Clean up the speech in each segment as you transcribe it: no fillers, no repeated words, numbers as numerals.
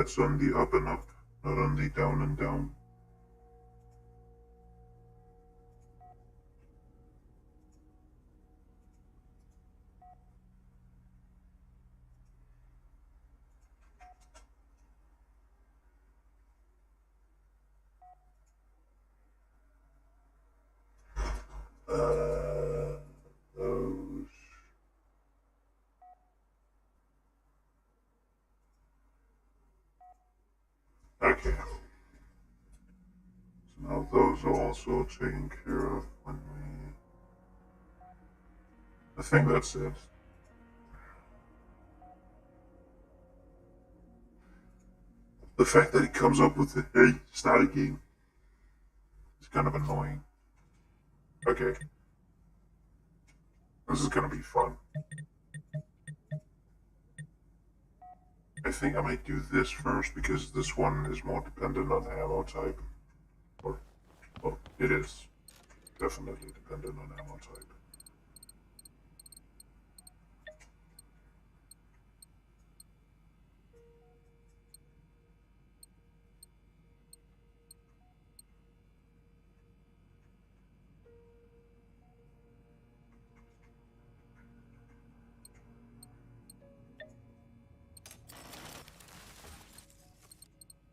that's on the up and up, not on the down and down. Those. Okay. So now those are also taken care of when we... I think that's it. The fact that it comes up with the hey, start a game is kind of annoying. Okay. This is gonna be fun. I think I might do this first because this one is more dependent on ammo type. Or, well, it is definitely dependent on ammo type.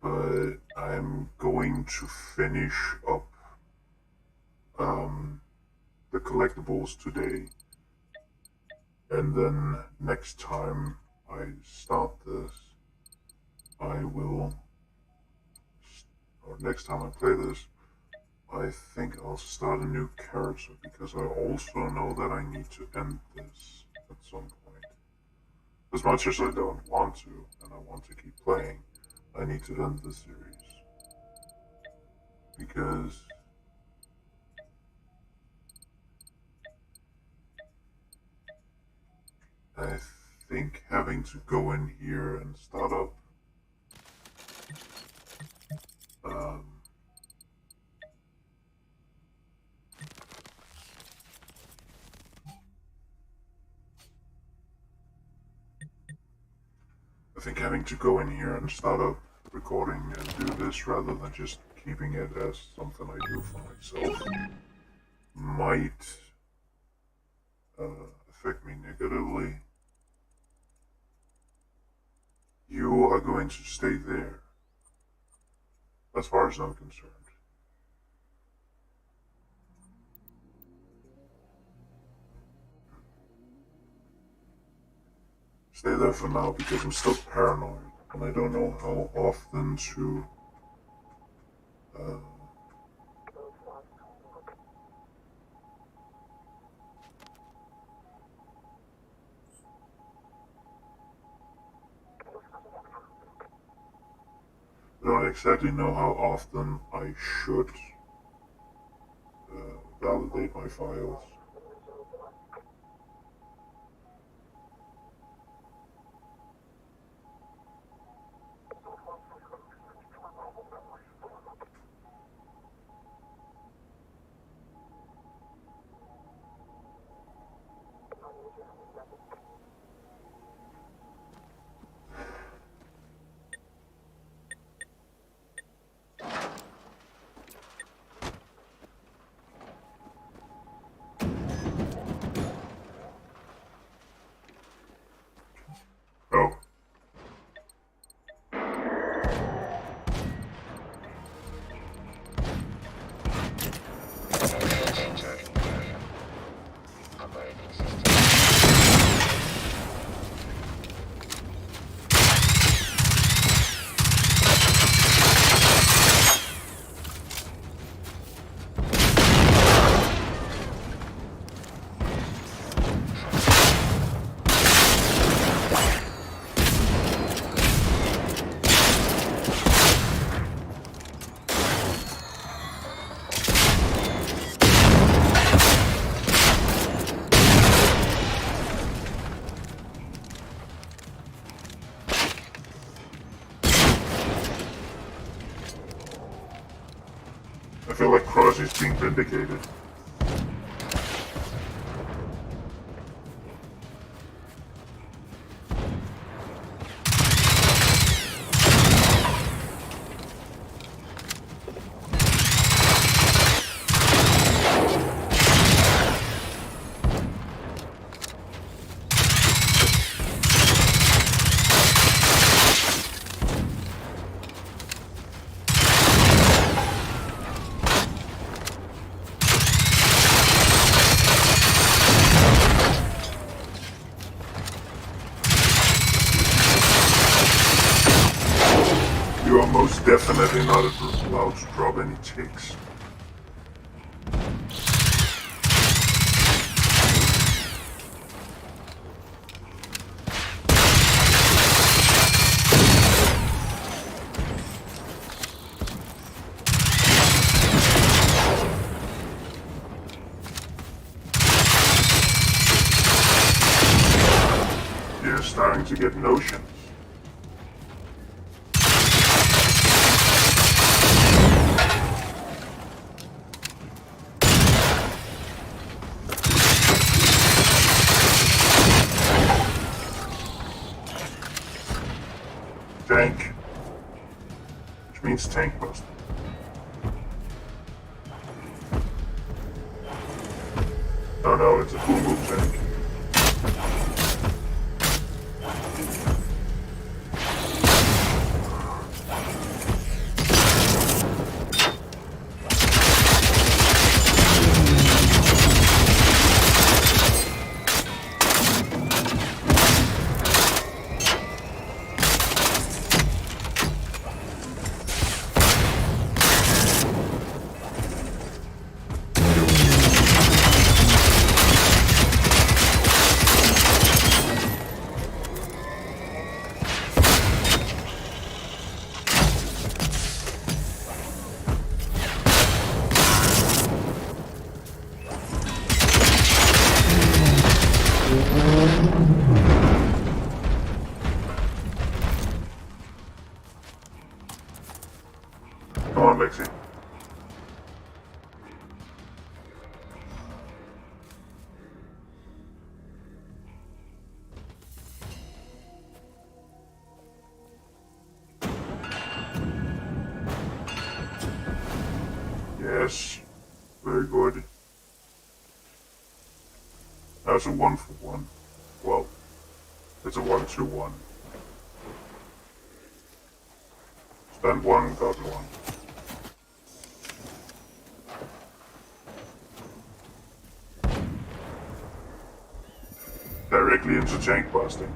But I'm going to finish up the collectibles today, and then next time I start this, I will, or next time I play this, I think I'll start a new character because I also know that I need to end this at some point. As much as I don't want to, and I want to keep playing, I need to end the series. Because I think having to go in here and start up recording and do this rather than just keeping it as something I do for myself might affect me negatively. You are going to stay there, as far as I'm concerned. Stay there for now because I'm still paranoid and I don't know how often to I don't exactly know how often I should validate my files. Oh. I feel like Cross is being vindicated. definitely not allowed to drop any ticks. You're starting to get notions. Tank, which means tank buster. Oh no, it's a full move tank. Come on, Lexi. Yes, very good. That's a 1-for-1. Well, it's a 1-2-1. Spend one, got one. Directly into tank busting.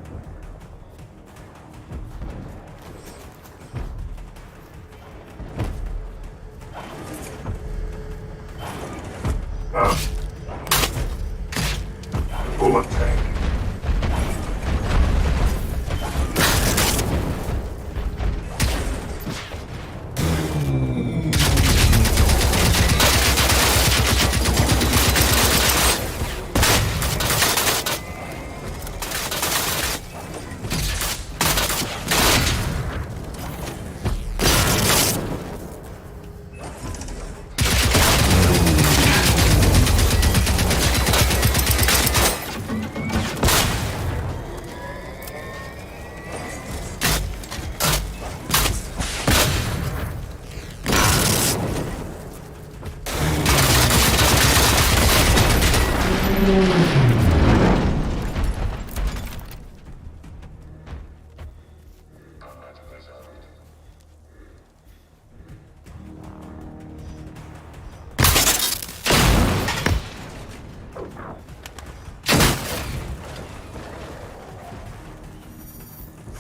Bullet tank.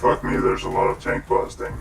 Fuck me, there's a lot of tank busting.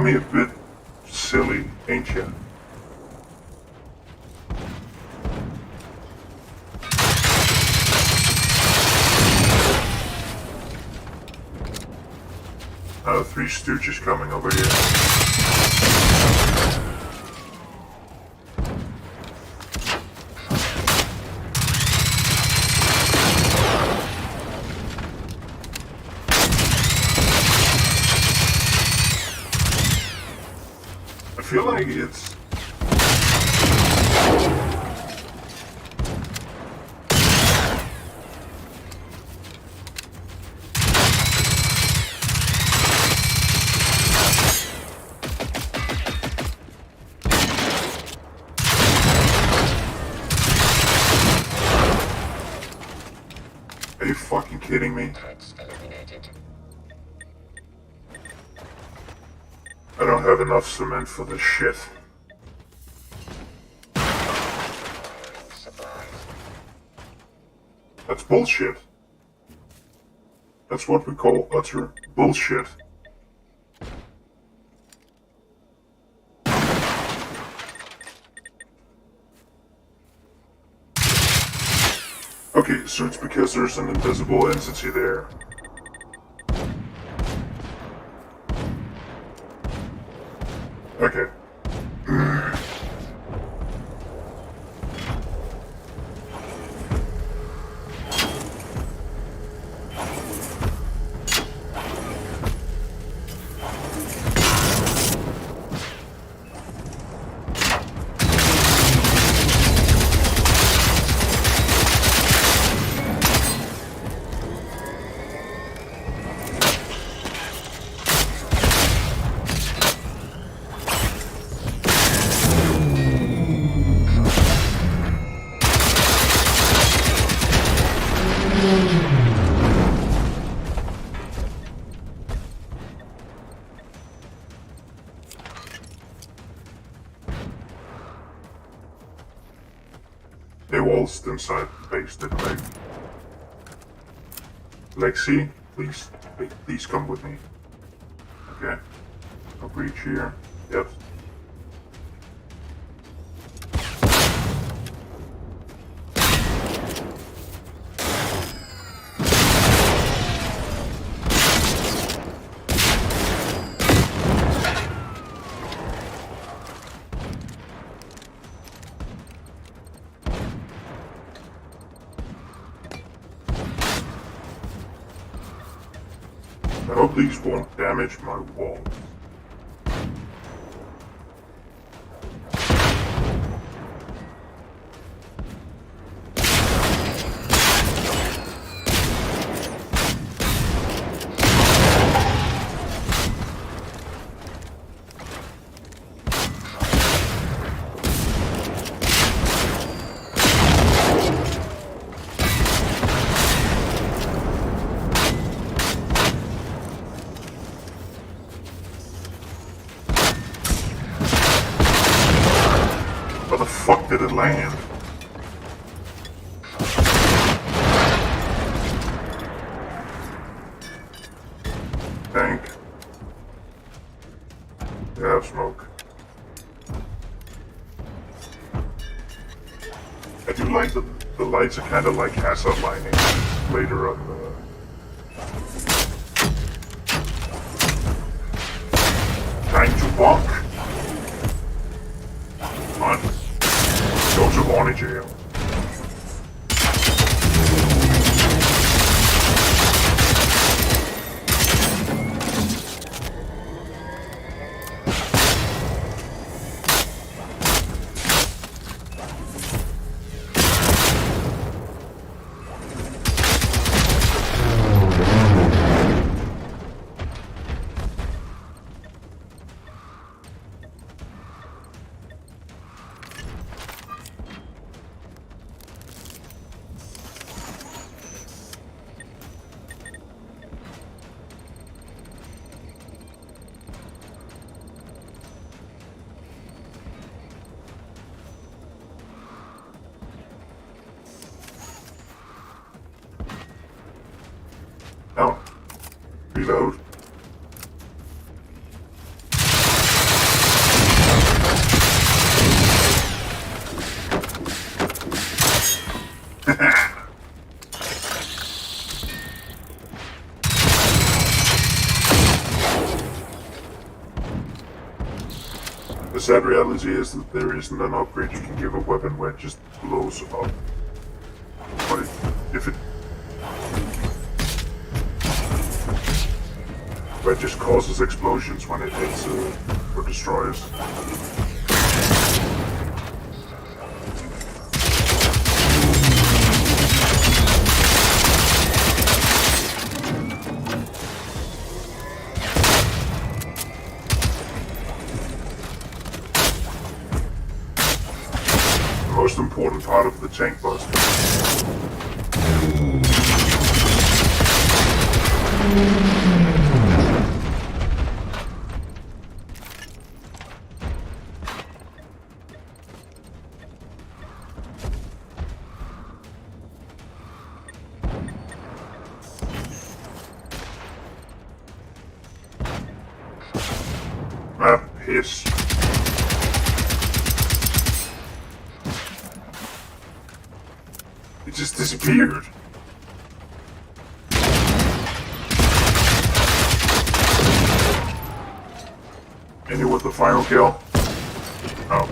got me a bit silly, ain't ya? Three stooges coming over here. I feel like it's... Are you fucking kidding me? I don't have enough cement for this shit. That's bullshit. That's what we call utter bullshit. Okay, so it's because there's an invisible entity there. Okay. They waltzed inside the base, didn't they? Lexi, please come with me. Okay. No breach here. Yep. I hope these won't damage my wall. Where the fuck did it land? Tank. Yeah, smoke. I do like that the lights are kind of like hazard lighting later on the... Time to walk. Come on. Go to Bonnie jail. Now, reload. The sad reality is that there isn't an upgrade you can give a weapon where it just blows up. But if it where it just causes explosions when it hits or destroys. The most important part of the tank buster. Piss. It just disappeared. And you with the final kill? Oh,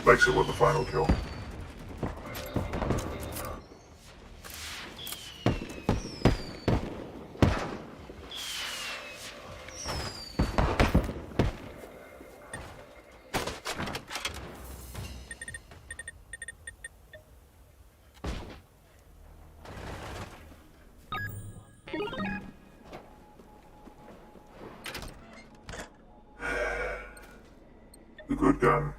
Lexi with the final kill. The good gun.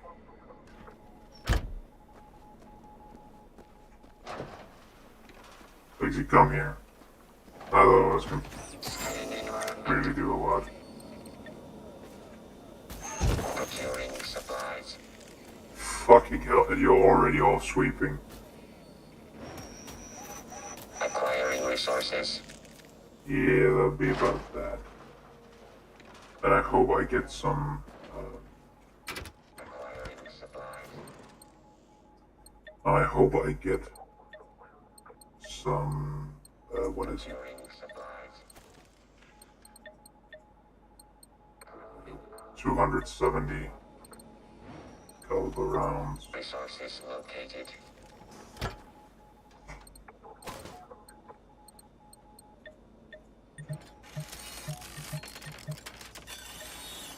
Lexi, come here. I thought I was gonna really do a lot. Procuring supplies. Fucking hell, and you're already off sweeping. Acquiring resources. Yeah, that'll be about that. And I hope I get some, Acquiring supplies. I hope I get some, what is it? Procuring supplies. 270 caliber rounds. Resources located.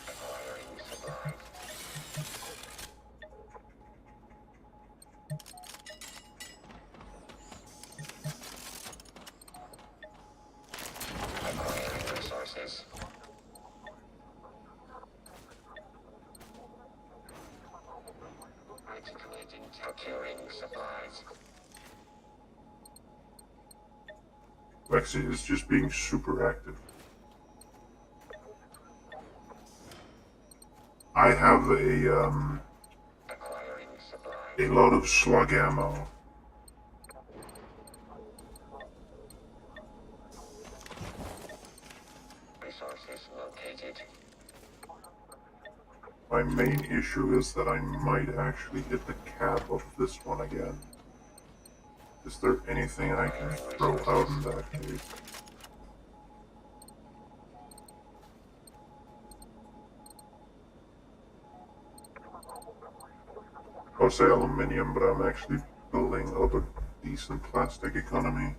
Acquiring supplies. Acquiring resources. Activating procuring supplies. Lexi is just being super active. I have Acquiring a supplies. lot of slug ammo. Resources located. My main issue is that I might actually hit the cap of this one again. Is there anything I can throw out in that case? I'll say aluminium, but I'm actually building up a decent plastic economy.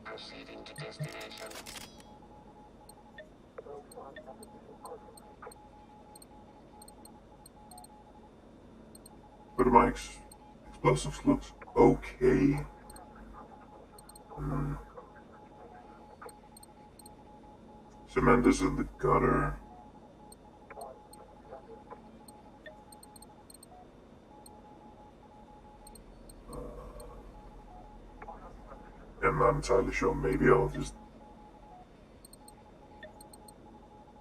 Proceeding to destination. But my explosives looks okay. Cement is in the gutter. I'm not entirely sure. Maybe I'll just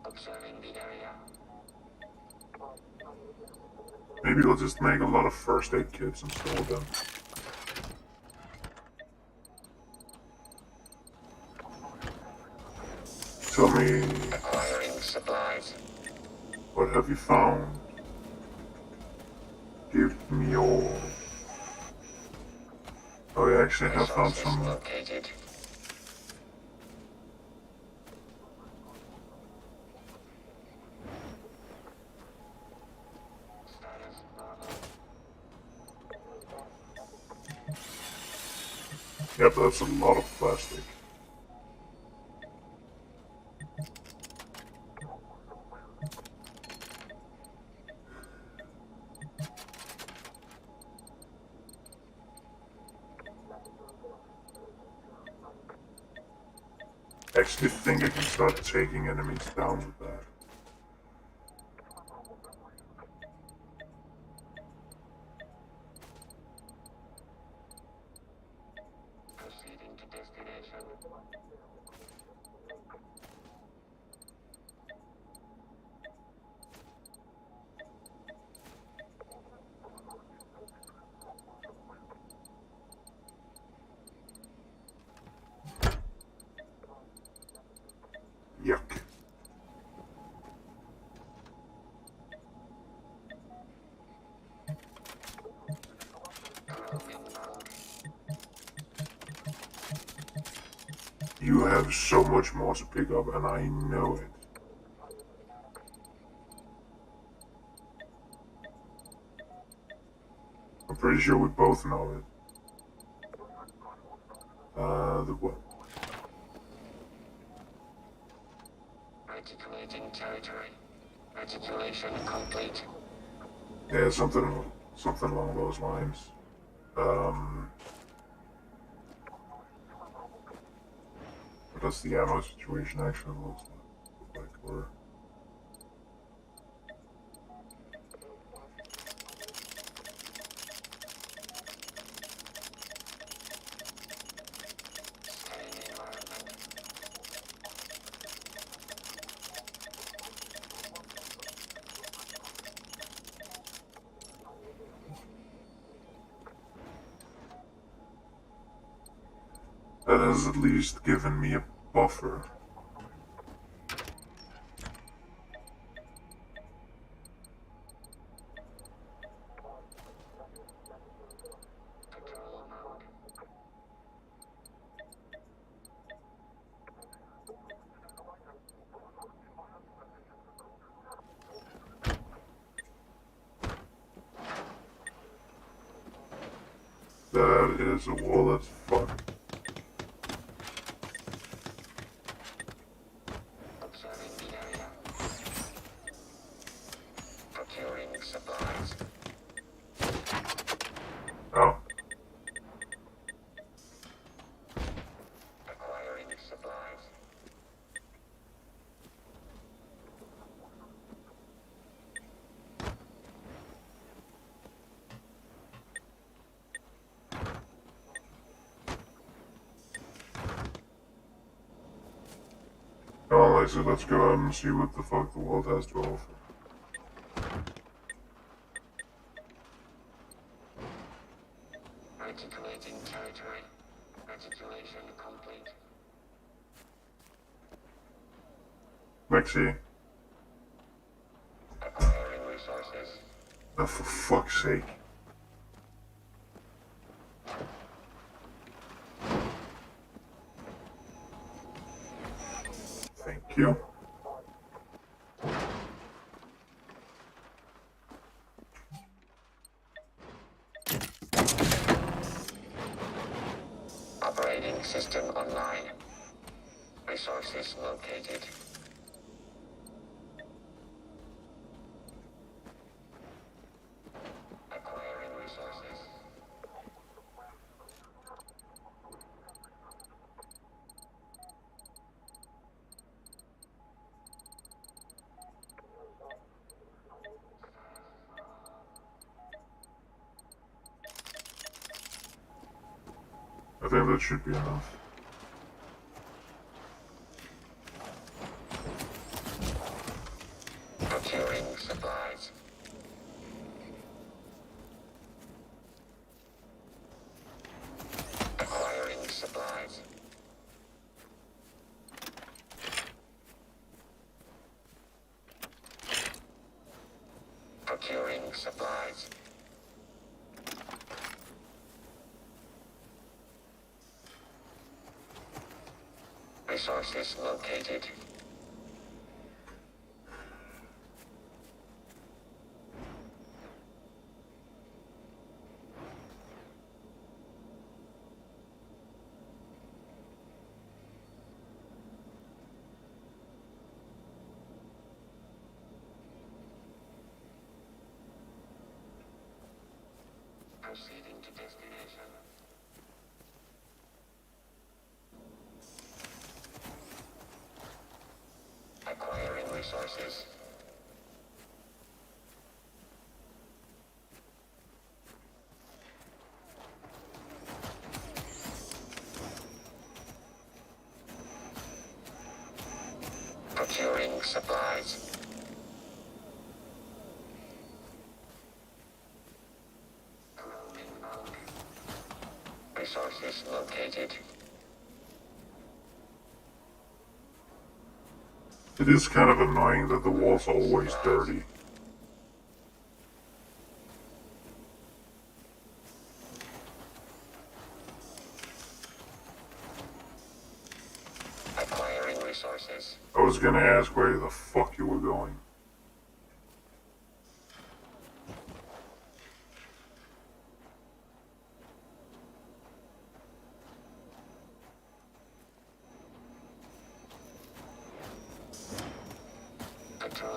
Observing the area. make a lot of first aid kits and store them. tell me, Acquiring supplies. what have you found? Give me all. Oh, I actually have found Resources some. located. Status normal. Yep, that's a lot of plastic. I actually think I can start taking enemies down with that. Proceeding to destination. Yuck. Roaming mode. You have so much more to pick up, and I know it. I'm pretty sure we both know it. The what? Articulating territory. Articulation complete. Yeah, something along those lines. What does the ammo situation actually look like? Or Scanning environment. that has at least given me a buffer. Patrol mode. That is a wall that's fucked. Observing the area. Procuring supplies. Oh, Acquiring supplies. no, Lacey, let's go out and see what the fuck the world has to offer. Articulating territory. Articulation complete. Mexi, Acquiring resources. oh, for fuck's sake. Thank you. Operating system online. Resources located. Acquiring resources. I think that should be enough. Procuring supplies. Acquiring supplies. Resources located. Proceeding to destination. Acquiring resources. Procuring supplies. Resources located. It is kind of annoying that the wall's always dirty. Acquiring resources. I was gonna ask where the fuck you were going.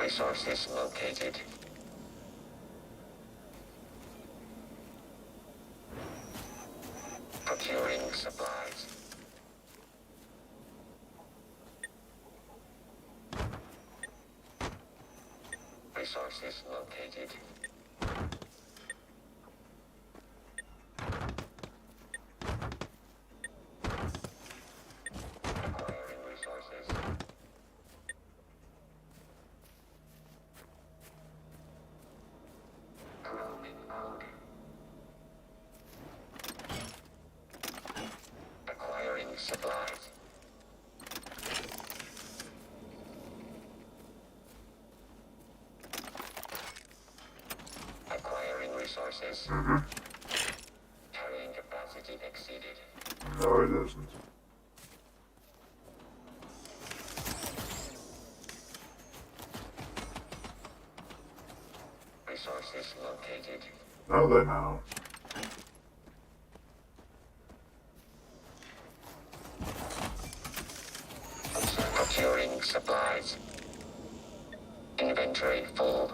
Resources located. Procuring supplies. Resources located. Acquiring resources. Roaming mode. Acquiring supplies. Acquiring resources. Carrying capacity exceeded. No, it isn't. Resources located. Now they know. Procuring supplies. Inventory full.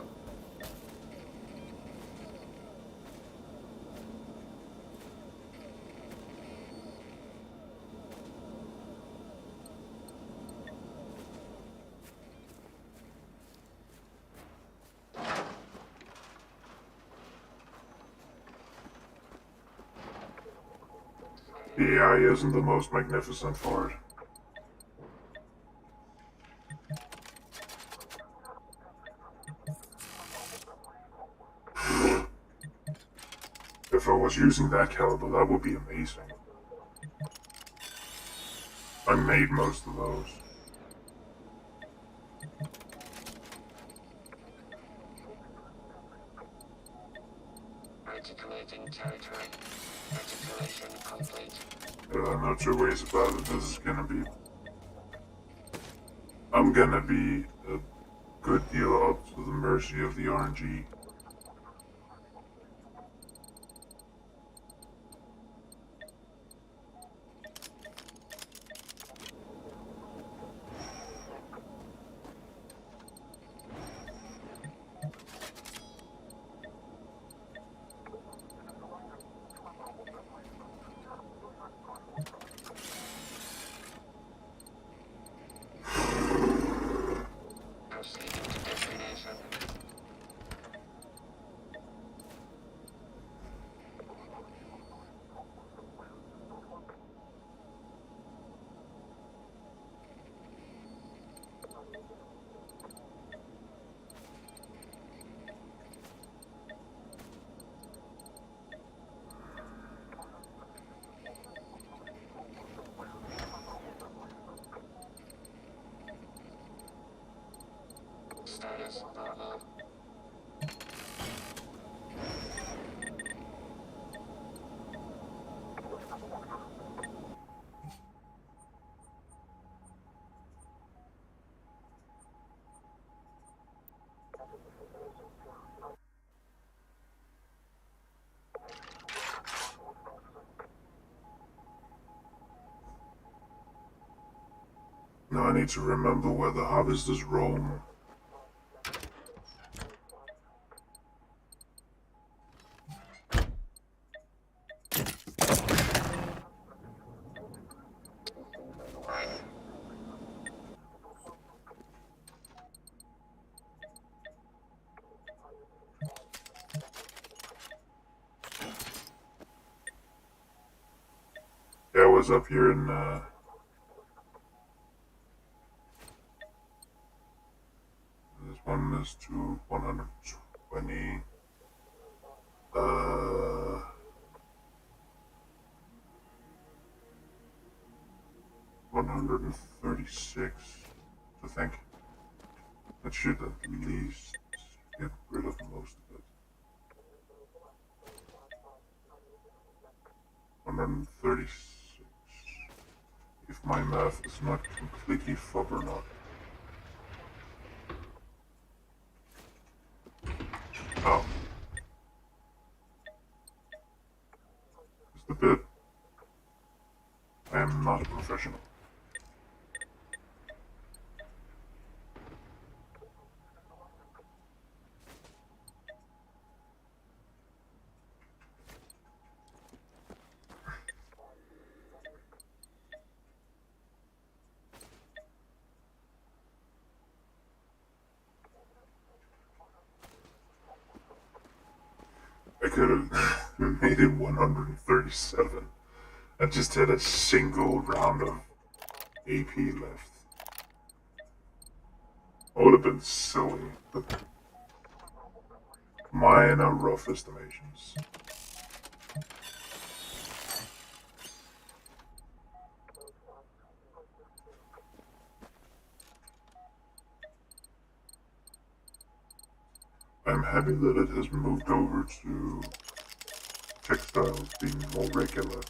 The AI isn't the most magnificent for it. If I was using that caliber, that would be amazing. I made most of those. Reticulating territory. Reticulation complete. No two ways about it. This is gonna be... I'm gonna be a good deal up to the mercy of the RNG. Proceeding to destination. Status normal. Now I need to remember where the harvesters roam. Yeah, I was up here in this one is to 120. 136, I think. That should at least get rid of most of it. 136. If my math is not completely fucked or not. Oh. Just a bit. I am not a professional. I could have made it 137. I just had a single round of AP left. It would have been silly, but minor rough estimations. I'm happy that it has moved over to textiles being more regular.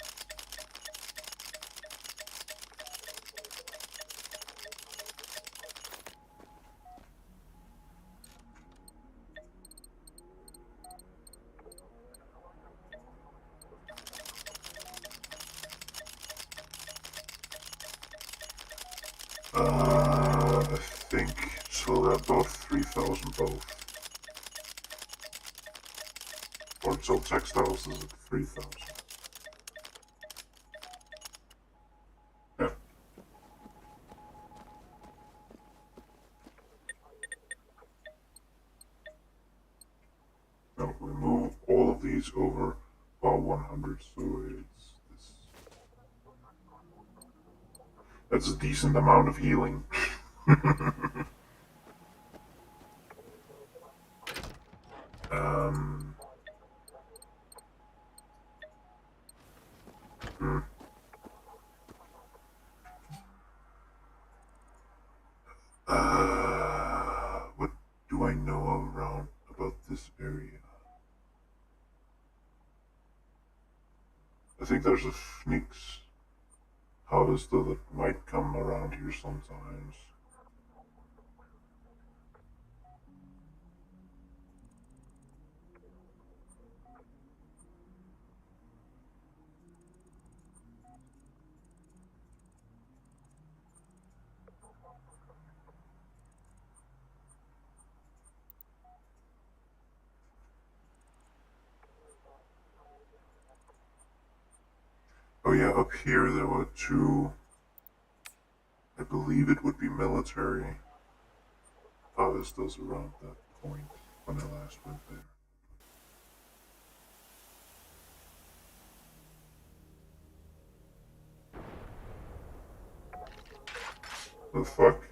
I think so. They're both 3,000 both. Or so textiles is at 3,000. Yeah. Now we move all of these over about 100, so it's this. That's a decent amount of healing. um. Hmm. What do I know around about this area? I think there's a Phoenix harvester that might come around here sometimes. Oh yeah, up here there were two, I believe it would be military harvesters around that point when I last went there. The fuck?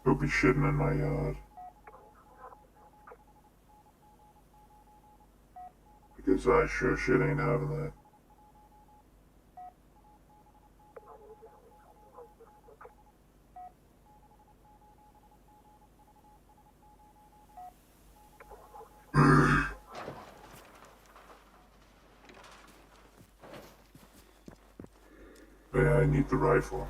He'll be shitting in my yard. Because I sure shit ain't having that. But yeah, I need the rifle.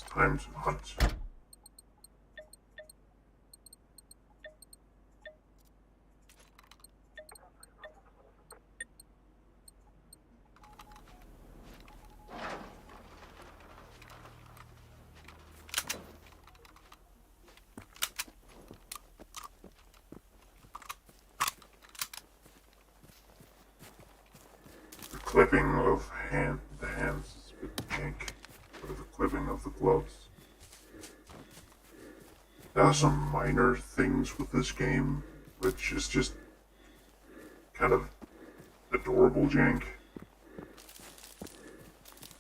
time to hunt. The clipping of the hands is a bit pink, but the clipping of the gloves. There are some minor things with this game, which is just kind of adorable jank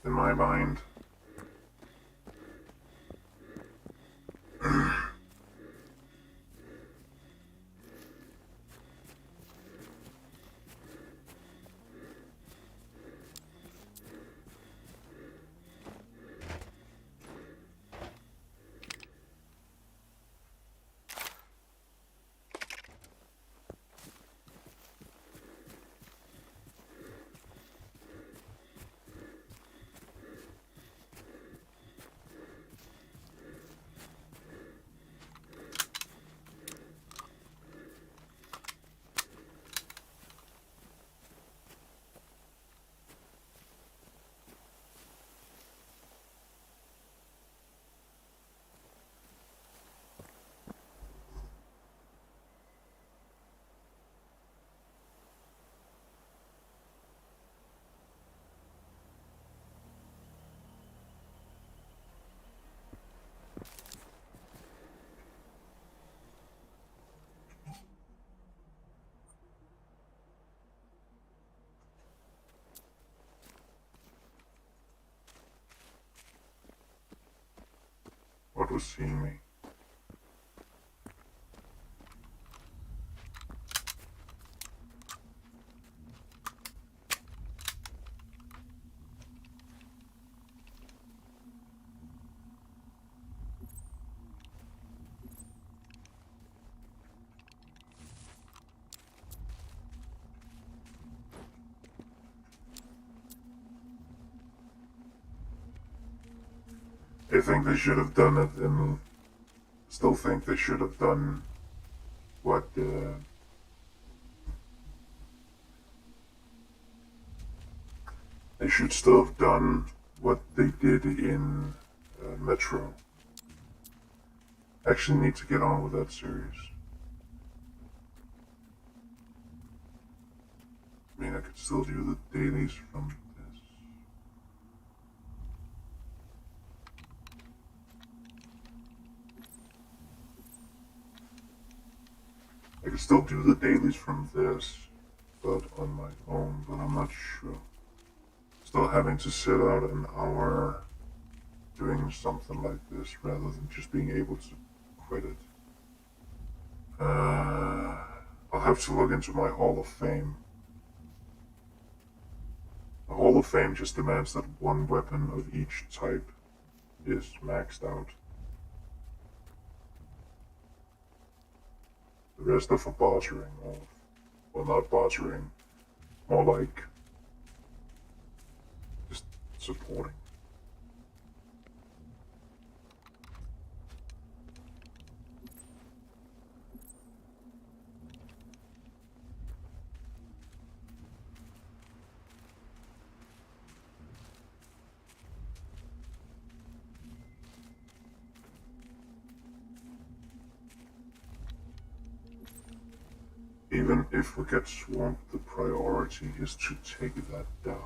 in my mind. What was seeing me? I think they should have done it, and still think they should have done what they should still have done what they did in Metro. Actually need to get on with that series. I mean, I could still do the dailies from this. I could still do the dailies from this, but on my own, but I'm not sure. Still having to sit out an hour doing something like this rather than just being able to quit it. I'll have to look into my Hall of Fame. The Hall of Fame just demands that one weapon of each type is maxed out. The rest are for bartering, or well, not bartering, more like just supporting. Even if we get swamped, the priority is to take that down.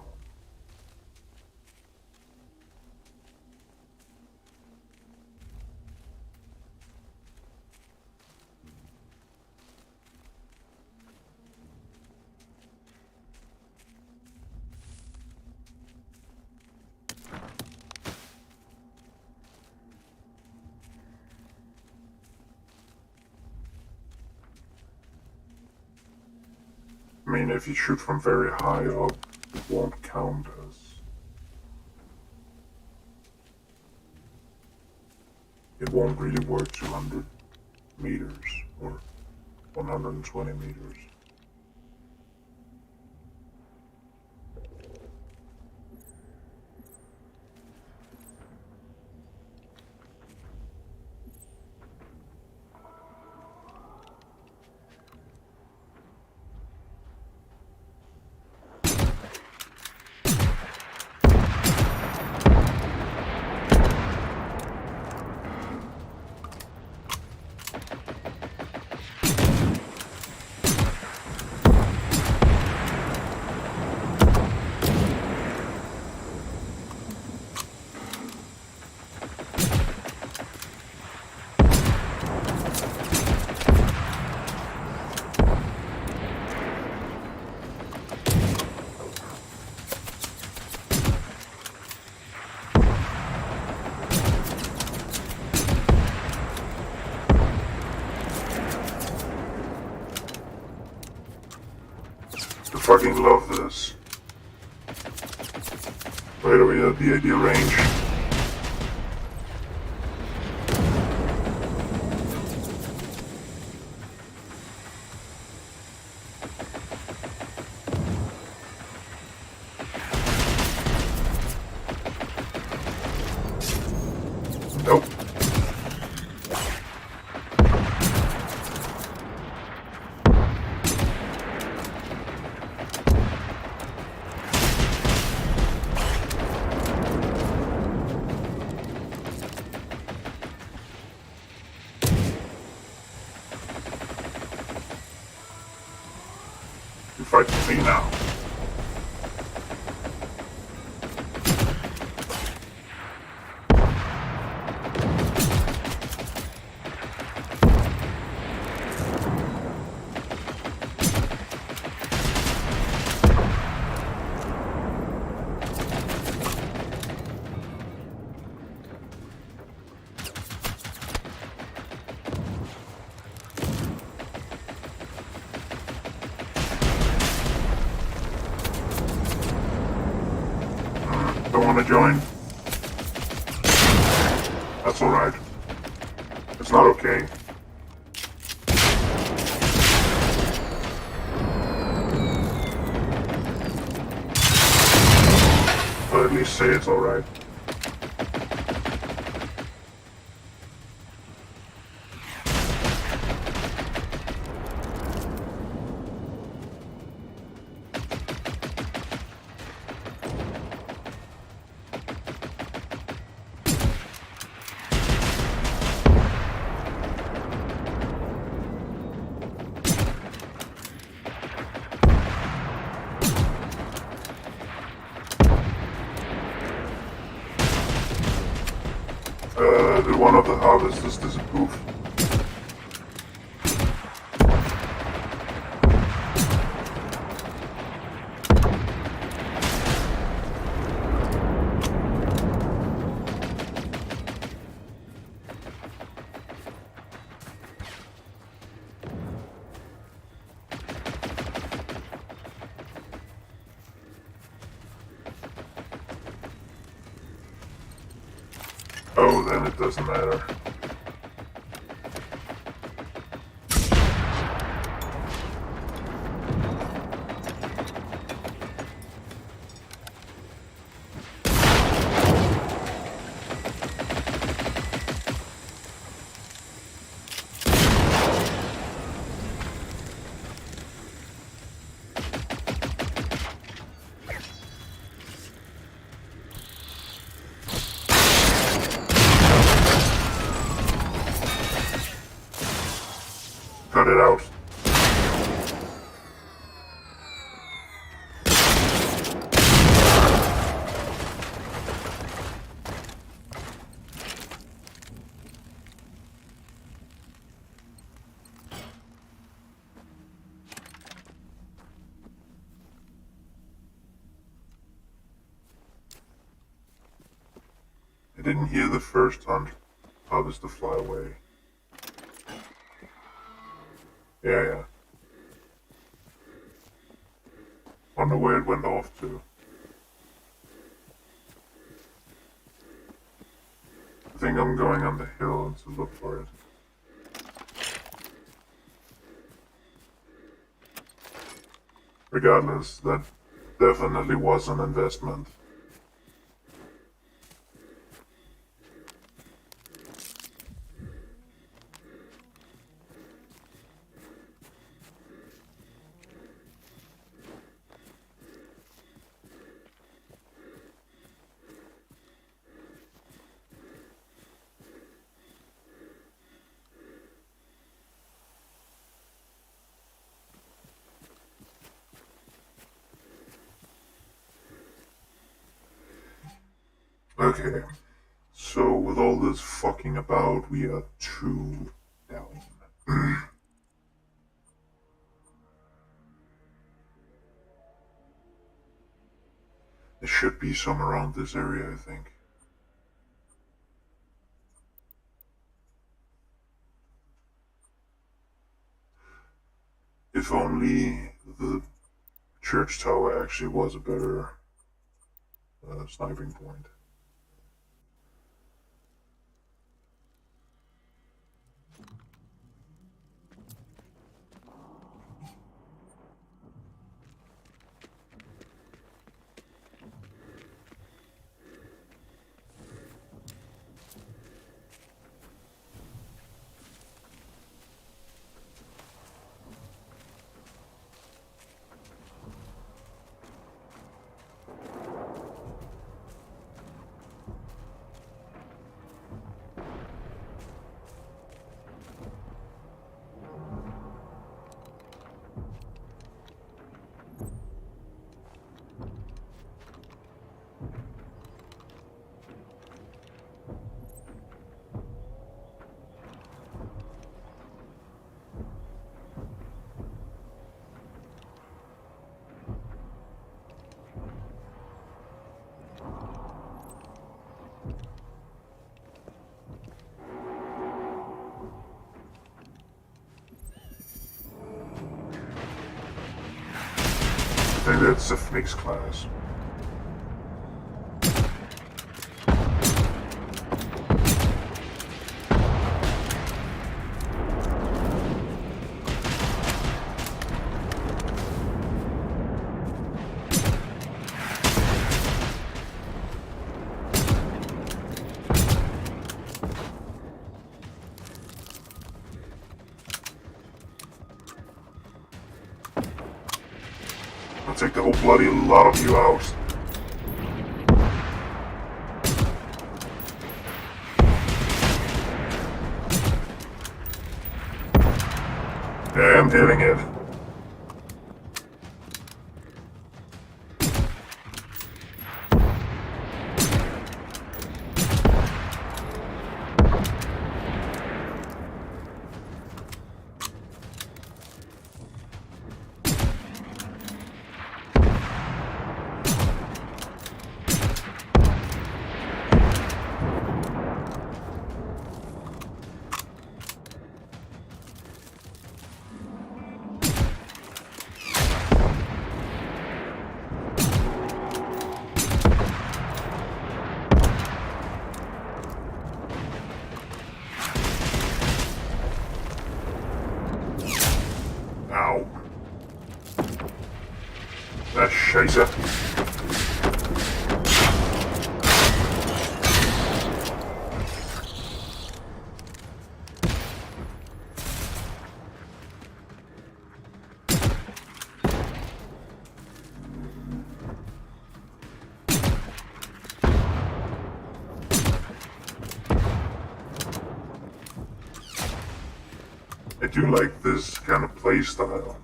I mean, if you shoot from very high up, it won't count as... It won't really work 200 meters or 120 meters. I fucking love this. Right over here at the ideal range. Nope. You fight with me now. Don't want to join? That's alright. It's not okay. But at least say it's alright. The one of the harvesters disapprove. Oh, then it doesn't matter. Cut it out. I didn't hear the first hunt. Harvest the fly away. Yeah. Wonder where it went off to. I think I'm going on the hill to look for it. Regardless, that definitely was an investment. Okay, so with all this fucking about, we are 2 down. It should be some around this area, I think. If only the church tower actually was a better sniping point. I think that's a mixed class. I'll take the whole bloody lot of you out. Yeah, I'm hitting it. Ow. That's scheiße. I do like this kind of play style.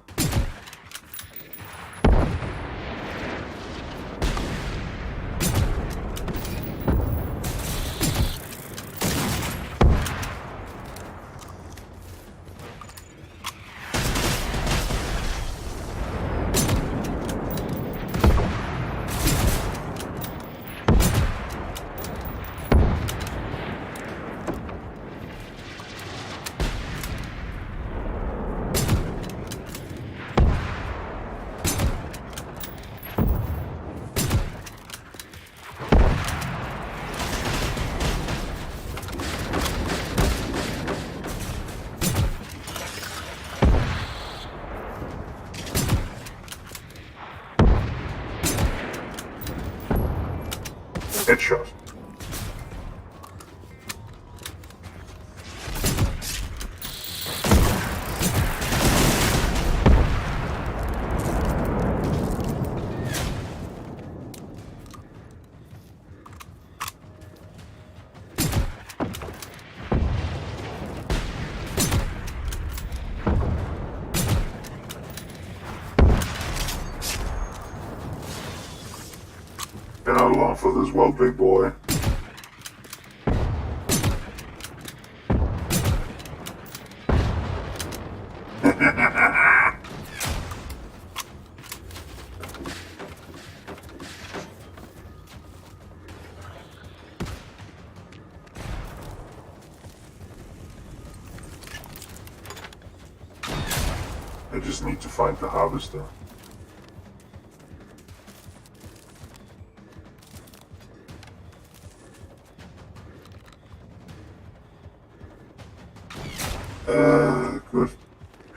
Headshot. Been out long for this well, big boy. I just need to find the harvester. Good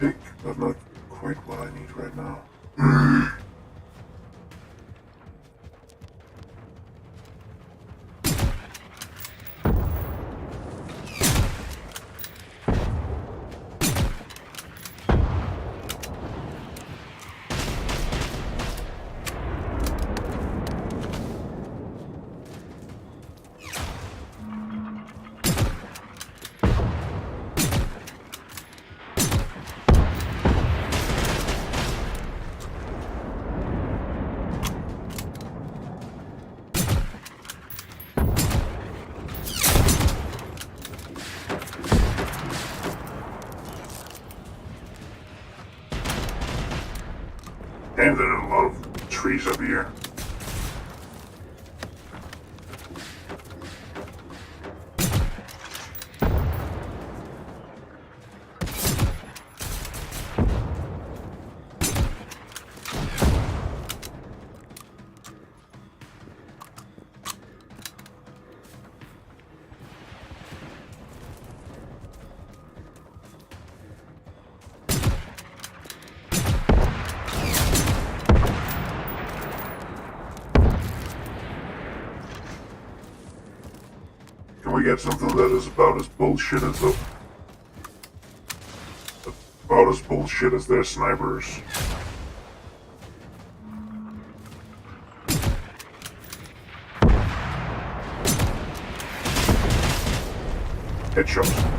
pick, but not quite what I need right now. Damn, there are a lot of trees up here. Can we get something that is about as bullshit as their snipers? Headshots.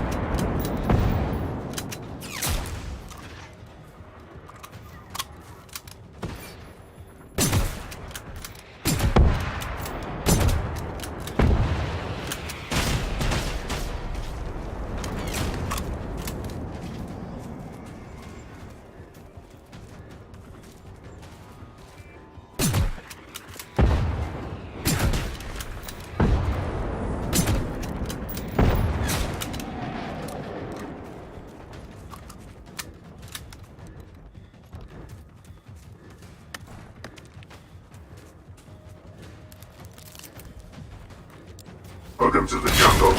Welcome to the jungle.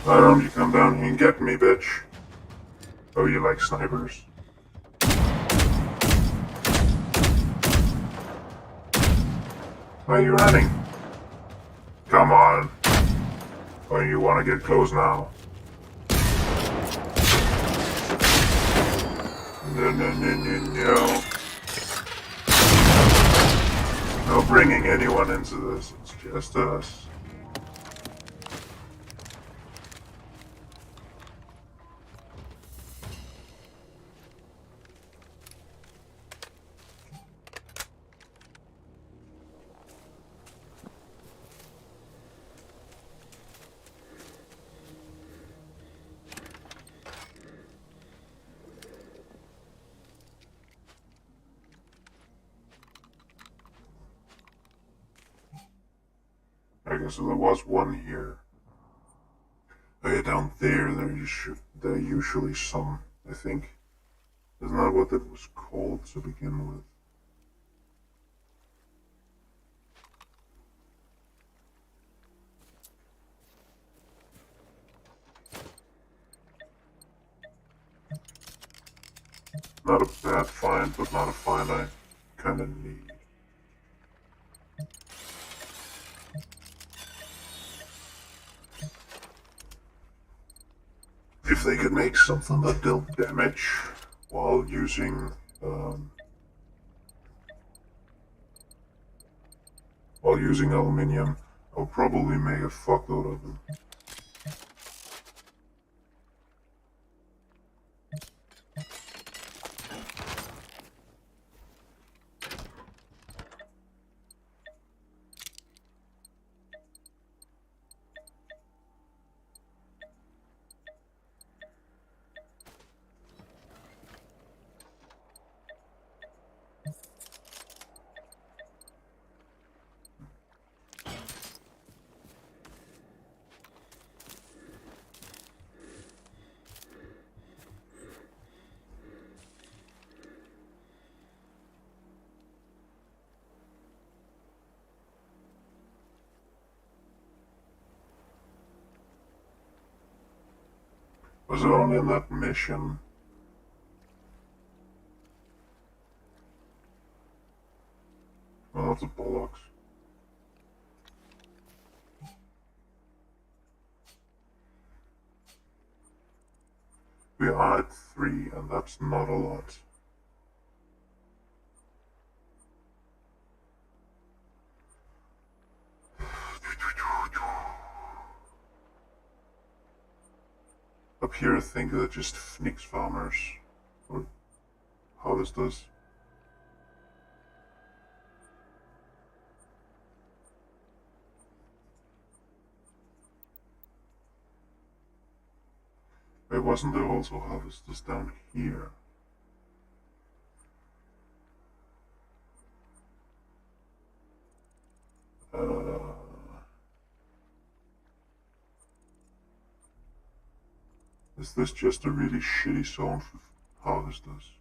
Why don't you come down here and get me, bitch? Oh, you like snipers? Why are you running? Come on. Or you want to get close now? No. No bringing anyone into this. It's just us. I guess there was one here. Oh yeah, down there, there usually some, I think. Isn't that what it was called to begin with? Not a bad find, but not a find I kinda need. If they could make something that dealt damage while using aluminium, I'll probably make a fuckload of them. Was it only in that mission? Well, that's a bollocks. We are at 3, and that's not a lot. Up here, I think that just Phoenix farmers, or harvesters. Wait, wasn't there also harvesters down here? Is this just a really shitty zone for harvesters?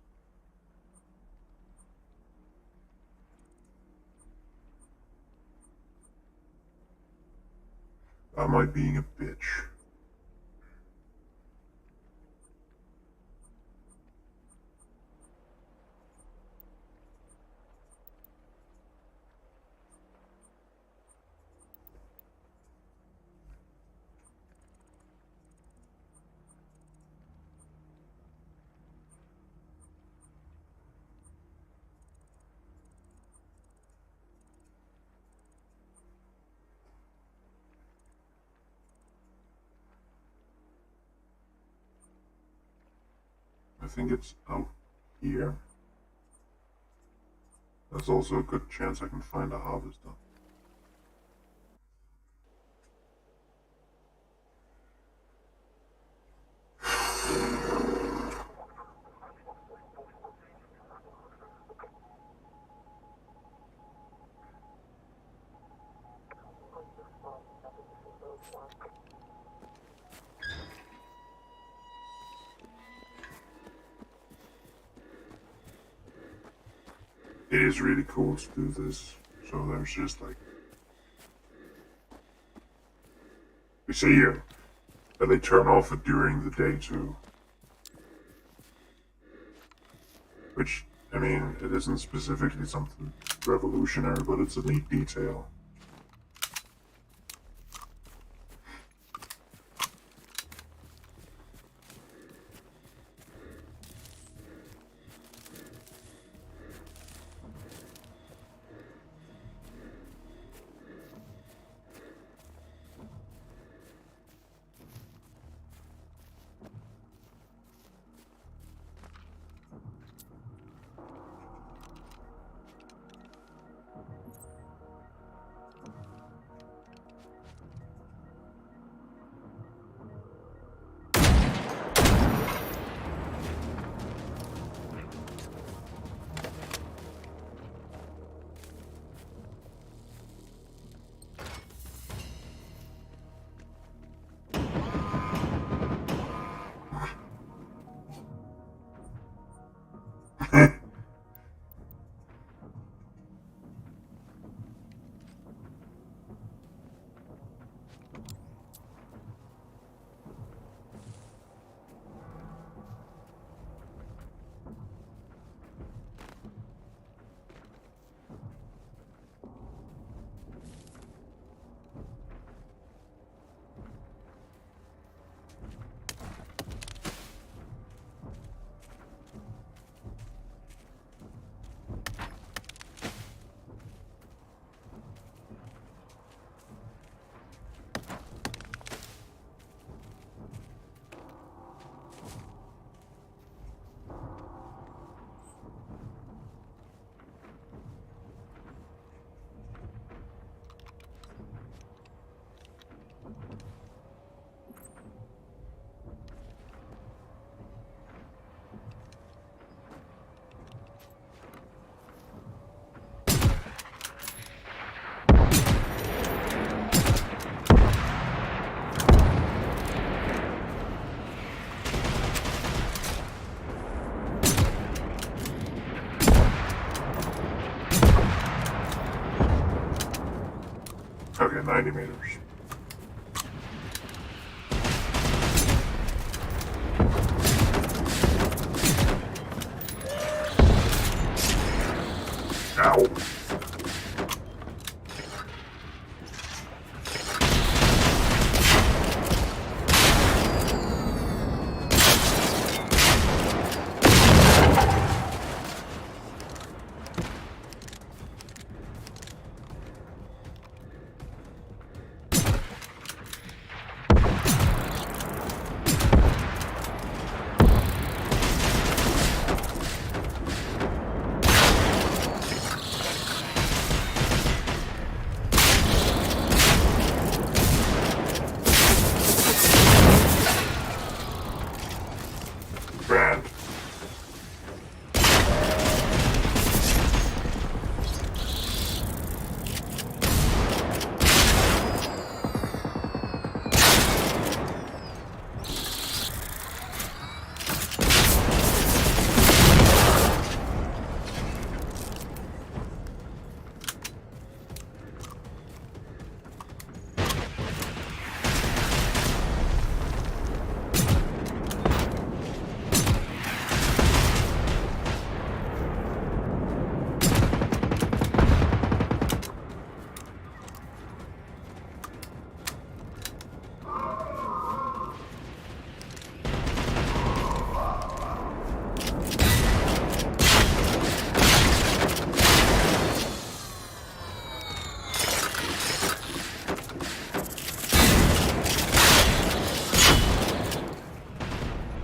Am I being a bitch? I think it's out here. There's also a good chance I can find a harvester. It is really cool to do this. So there's just like, we see here that they turn off it during the day too. Which, I mean, it isn't specifically something revolutionary, but it's a neat detail. Okay, 90 meters. Ow. Brand.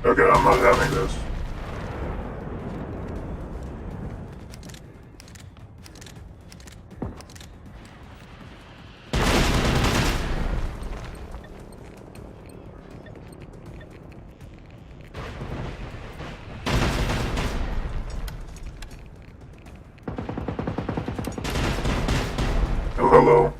Okay, I'm not having this. Oh, hello.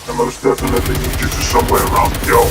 I most definitely need you to somewhere around the hill.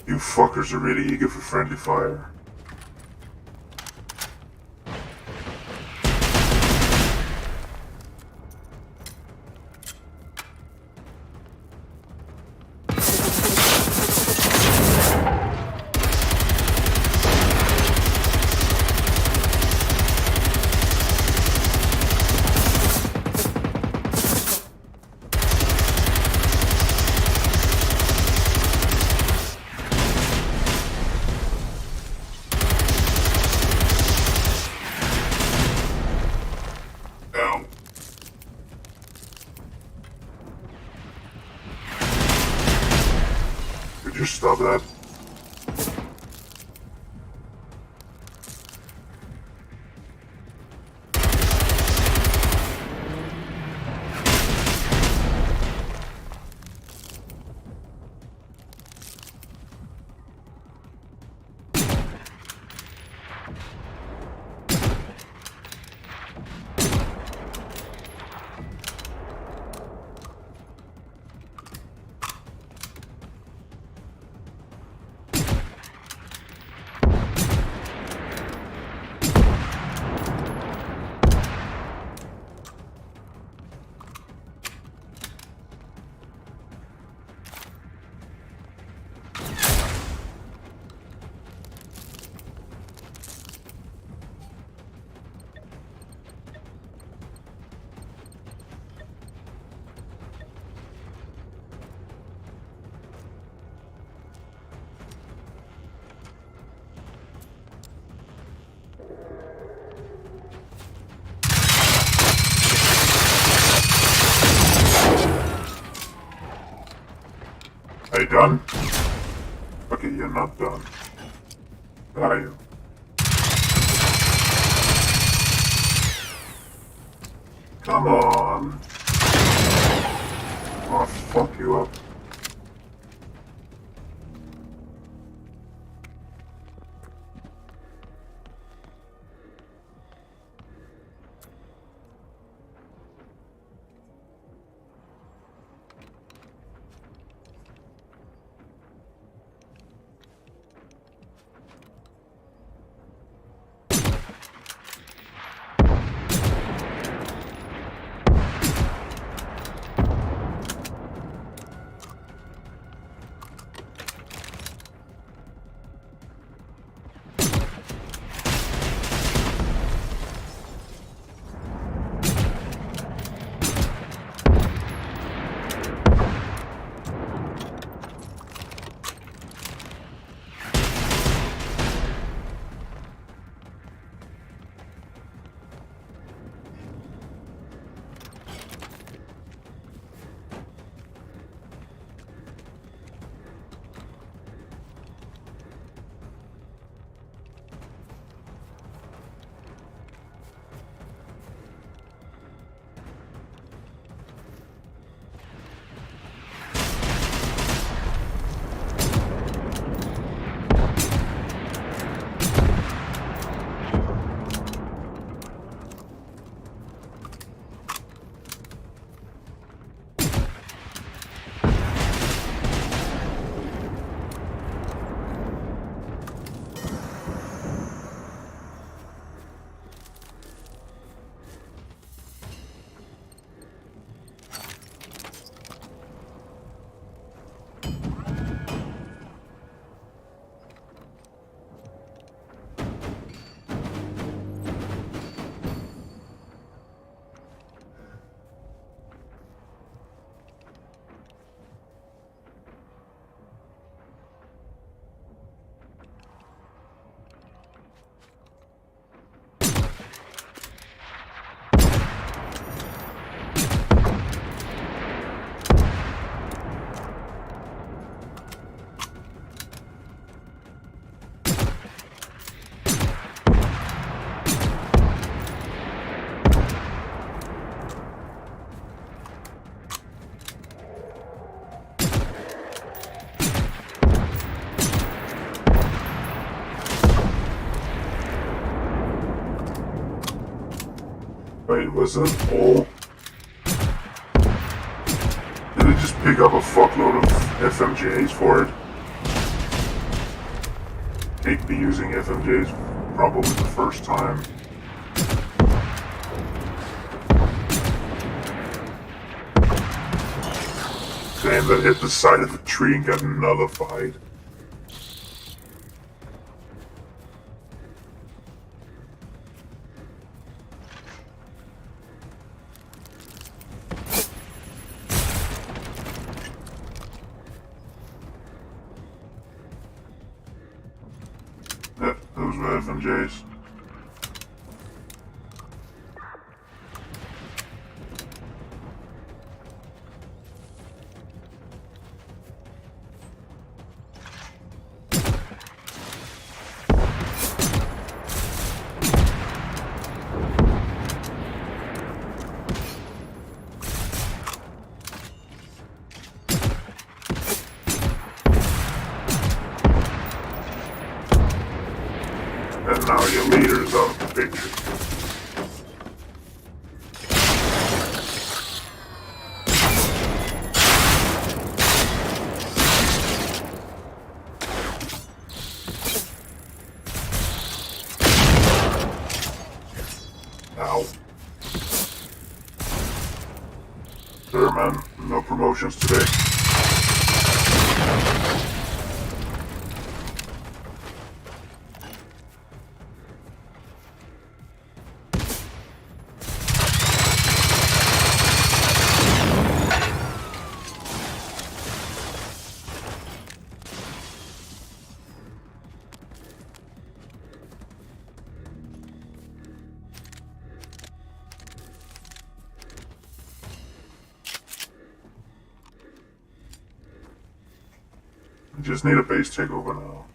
You fuckers are really eager for friendly fire. Ow. Could you stop that? Okay, done. Okay, you're not done. Are you? Come on. I'll fuck you up. Wait, was that all? Did it just pick up a fuckload of FMJs for it? Hate be using FMJs probably the first time. Damn, that hit the side of the tree and got nullified. Yep, those were FMJs. And now your leader's out of the picture. Ow. Sure, man. No promotions today. just need a base takeover now.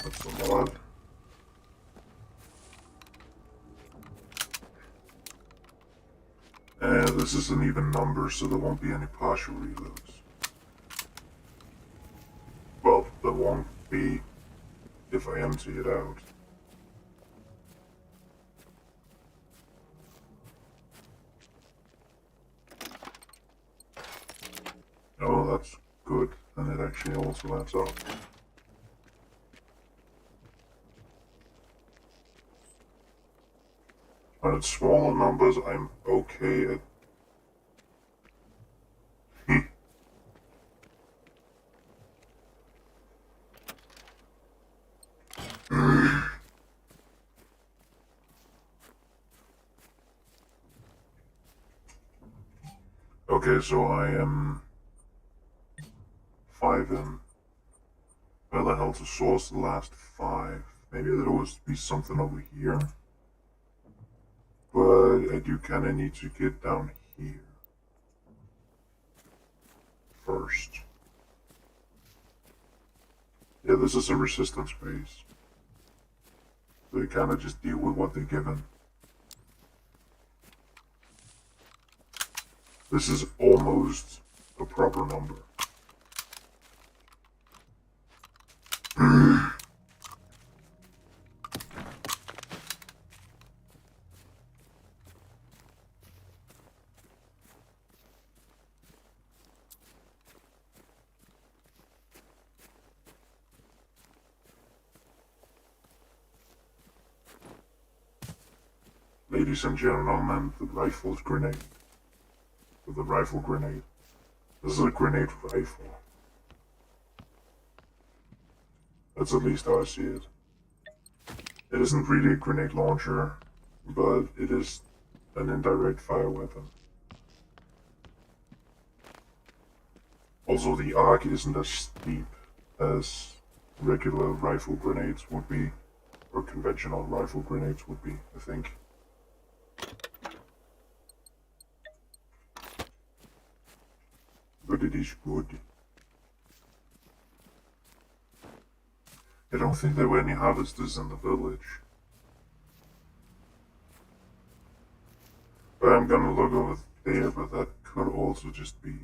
That's the mod. And this is an even number, so there won't be any partial reloads. Well, there won't be if I empty it out. Oh, that's good. And it actually also adds up. When it's smaller numbers, I'm okay at... Okay, so I am 5 in. Where the hell to source the last 5? Maybe there will be something over here. But I do kind of need to get down here first. Yeah, this is a resistance base. They kind of just deal with what they're given. This is almost a proper number. Ladies and gentlemen, the rifle's grenade. With the rifle grenade. This is a grenade rifle. That's at least how I see it. It isn't really a grenade launcher, but it is an indirect fire weapon. Also, the arc isn't as steep as regular rifle grenades would be, or conventional rifle grenades would be, I think. But it is good. I don't think there were any harvesters in the village. But I'm gonna look over there, but that could also just be...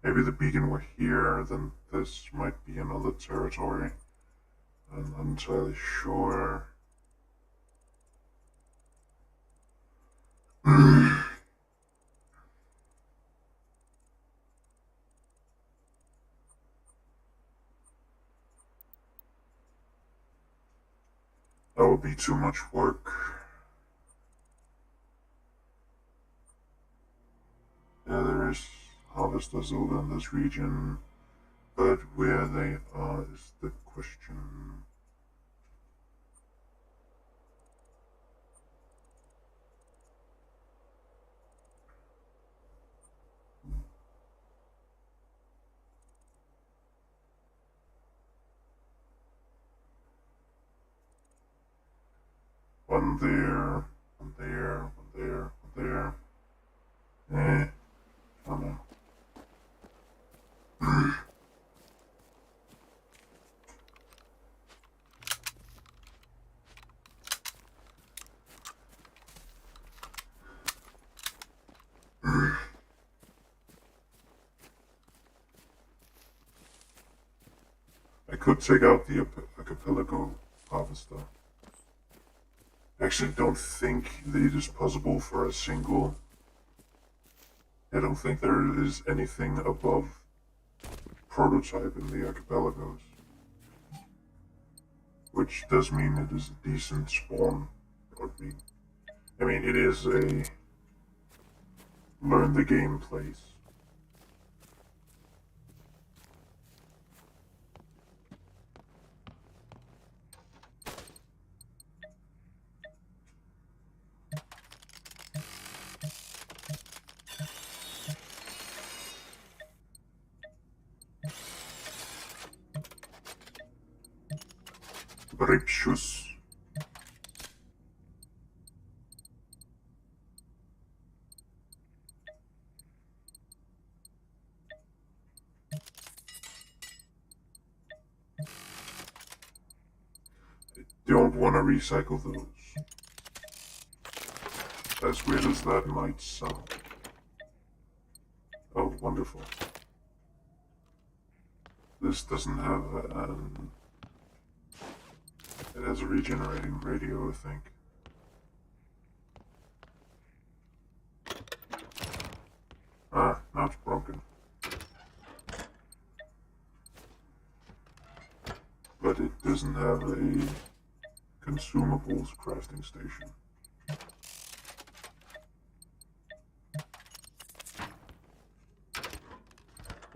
Maybe the beacon were here, then this might be another territory. I'm not entirely sure. That would be too much work. Yeah, there is harvesters over in this region, but where they are is the question. One there, one there, one there, one there. I don't know. I could take out the archipelago harvester. I actually don't think that it is possible for a single. I don't think there is anything above prototype in the archipelagos. Which does mean it is a decent spawn. I mean, it is a learn the game place. Bripshus. don't want to recycle those. As weird as that might sound. Oh, wonderful. This doesn't have an... It has a regenerating radio, I think. Ah, now it's broken. But it doesn't have a consumables crafting station.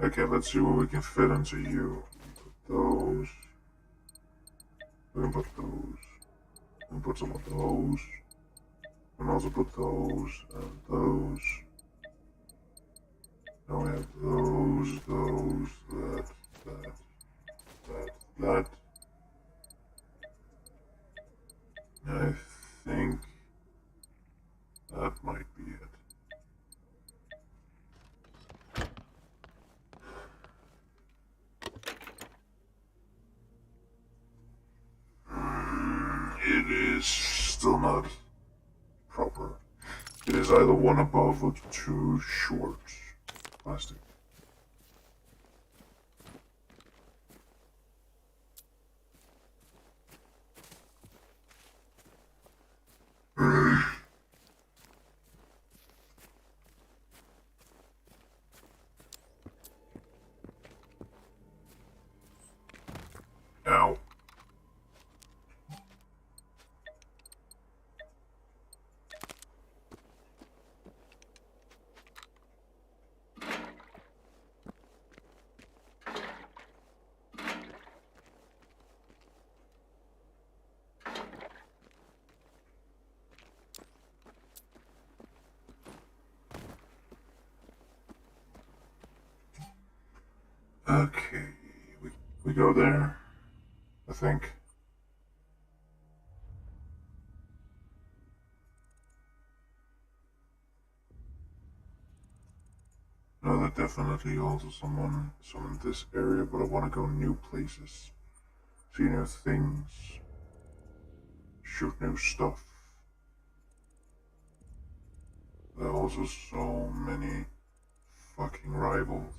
Okay, let's see what we can fit into you. Put those. We can put those. We can put some of those. And also put those and those. Now we have those, that. I think that might be it. It is still not proper. It is either one above or too short. Plastic. Ow. Okay, we go there, I think. No, that definitely also someone in this area, but I want to go new places, see new things, shoot new stuff. There are also so many fucking rivals.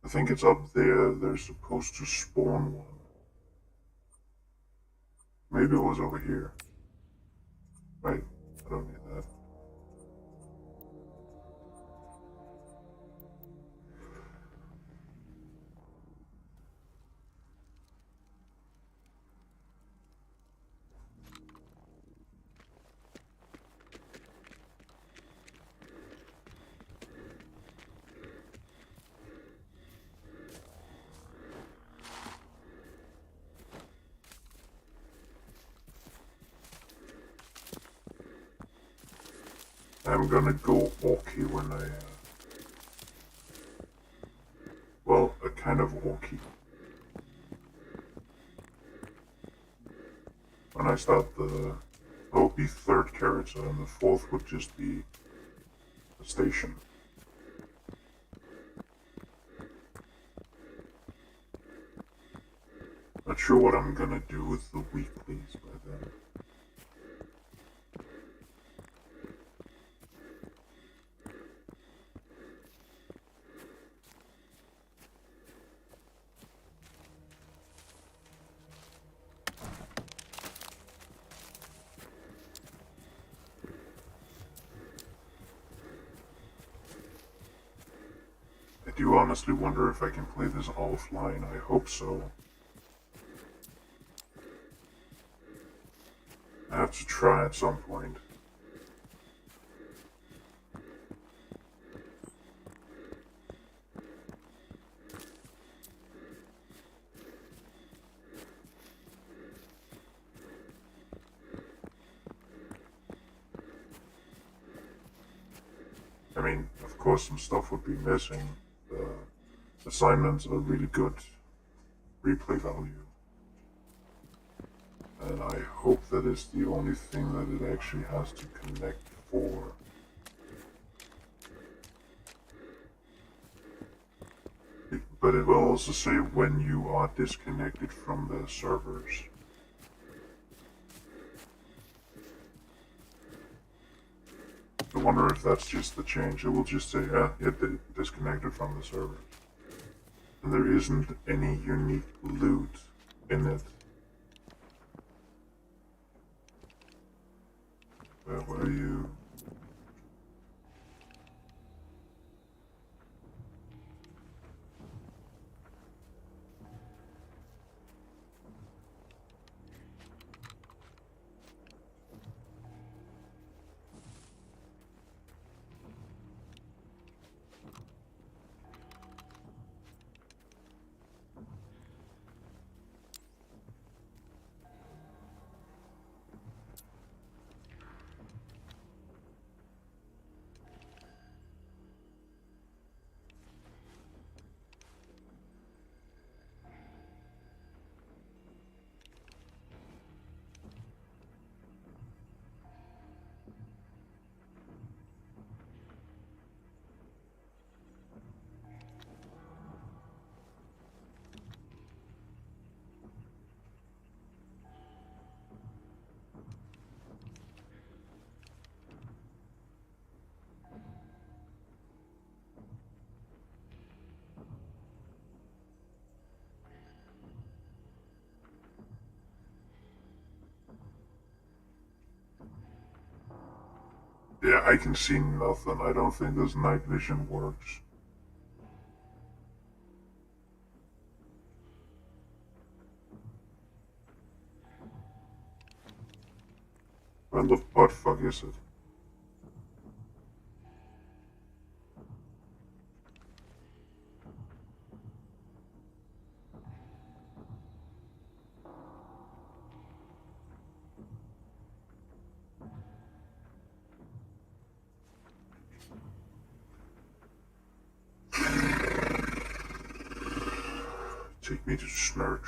I think it's up there. They're supposed to spawn one. Maybe it was over here. Right, I don't need that. I'm gonna go orky when I, well, a kind of orky. When I start I will be third character, and the fourth would just be the station. Not sure what I'm gonna do with the weeklies by then. I do honestly wonder if I can play this offline. I hope so. I have to try at some point. I mean, of course some stuff would be missing. The assignments are really good replay value. And I hope that is the only thing that it actually has to connect for. But it will also say when you are disconnected from the servers. I wonder if that's just the change. It will just say, yeah, disconnected from the server. And there isn't any unique loot in it. Where were you? Yeah, I can see nothing. I don't think this night vision works. Where the butt fuck is it? Take me to Smirch.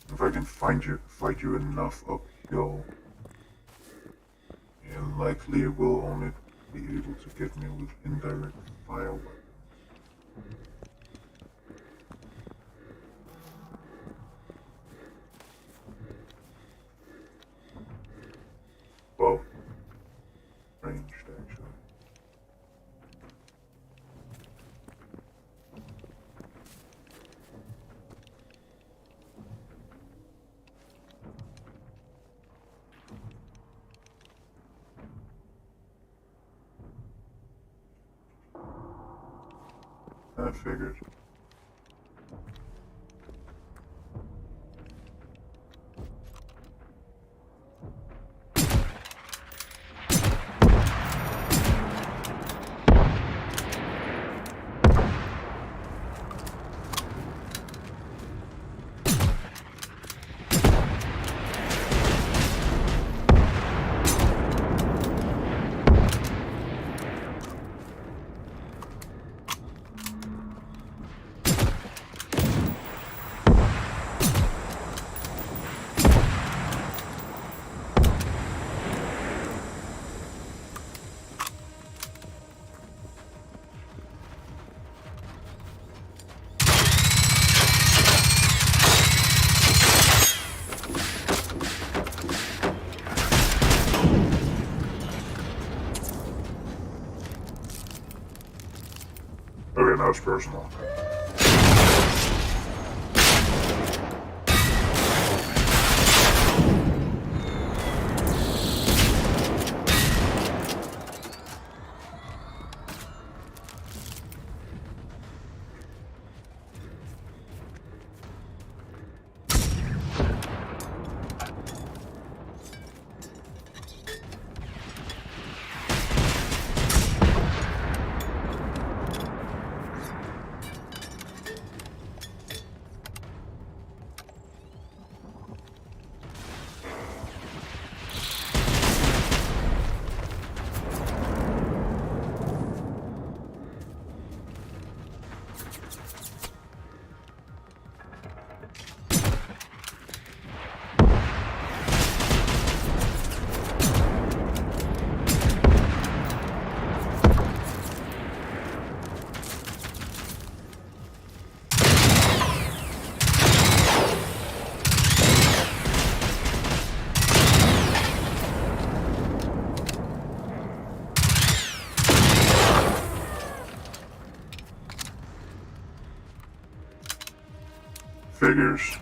If I can fight you enough uphill, and likely it will only be able to get me with indirect fire weapons. Well, ranged actually. I figured. Okay, now it's personal. figures.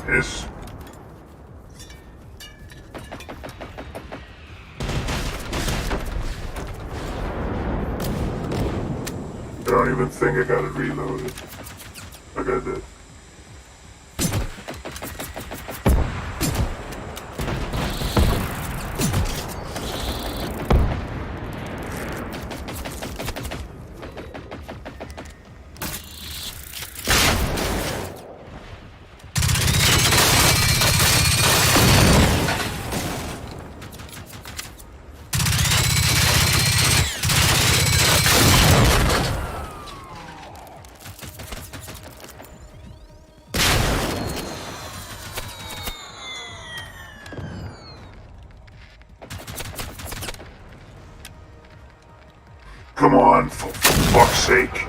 Yes. I don't even think I got it reloaded. Like I did. Come on, for fuck's sake.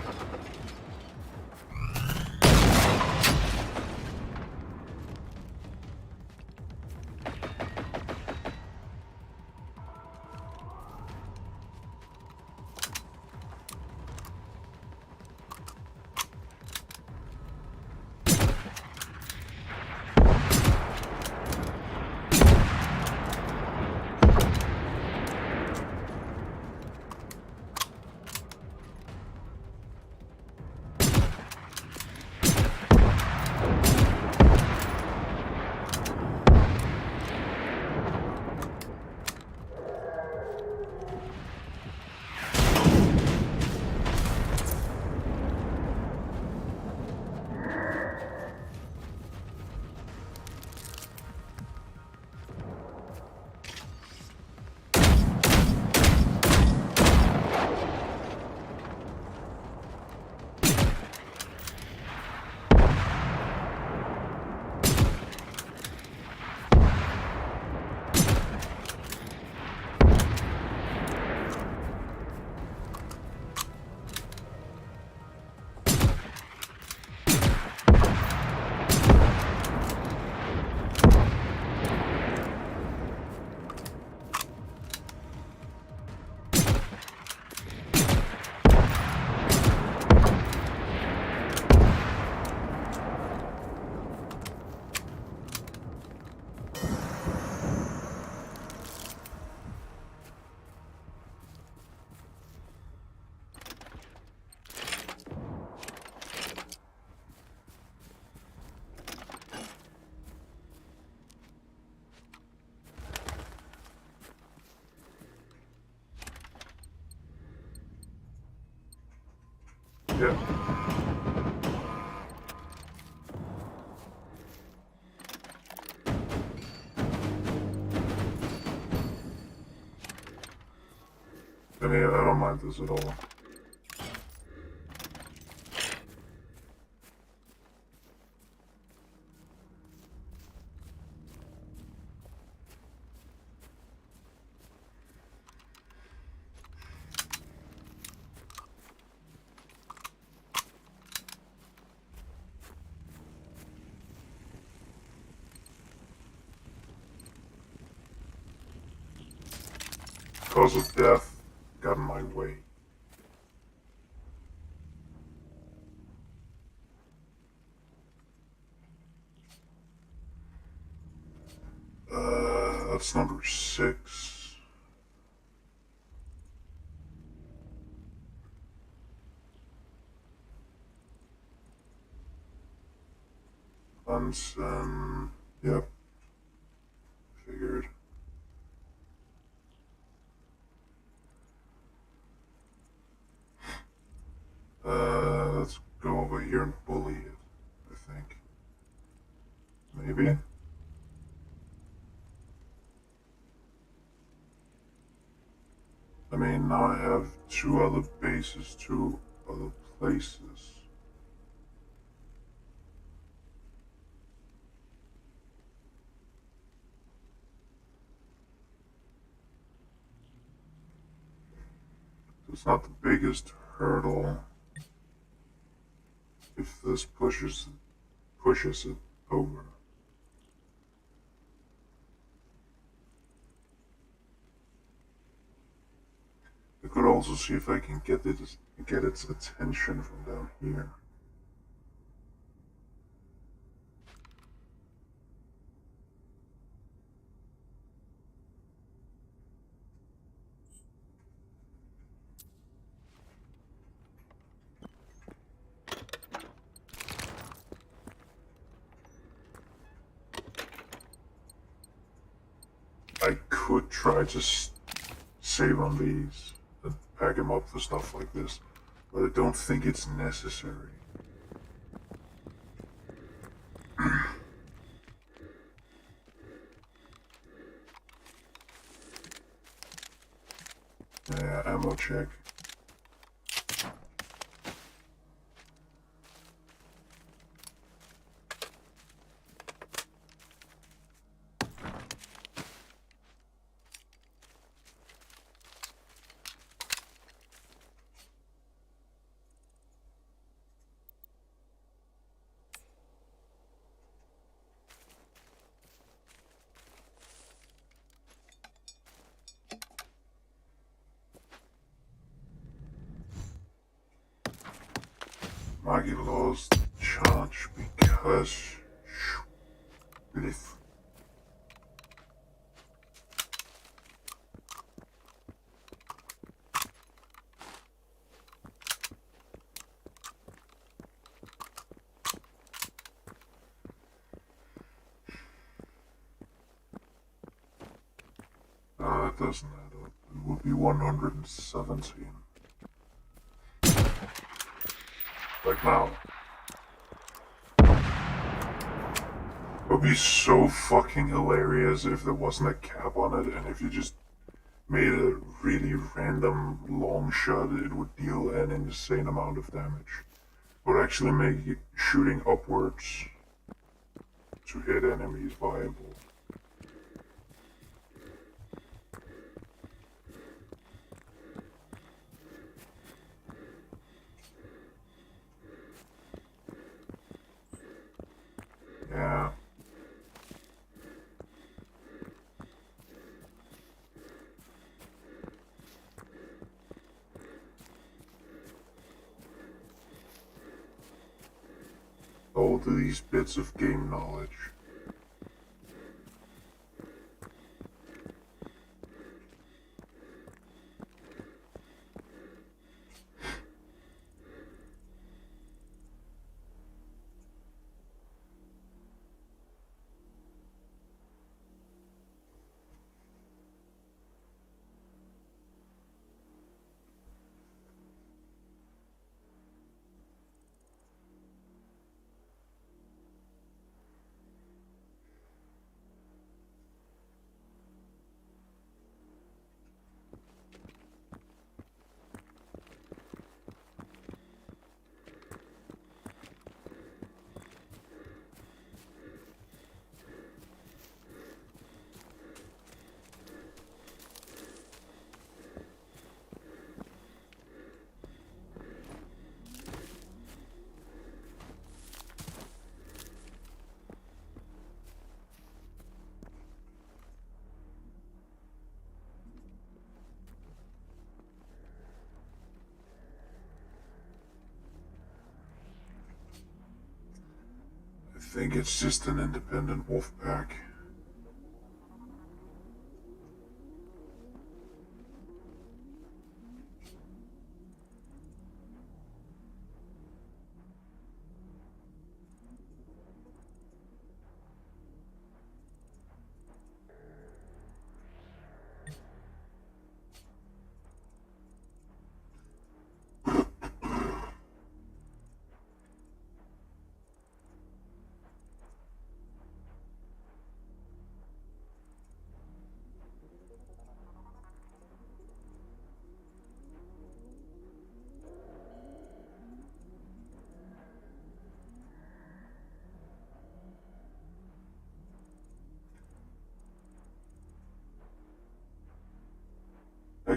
Yeah. I mean, I don't mind this at all. Cause of death got in my way. That's number 6. Bunsen. Yep. Figured. here and bully it, I think. Maybe? I mean, now I have 2 other bases, 2 other places. It's not the biggest hurdle if this pushes it over. I could also see if I can get its attention from down here. I could try to save on these and pack him up for stuff like this, but I don't think it's necessary. Yeah, ammo check. Maggie lost charge because lift. That doesn't add up. It would be 117. Like now. It would be so fucking hilarious if there wasn't a cap on it and if you just made a really random long shot, it would deal an insane amount of damage. It would actually make shooting upwards to hit enemies viable. Yeah. All these bits of game knowledge. I think it's just an independent wolf pack.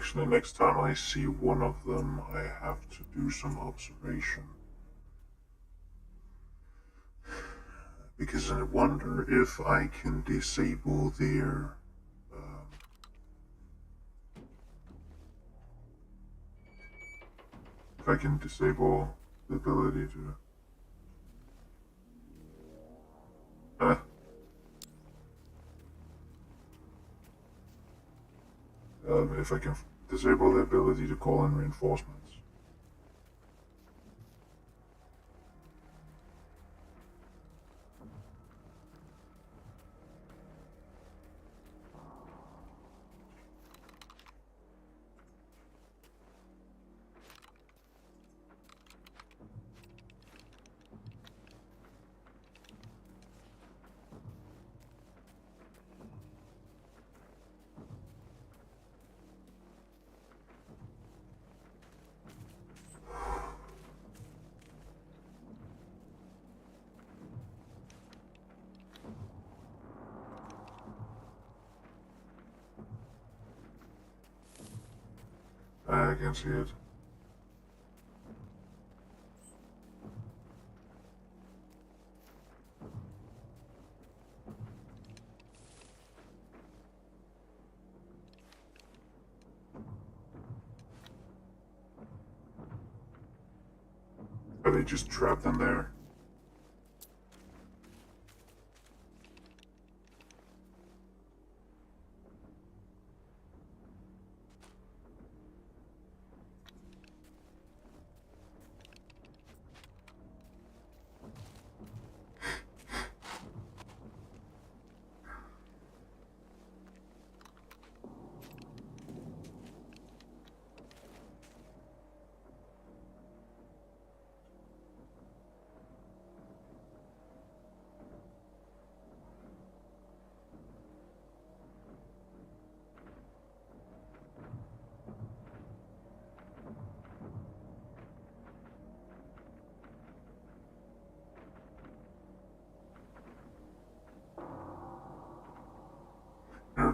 actually, next time I see one of them, I have to do some observation. Because I wonder if I can disable their if I can disable the ability to if I can disable the ability to call in reinforcements. I can see it. Are they just trapped in there?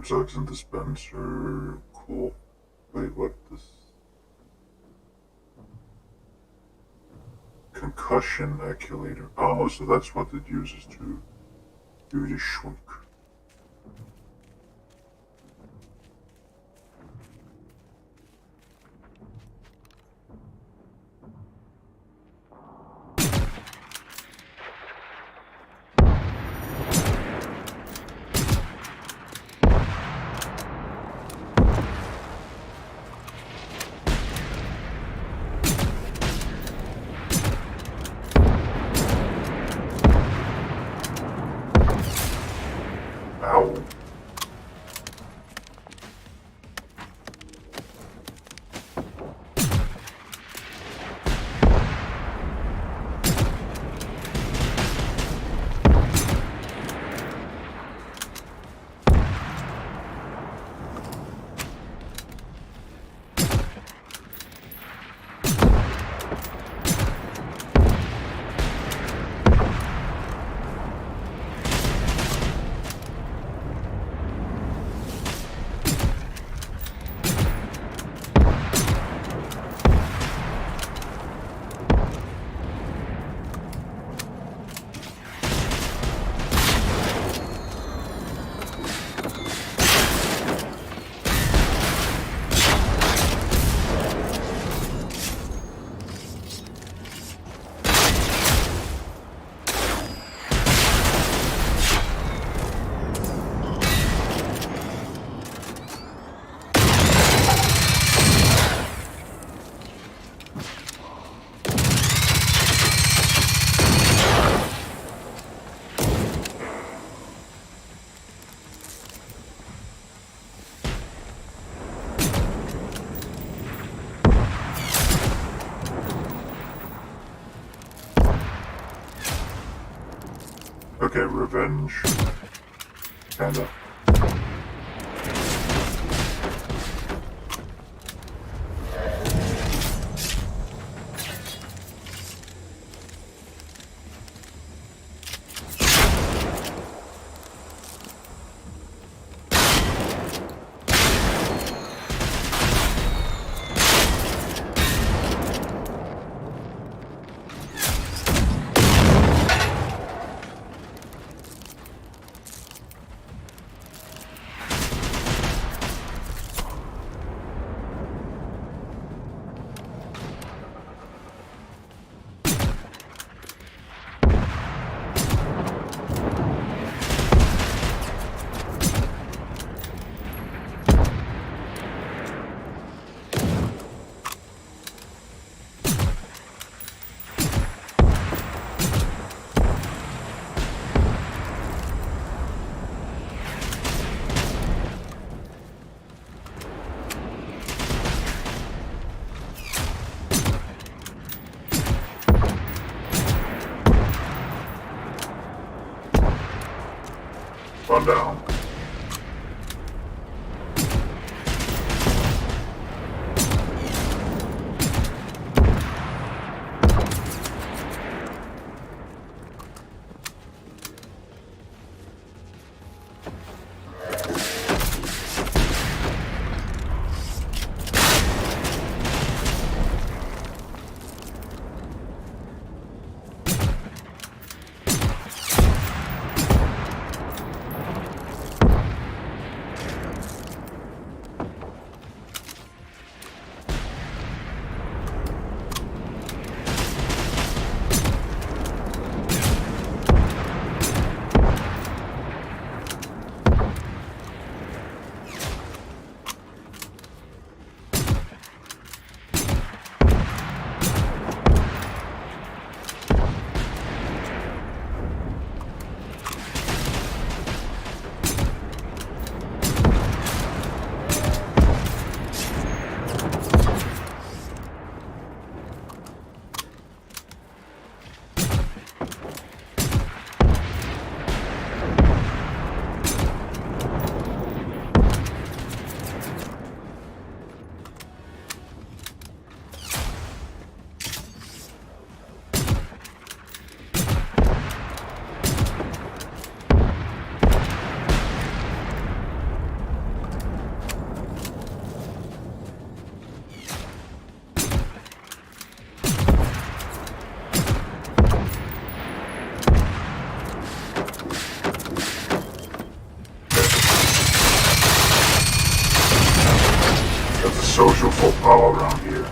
Toxin dispenser. Cool. Wait, what this? Concussion acculator. Oh, so that's what it uses to do the shrunk. Okay, revenge. Kinda. One down. Social faux pas around here.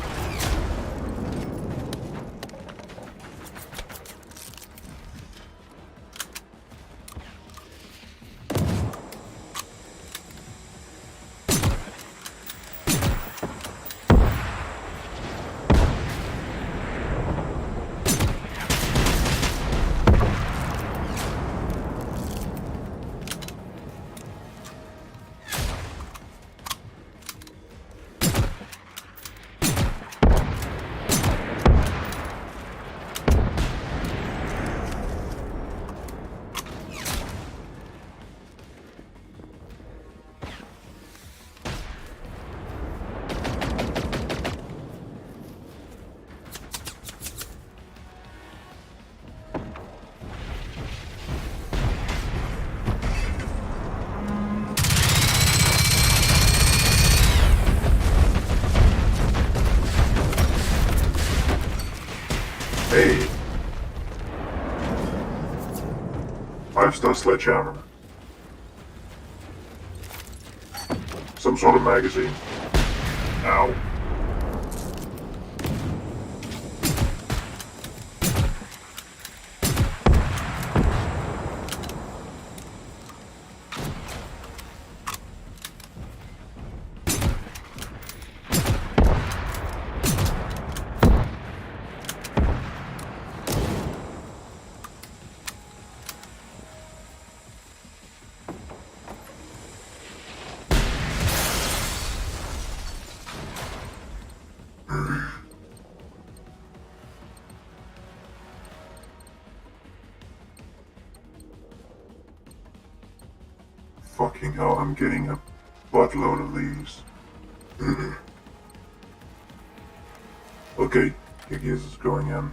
Hey. 5-star sledgehammer. Some sort of magazine. Ow. Fucking hell, I'm getting a buttload of these. Okay, Iggy's is going in.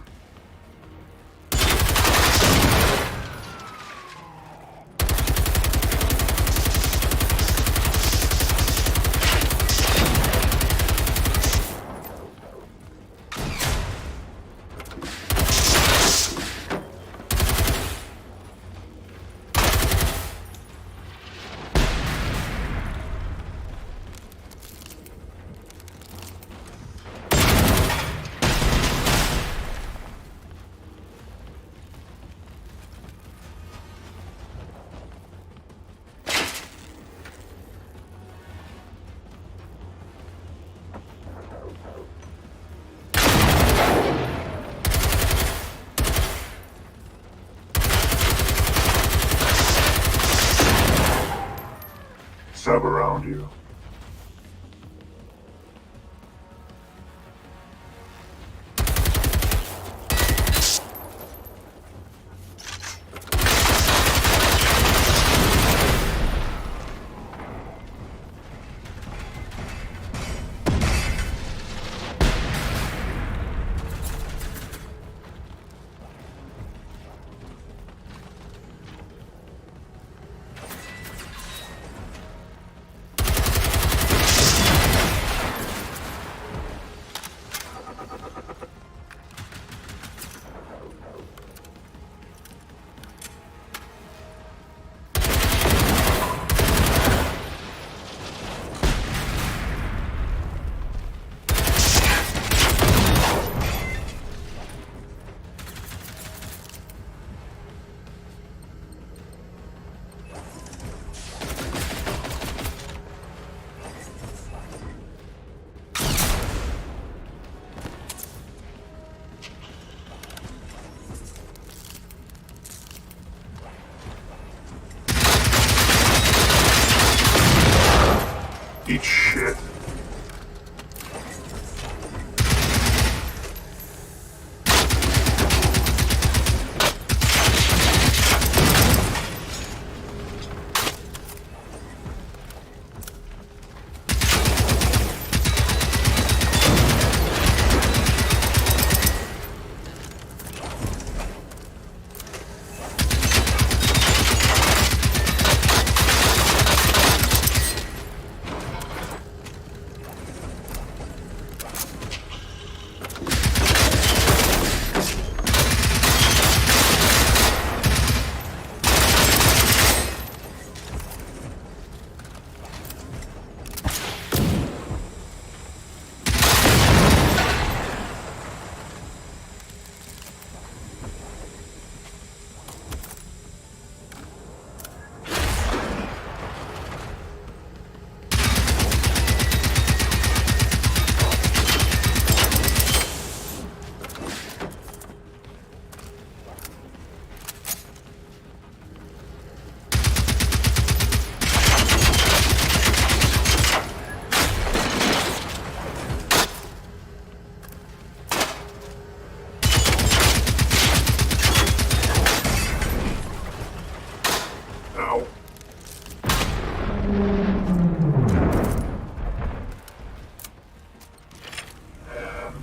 Sub around you.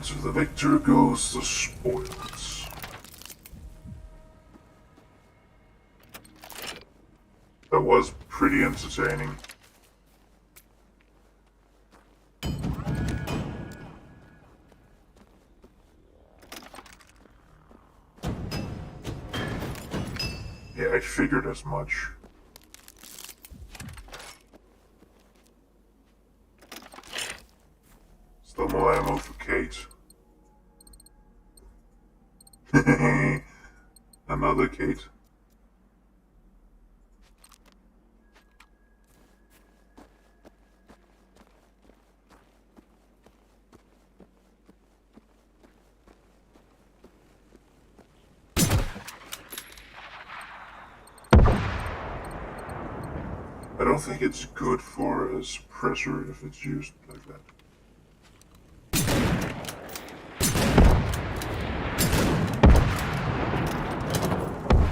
to the victor goes the spoils. That was pretty entertaining. Yeah, I figured as much. Still more ammo for Kate. Another Kate. I don't think it's good for a suppressor if it's used like that.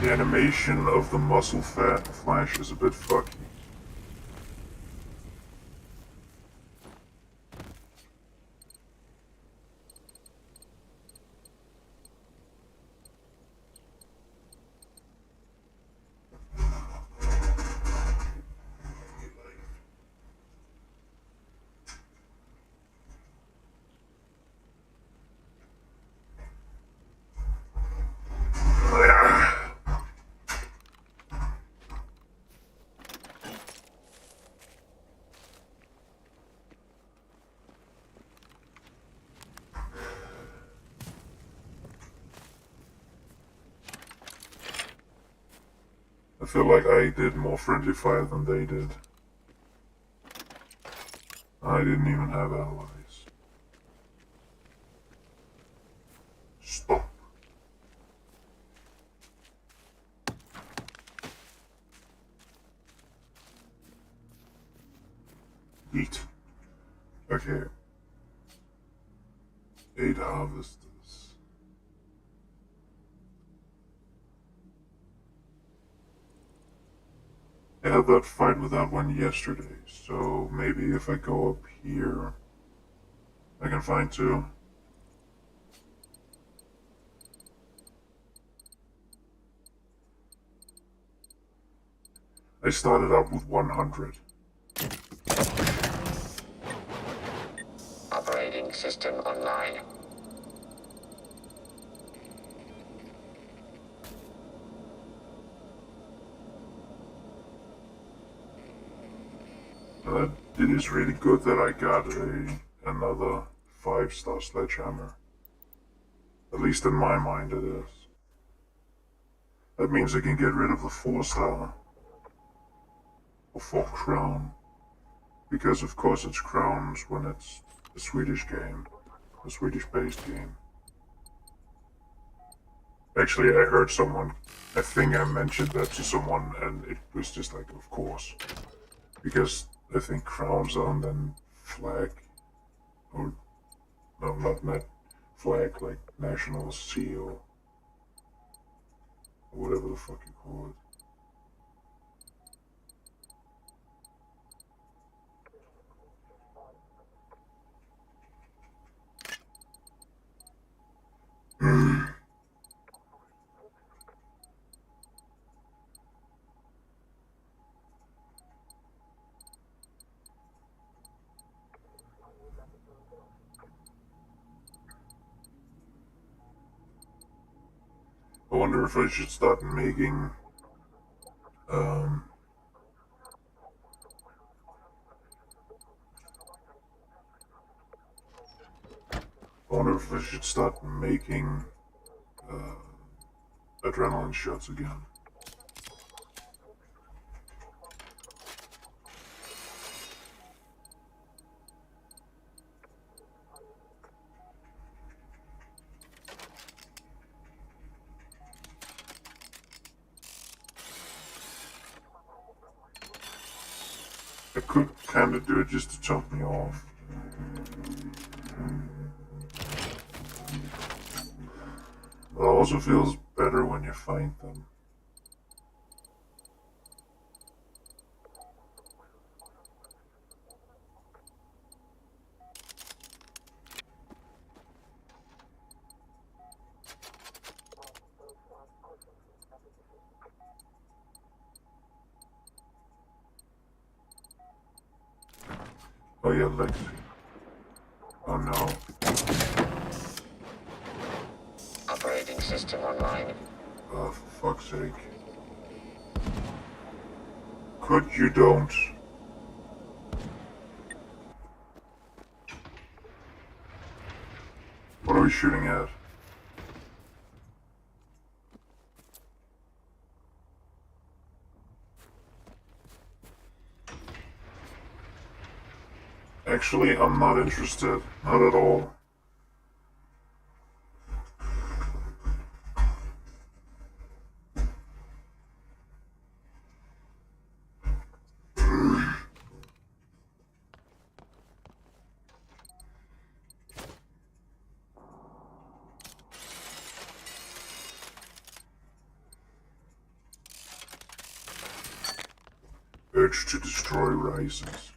The animation of the muzzle flash is a bit fucky. I feel like I did more friendly fire than they did. I didn't even have allies. Stop. Eat. Okay. 8 harvesters. I had that fight with that one yesterday, so maybe if I go up here, I can find 2. I started out with 100. Operating system online. It is really good that I got another 5-star sledgehammer. At least in my mind it is. That means I can get rid of the 4-star. Or 4 crown. Because of course it's crowns when it's a Swedish game. A Swedish based game. Actually, I heard someone, I think I mentioned that to someone and it was just like, of course. Because I think crowns are and then flag. Or, no, not flag, like national seal. Or whatever the fuck you call it. I wonder if I should start making, I wonder if I should start making, adrenaline shots again. I could kinda do it just to jump me off. But it also feels better when you find them. Oh yeah, Lexi. Oh no. Operating system online. Oh, for fuck's sake. Could you don't? What are we shooting at? Actually, I'm not interested. Not at all. Urge to destroy rises.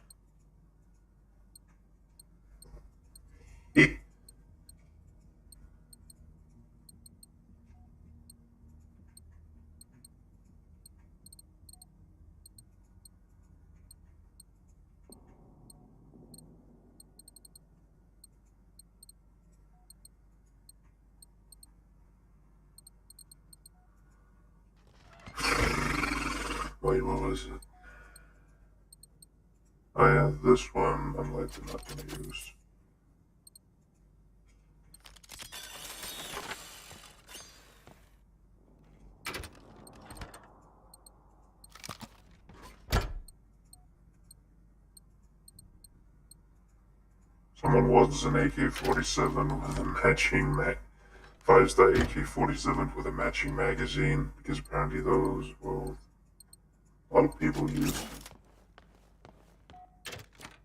Wait, what was it? Oh yeah, this one I'm likely not gonna use. Someone wants an AK-47 with a matching 5-star AK-47 with a matching magazine, because apparently those, well, a lot of people use them.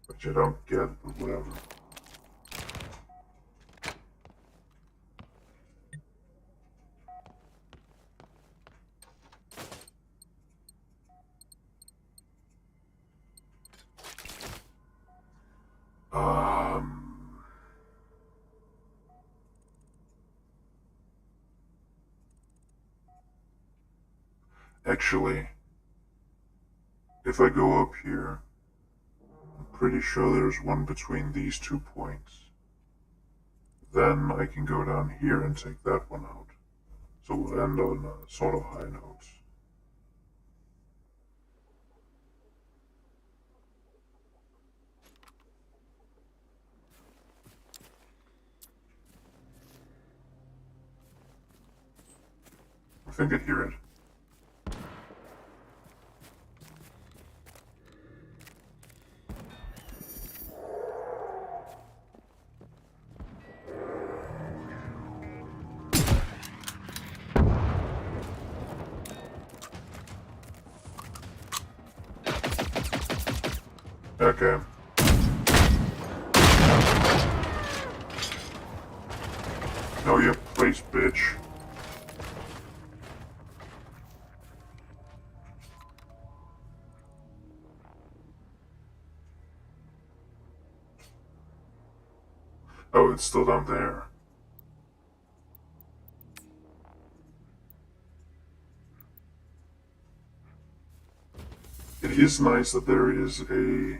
Which I don't get, but whatever. Actually, if I go up here, I'm pretty sure there's one between these 2 points. Then I can go down here and take that one out. So we'll end on sort of high notes. I think I hear it. Okay. Know your place, bitch. Oh, it's still down there. It is nice that there is a...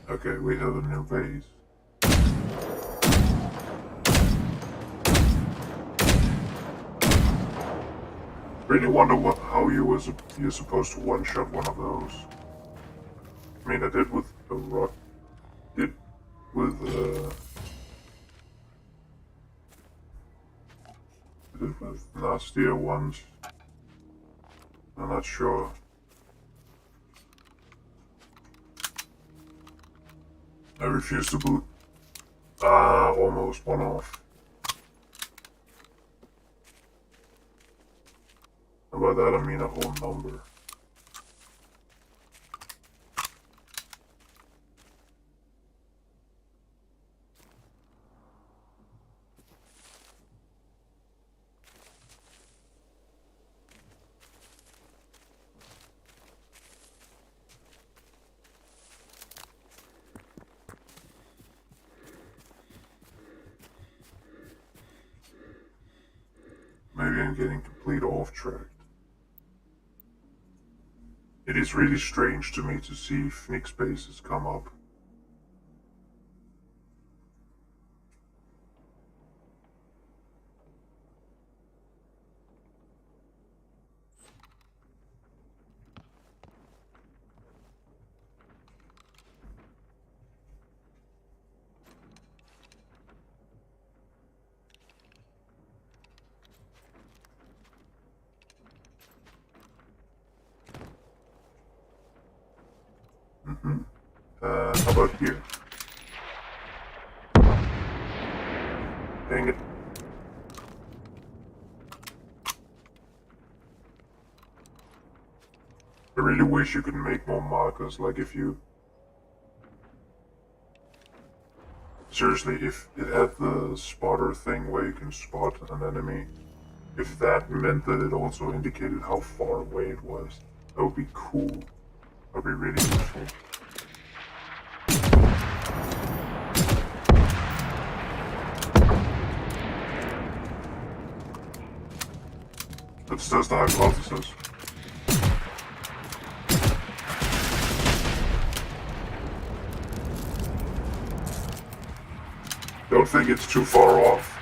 Okay, we have a new base. Really wonder how you're supposed to one-shot one of those. I mean, I did with a rock... Did with, did it with nastier ones. I'm not sure. I refuse to boot. Ah, almost one off. And by that I mean a whole number. Maybe I'm getting complete off track. It is really strange to me to see Phoenix bases come up. How about here? Dang it. I really wish you could make more markers, like if you... Seriously, if it had the spotter thing where you can spot an enemy, if that meant that it also indicated how far away it was, that would be cool. That would be really useful. That's just the hypothesis. Don't think it's too far off.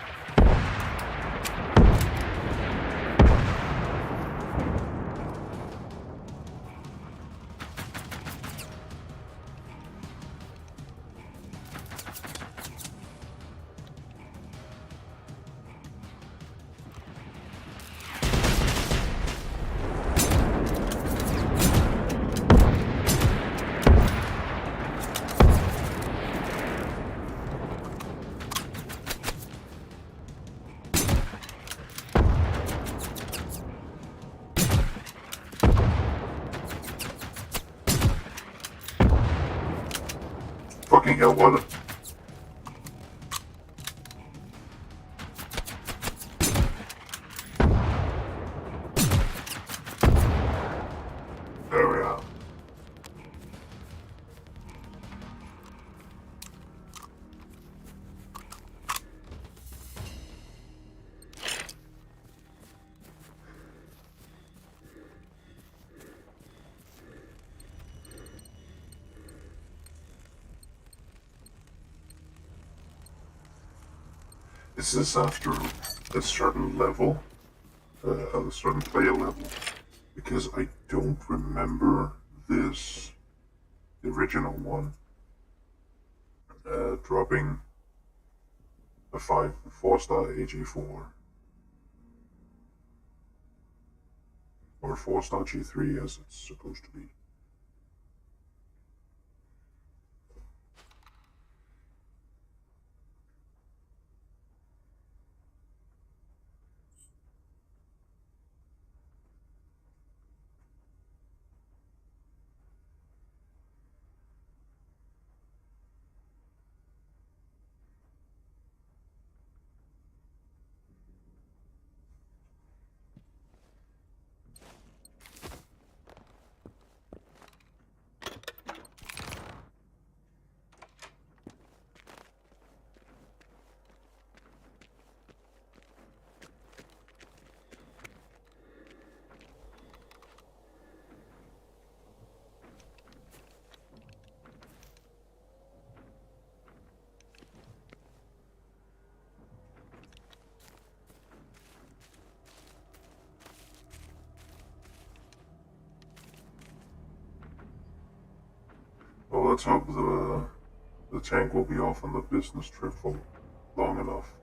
Fucking hell, what? There we are. Is this after a certain level? A certain player level? Because I don't remember this, the original one, dropping a 4-star AG4 or 4-star G3 as it's supposed to be. Well, let's hope the tank will be off on the business trip for long enough.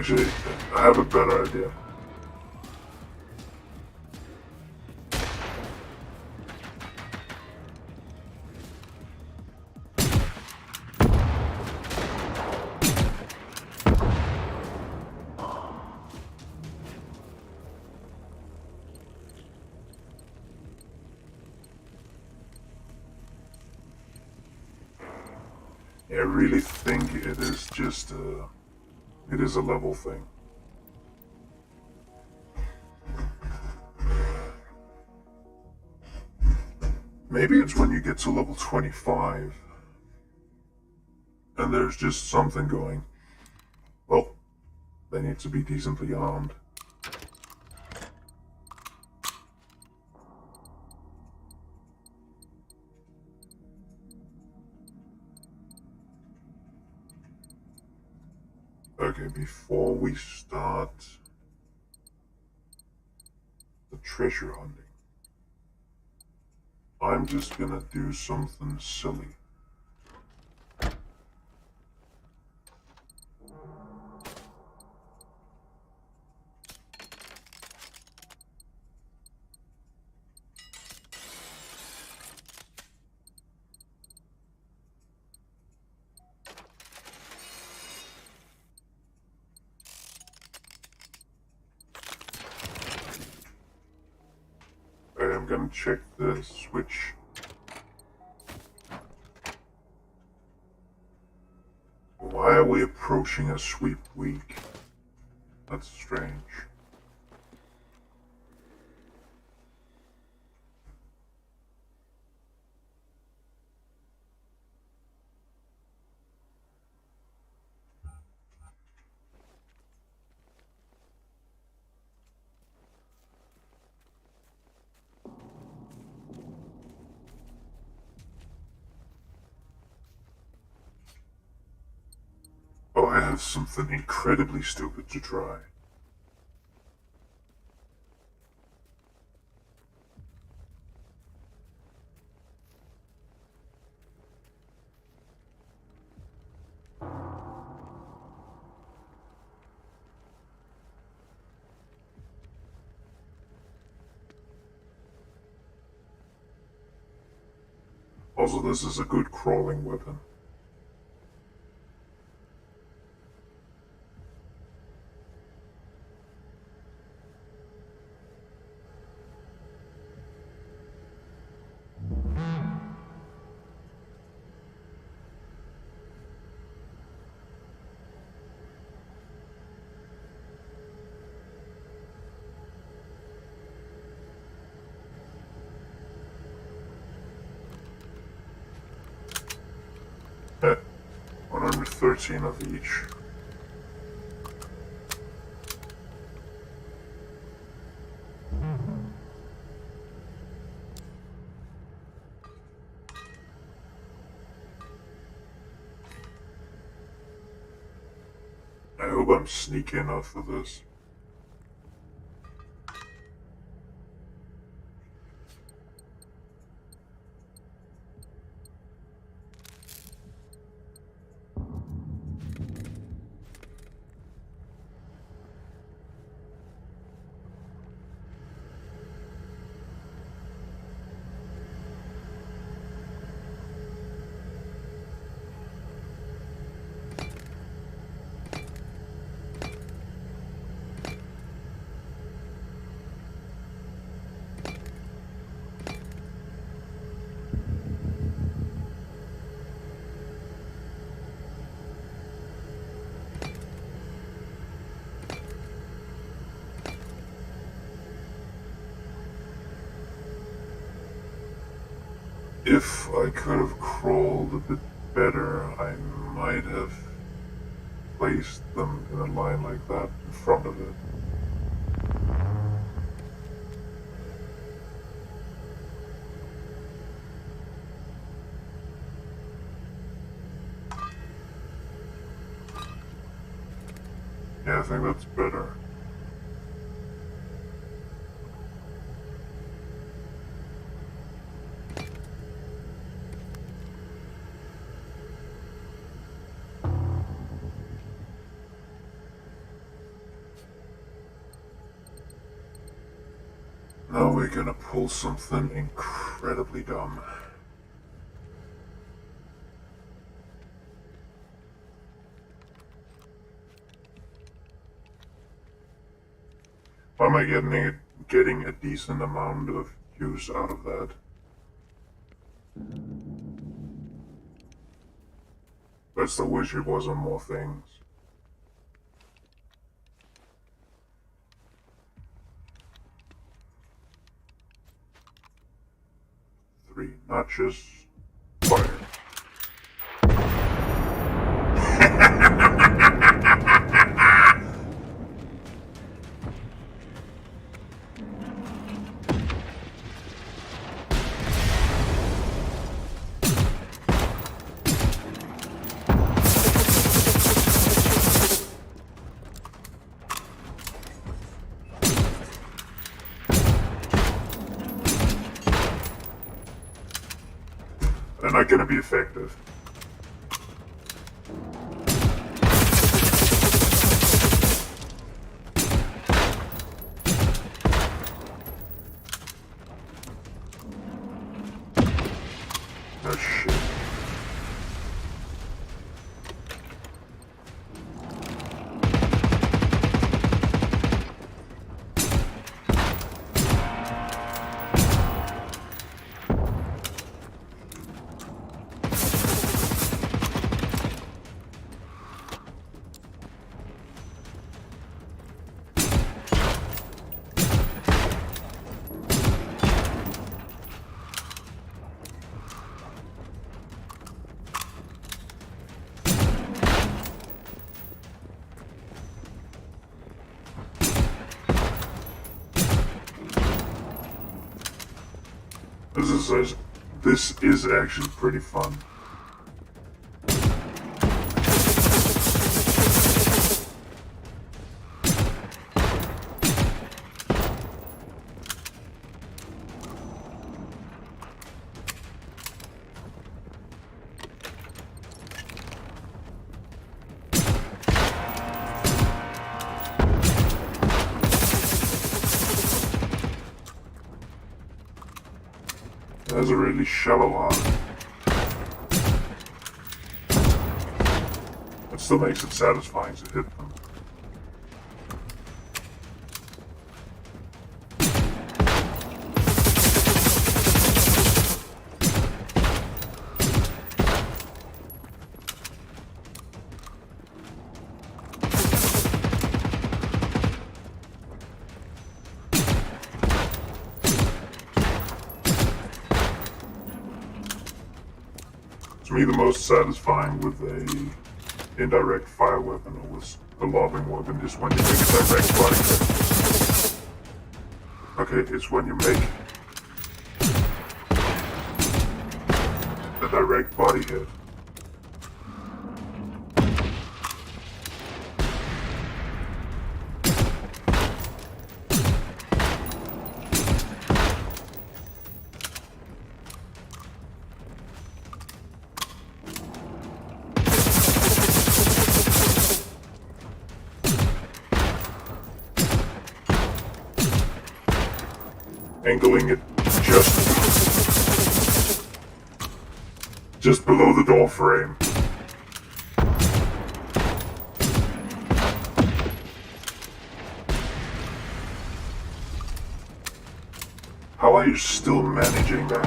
Actually, I have a better idea. I really think it is just it is a level thing. Maybe it's when you get to level 25 and there's just something going, well, they need to be decently armed. Okay, before we start the treasure hunting, I'm just gonna do something silly. I'm gonna check the switch. Why are we approaching a sweep week? That's strange. Oh, I have something incredibly stupid to try. Also, this is a good crawling weapon. Eh, 113 of each. I hope I'm sneaky enough for this. If I could have crawled a bit better, I might have placed them in a line like that in front of it. Yeah, I think that's better. Now we're gonna pull something incredibly dumb. Why am I getting a decent amount of use out of that? I still wish it was on more things. 3 notches. Fire. They're not gonna be effective. Oh shit. This is actually pretty fun. There's a really shallow arm. It still makes it satisfying to hit them. To me, the most satisfying with a indirect fire weapon or with a lobbing weapon is when you make a direct body hit. Okay, it's when you make a direct body hit. Angling it just below the door frame. How are you still managing that?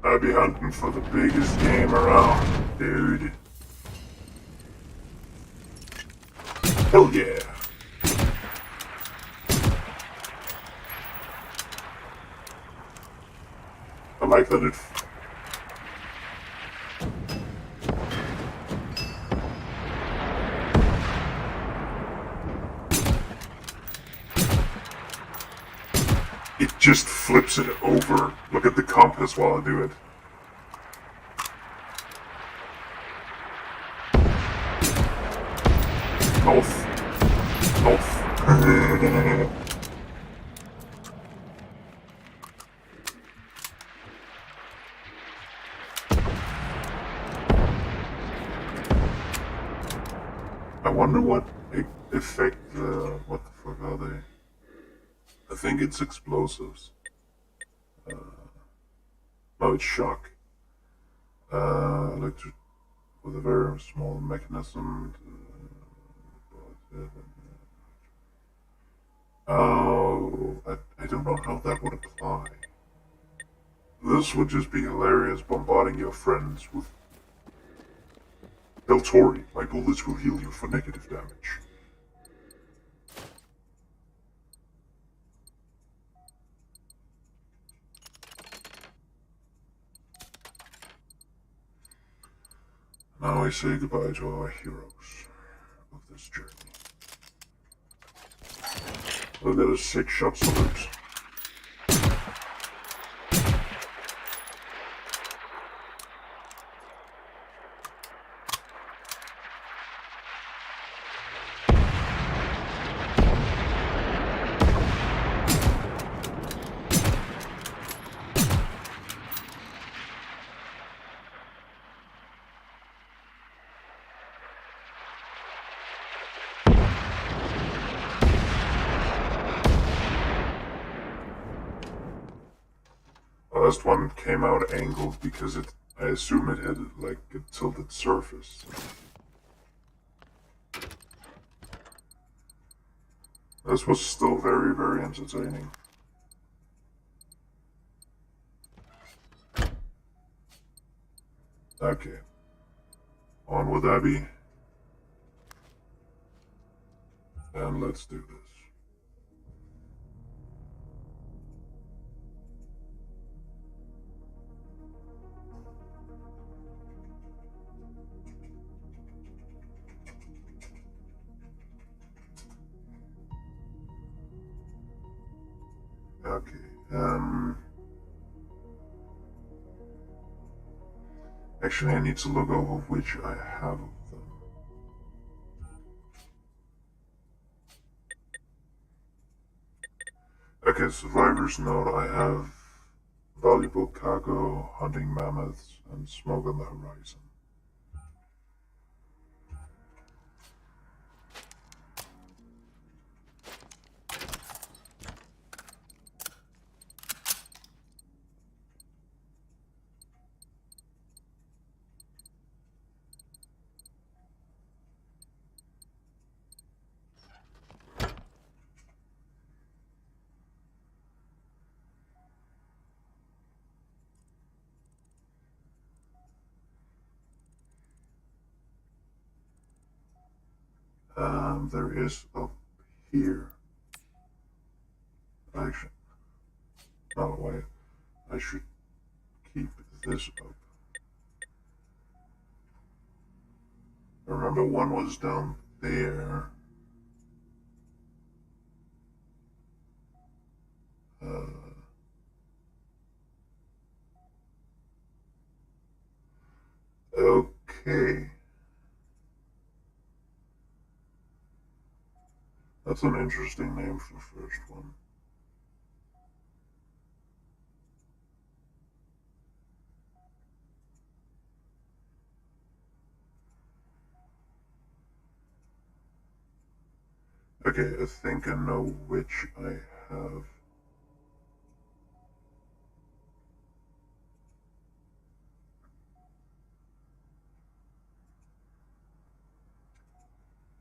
I'd be hunting for the biggest game around, dude. Hell yeah. I like that it just flips it over. Look at the compass while I do it. North. I wonder what effect, what the fuck are they? I think it's explosives. No, it's shock. Electric with a very small mechanism. Oh, I don't know how that would apply. This would just be hilarious, bombarding your friends with Deltori. My bullets will heal you for negative damage. Now I say goodbye to our heroes of this journey. Look at a 6-shot salute. The last one came out angled because I assume it had like a tilted surface. This was still very, very entertaining. Okay. On with Abby. And let's do this. Okay, actually I need to look over which I have of them. Okay, survivor's note, I have valuable cargo, hunting mammoths, and smoke on the horizon. There is up here. Actually, no, wait. I should keep this up. I remember one was down there. Okay. That's an interesting name for the first one. Okay, I think I know which I have.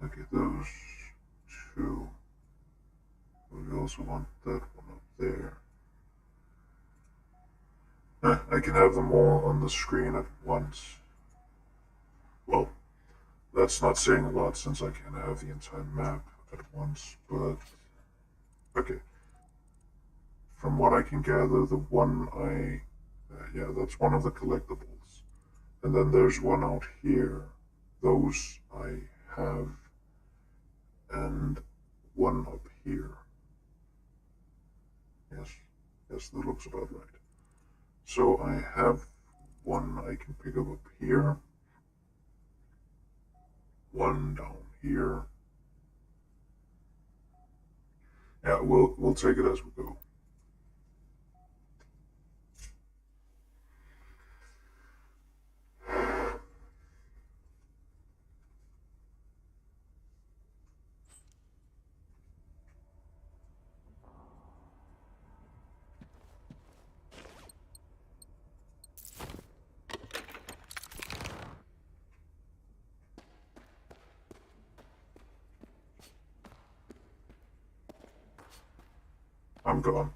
Okay, those two. We also want that one up there. I can have them all on the screen at once. Well, that's not saying a lot since I can't have the entire map at once, but okay. From what I can gather, the one yeah, that's one of the collectibles. And then there's one out here. Those I have, and one up here. Yes, that looks about right. So I have one I can pick up here, one down here. Yeah, we'll take it as we go. I'm gone.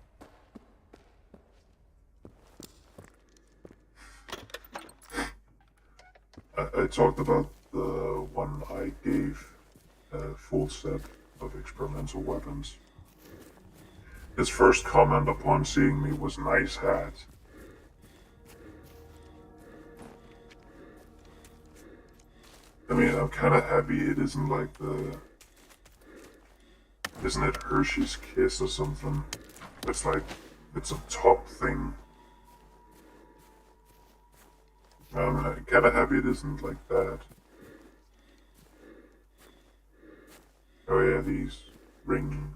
I talked about the one I gave a full set of experimental weapons. His first comment upon seeing me was nice hat. I mean, I'm kind of happy it isn't like the... Isn't it Hershey's Kiss or something? It's like, it's a top thing. I'm kind of happy it isn't like that. Oh yeah, these rings.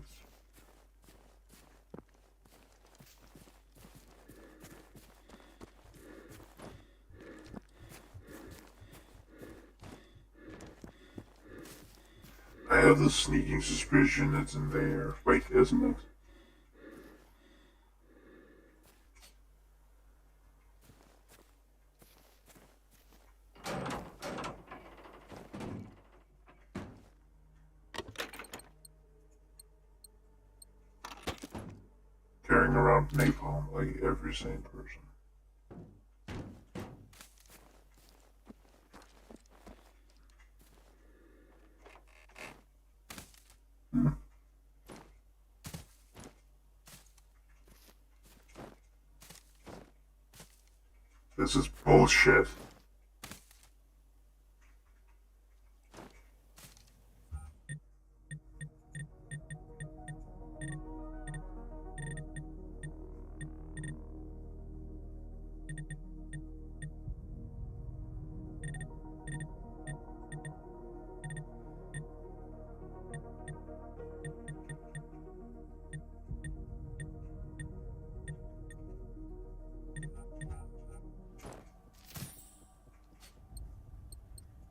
I have the sneaking suspicion it's in there. Wait, isn't it? Carrying around napalm like every sane person. This is bullshit.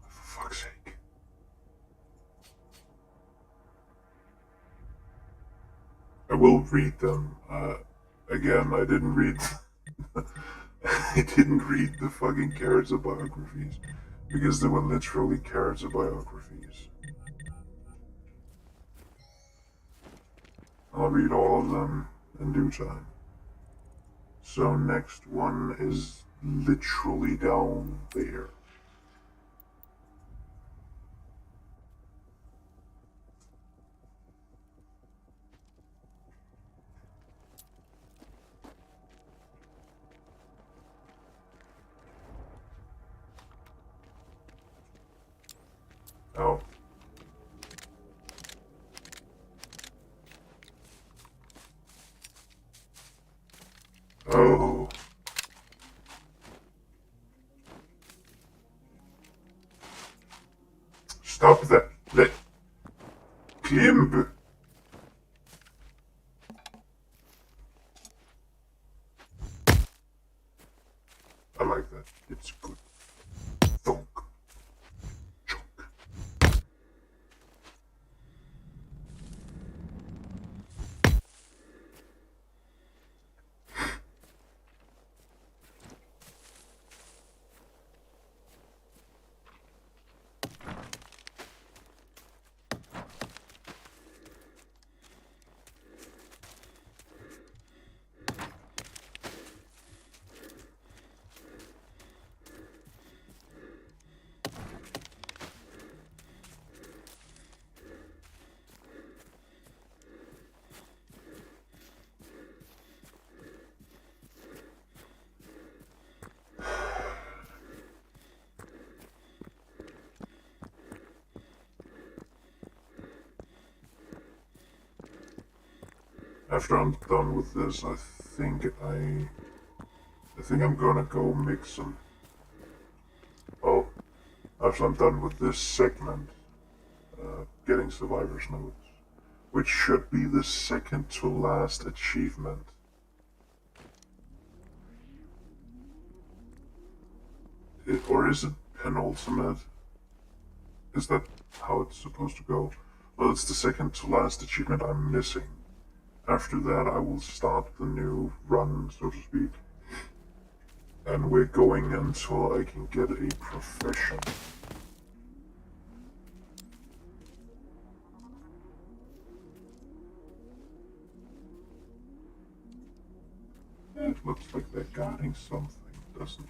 For fuck's sake. I will read them. Again, I didn't read... I didn't read the fucking character biographies. Because they were literally character biographies. I'll read all of them in due time. So next one is literally down there. Oh. Oh. Stop that. Let Klimb. I like that. It's good. Thunk. Chunk. After I'm done with this, I think I'm gonna go mix some. Oh, after I'm done with this segment, getting survivor's notes, which should be the second to last achievement. Or is it penultimate? Is that how it's supposed to go? Well, it's the second to last achievement I'm missing. After that, I will start the new run, so to speak. And we're going until I can get a profession. looks like they're guarding something, doesn't it?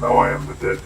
Now I am the dead.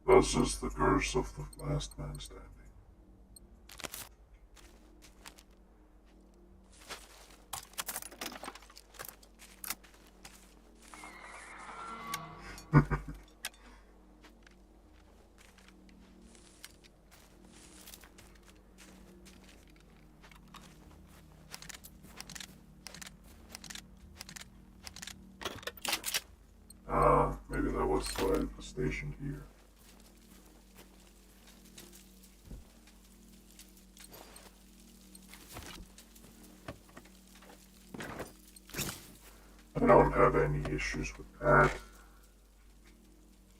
Thus is the curse of the last man standing. Maybe that was why I was stationed here. I don't have any issues with that.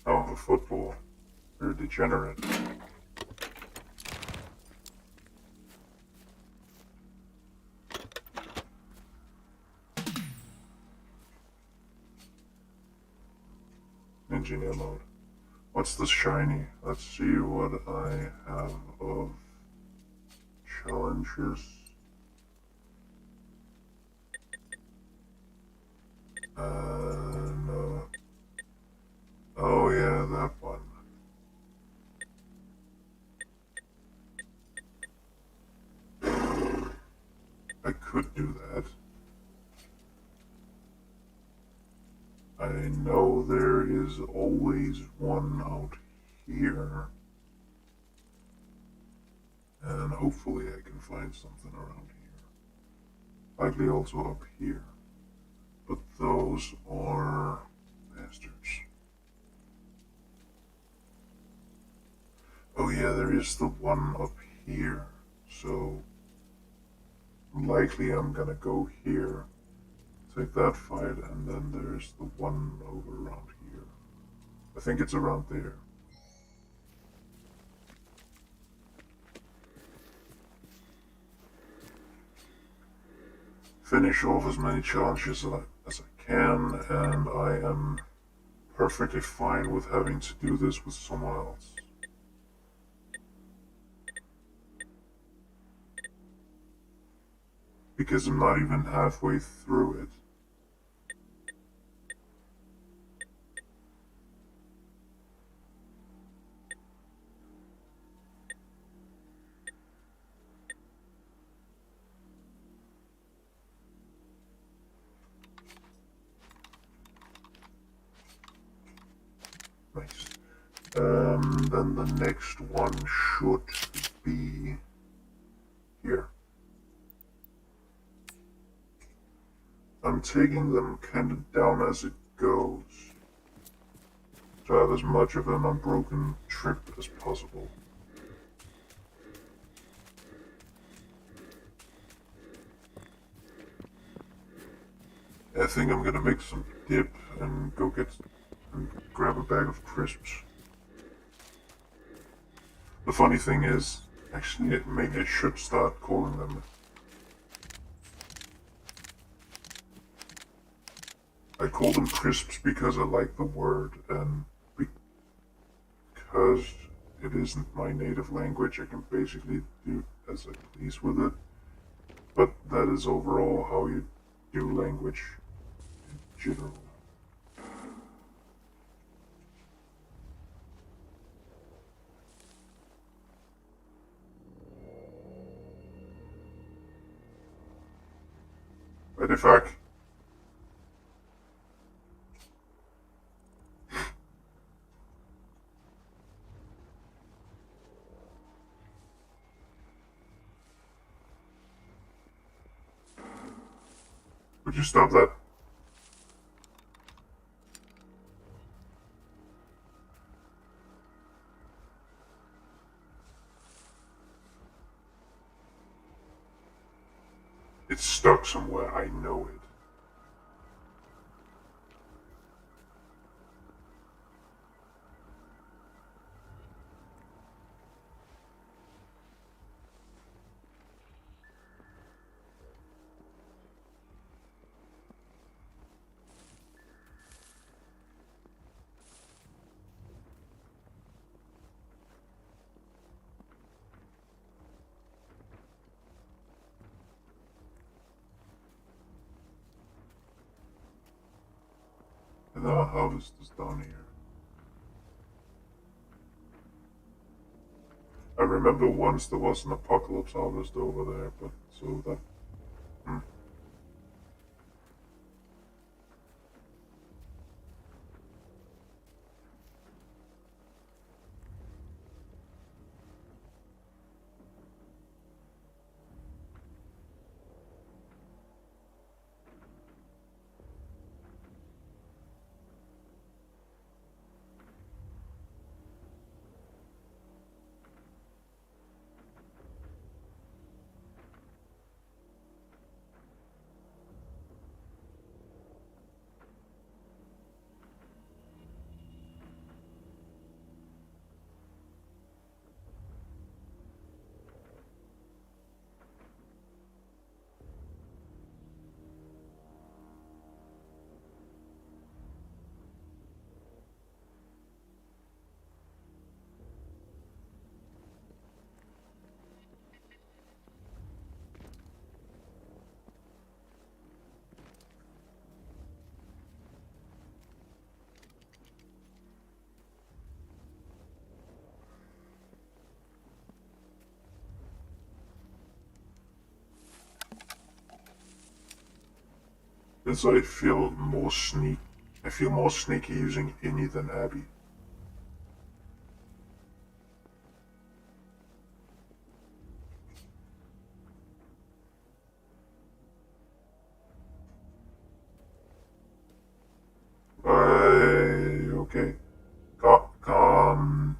Oh, the football. You're a degenerate. Engineer mode. What's this shiny? Let's see what I have of challenges. No. Oh yeah, that one. I could do that. I know there is always one out here. And hopefully I can find something around here. Likely also up here. But those are bastards. Oh yeah, there is the one up here. So likely I'm gonna go here, take that fight, and then there's the one over around here. I think it's around there. Finish off as many challenges as I can, and I am perfectly fine with having to do this with someone else. Because I'm not even halfway through it. Nice. Then the next one should taking them kind of down as it goes, to have as much of an unbroken trip as possible. I think I'm gonna make some dip and go get and grab a bag of crisps. The funny thing is, actually, maybe I should start calling them. I call them crisps because I like the word, and because it isn't my native language, I can basically do as I please with it. But that is overall how you do language in general. But in fact, would you stop that? It's stuck somewhere, I know it. And our harvest is down here. I remember once there was an apocalypse harvest over there, but so that. As I feel more sneaky using Innie than Abby. Okay. Calm.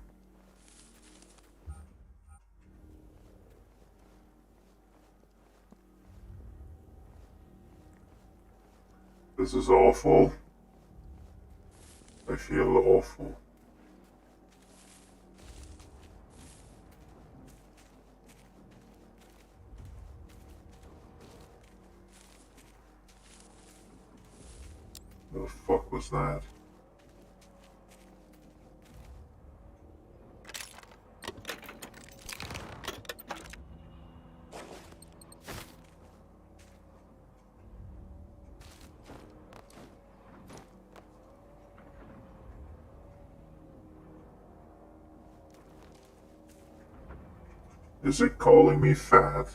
This is awful. I feel awful. The fuck was that? Is it calling me fat?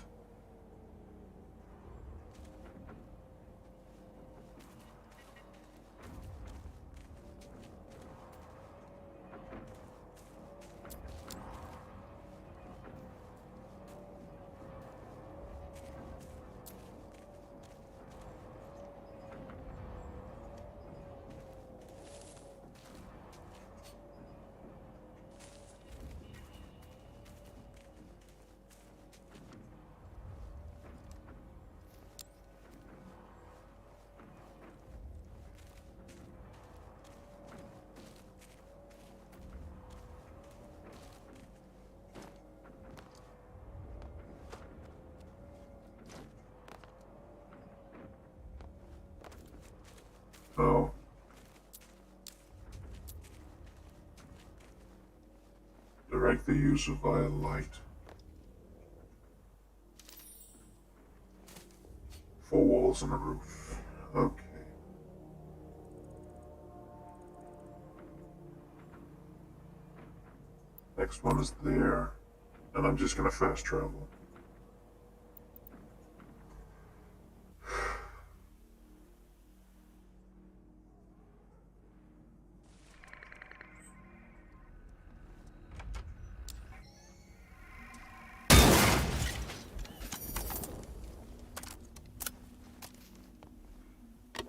Oh. Direct the user via light. 4 walls and a roof. Okay. Next one is there. And I'm just gonna fast travel.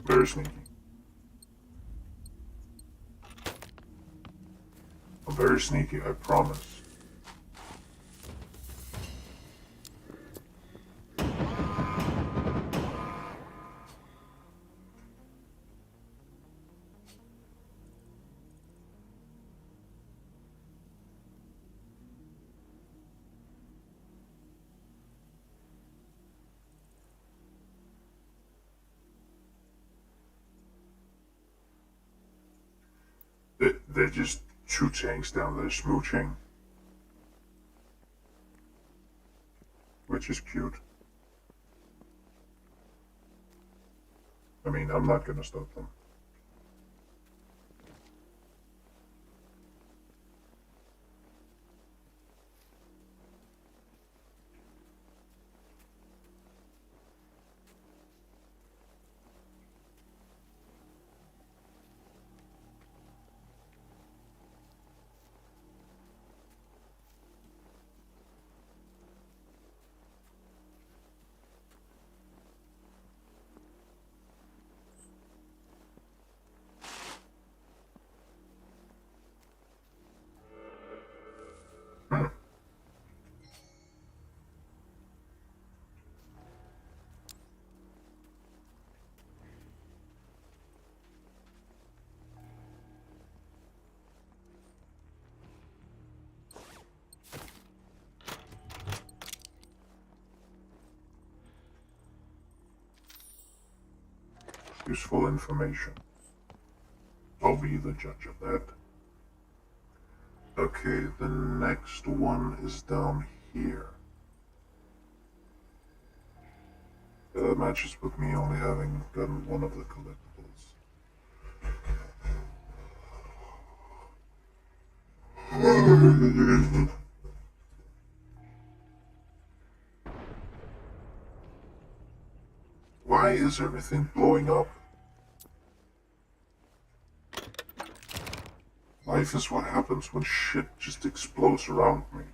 Very sneaky. I'm very sneaky, I promise. They're just 2 tanks down there smooching. Which is cute. I mean, I'm not gonna stop them. Useful information. I'll be the judge of that. Okay, the next one is down here. That matches with me only having gotten one of the collectibles. Why is everything blowing up? Life is what happens when shit just explodes around me.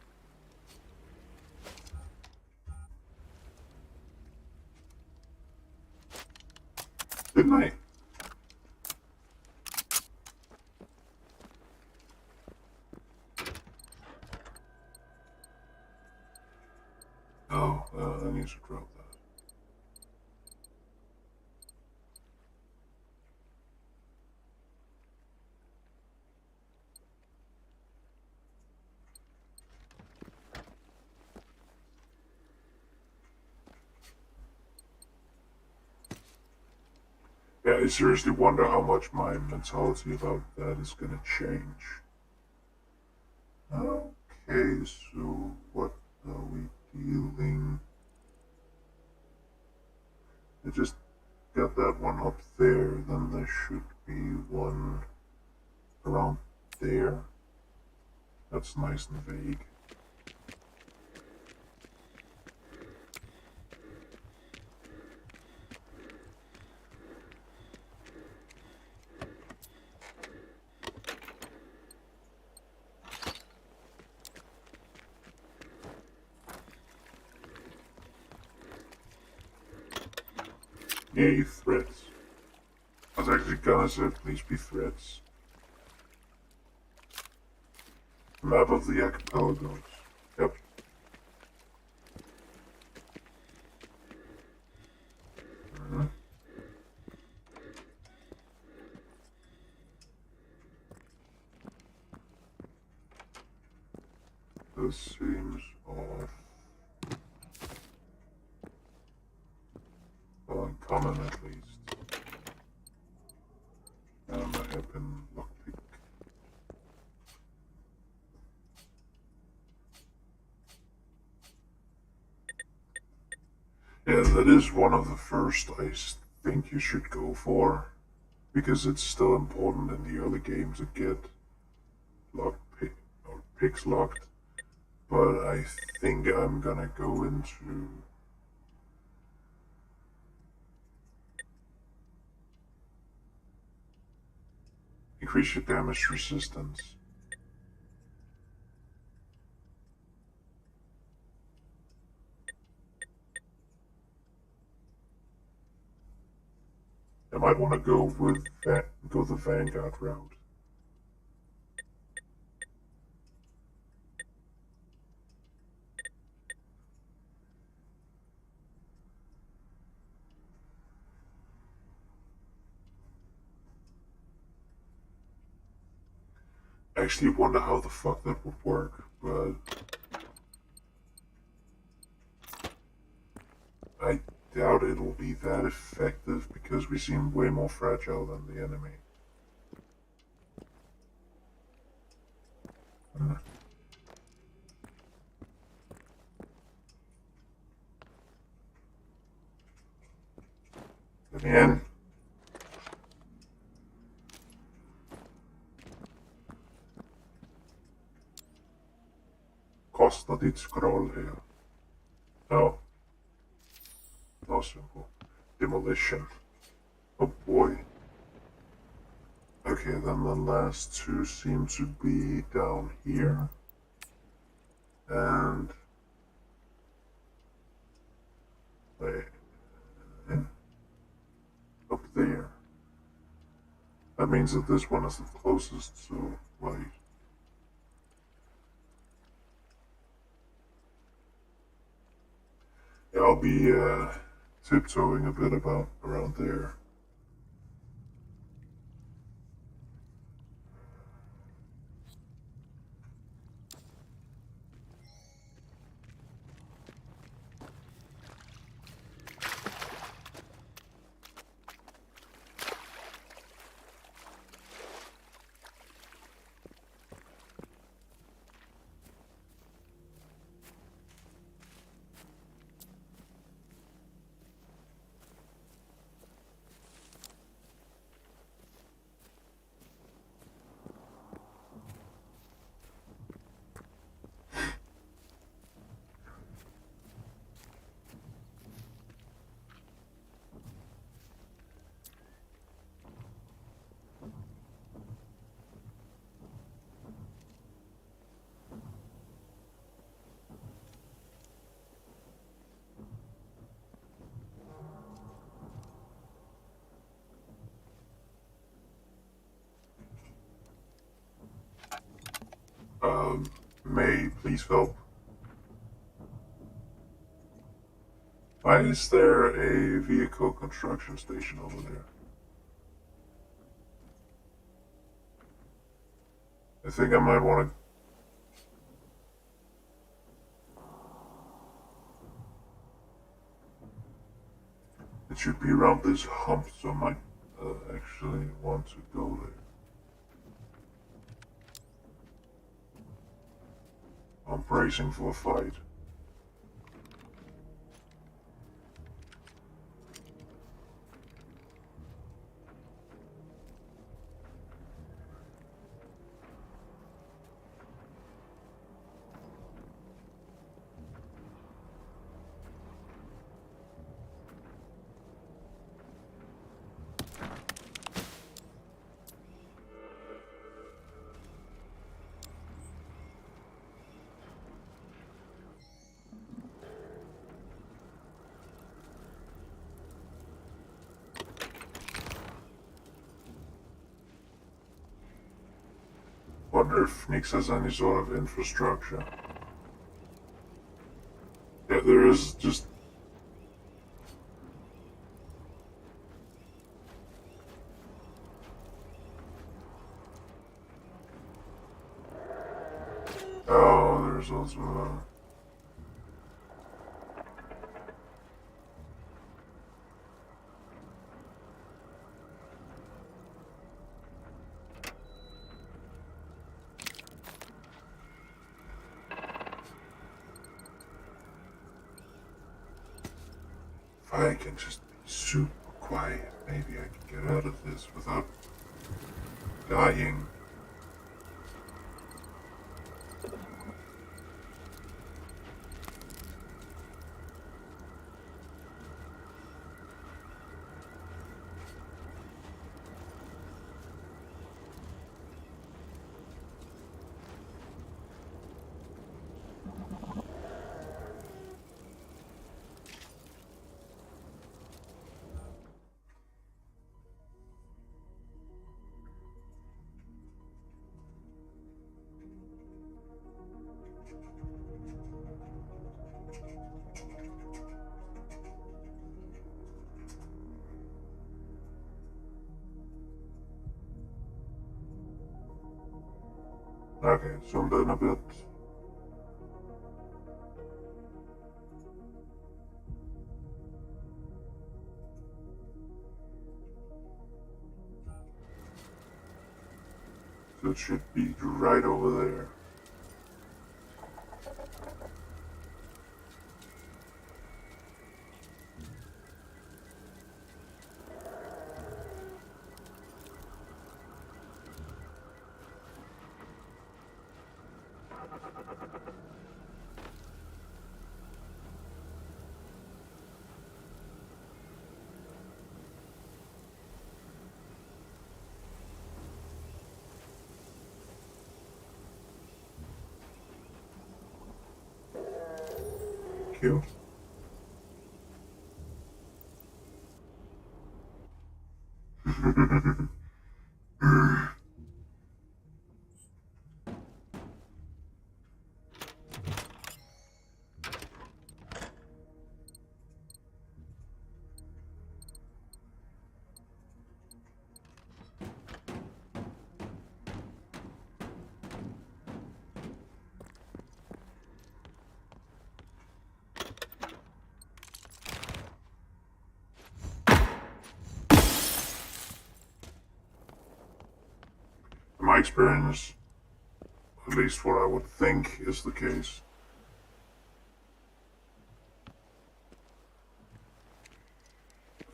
Didn't I? Oh, I need to drop that. Yeah, I seriously wonder how much my mentality about that is gonna change. Okay, so what are we dealing? I just got that one up there, then there should be one around there. That's nice and vague. Yay, threads. I was actually gonna say please be threads. Map of the archipelagos. Yep. This seems off. Well, uncommon at least. Yeah, that is one of the first I think you should go for, because it's still important in the early game to get picks locked. But I think I'm gonna go into increase your damage resistance. I might want to go with go the Vanguard route. I actually wonder how the fuck that would work, but I doubt it'll be that effective because we seem way more fragile than the enemy. Let me in. Kosta ditt scroll here. No. No simple. Demolition. Oh boy. Okay, then the last two seem to be down here. And up there. That means that this one is the closest, so right. Yeah, I'll be tiptoeing a bit about around there. May, please help. Why is there a vehicle construction station over there? I think I might want to. It should be around this hump, so I might actually want to go there. I'm bracing for a fight. Wonder if Nix has any sort of infrastructure. Yeah, there is just. Oh, there's also a. If I can just be super quiet, maybe I can get out of this without dying. Okay, zoomed in a bit. So it should be right over there. Cute. In my experience, at least what I would think is the case,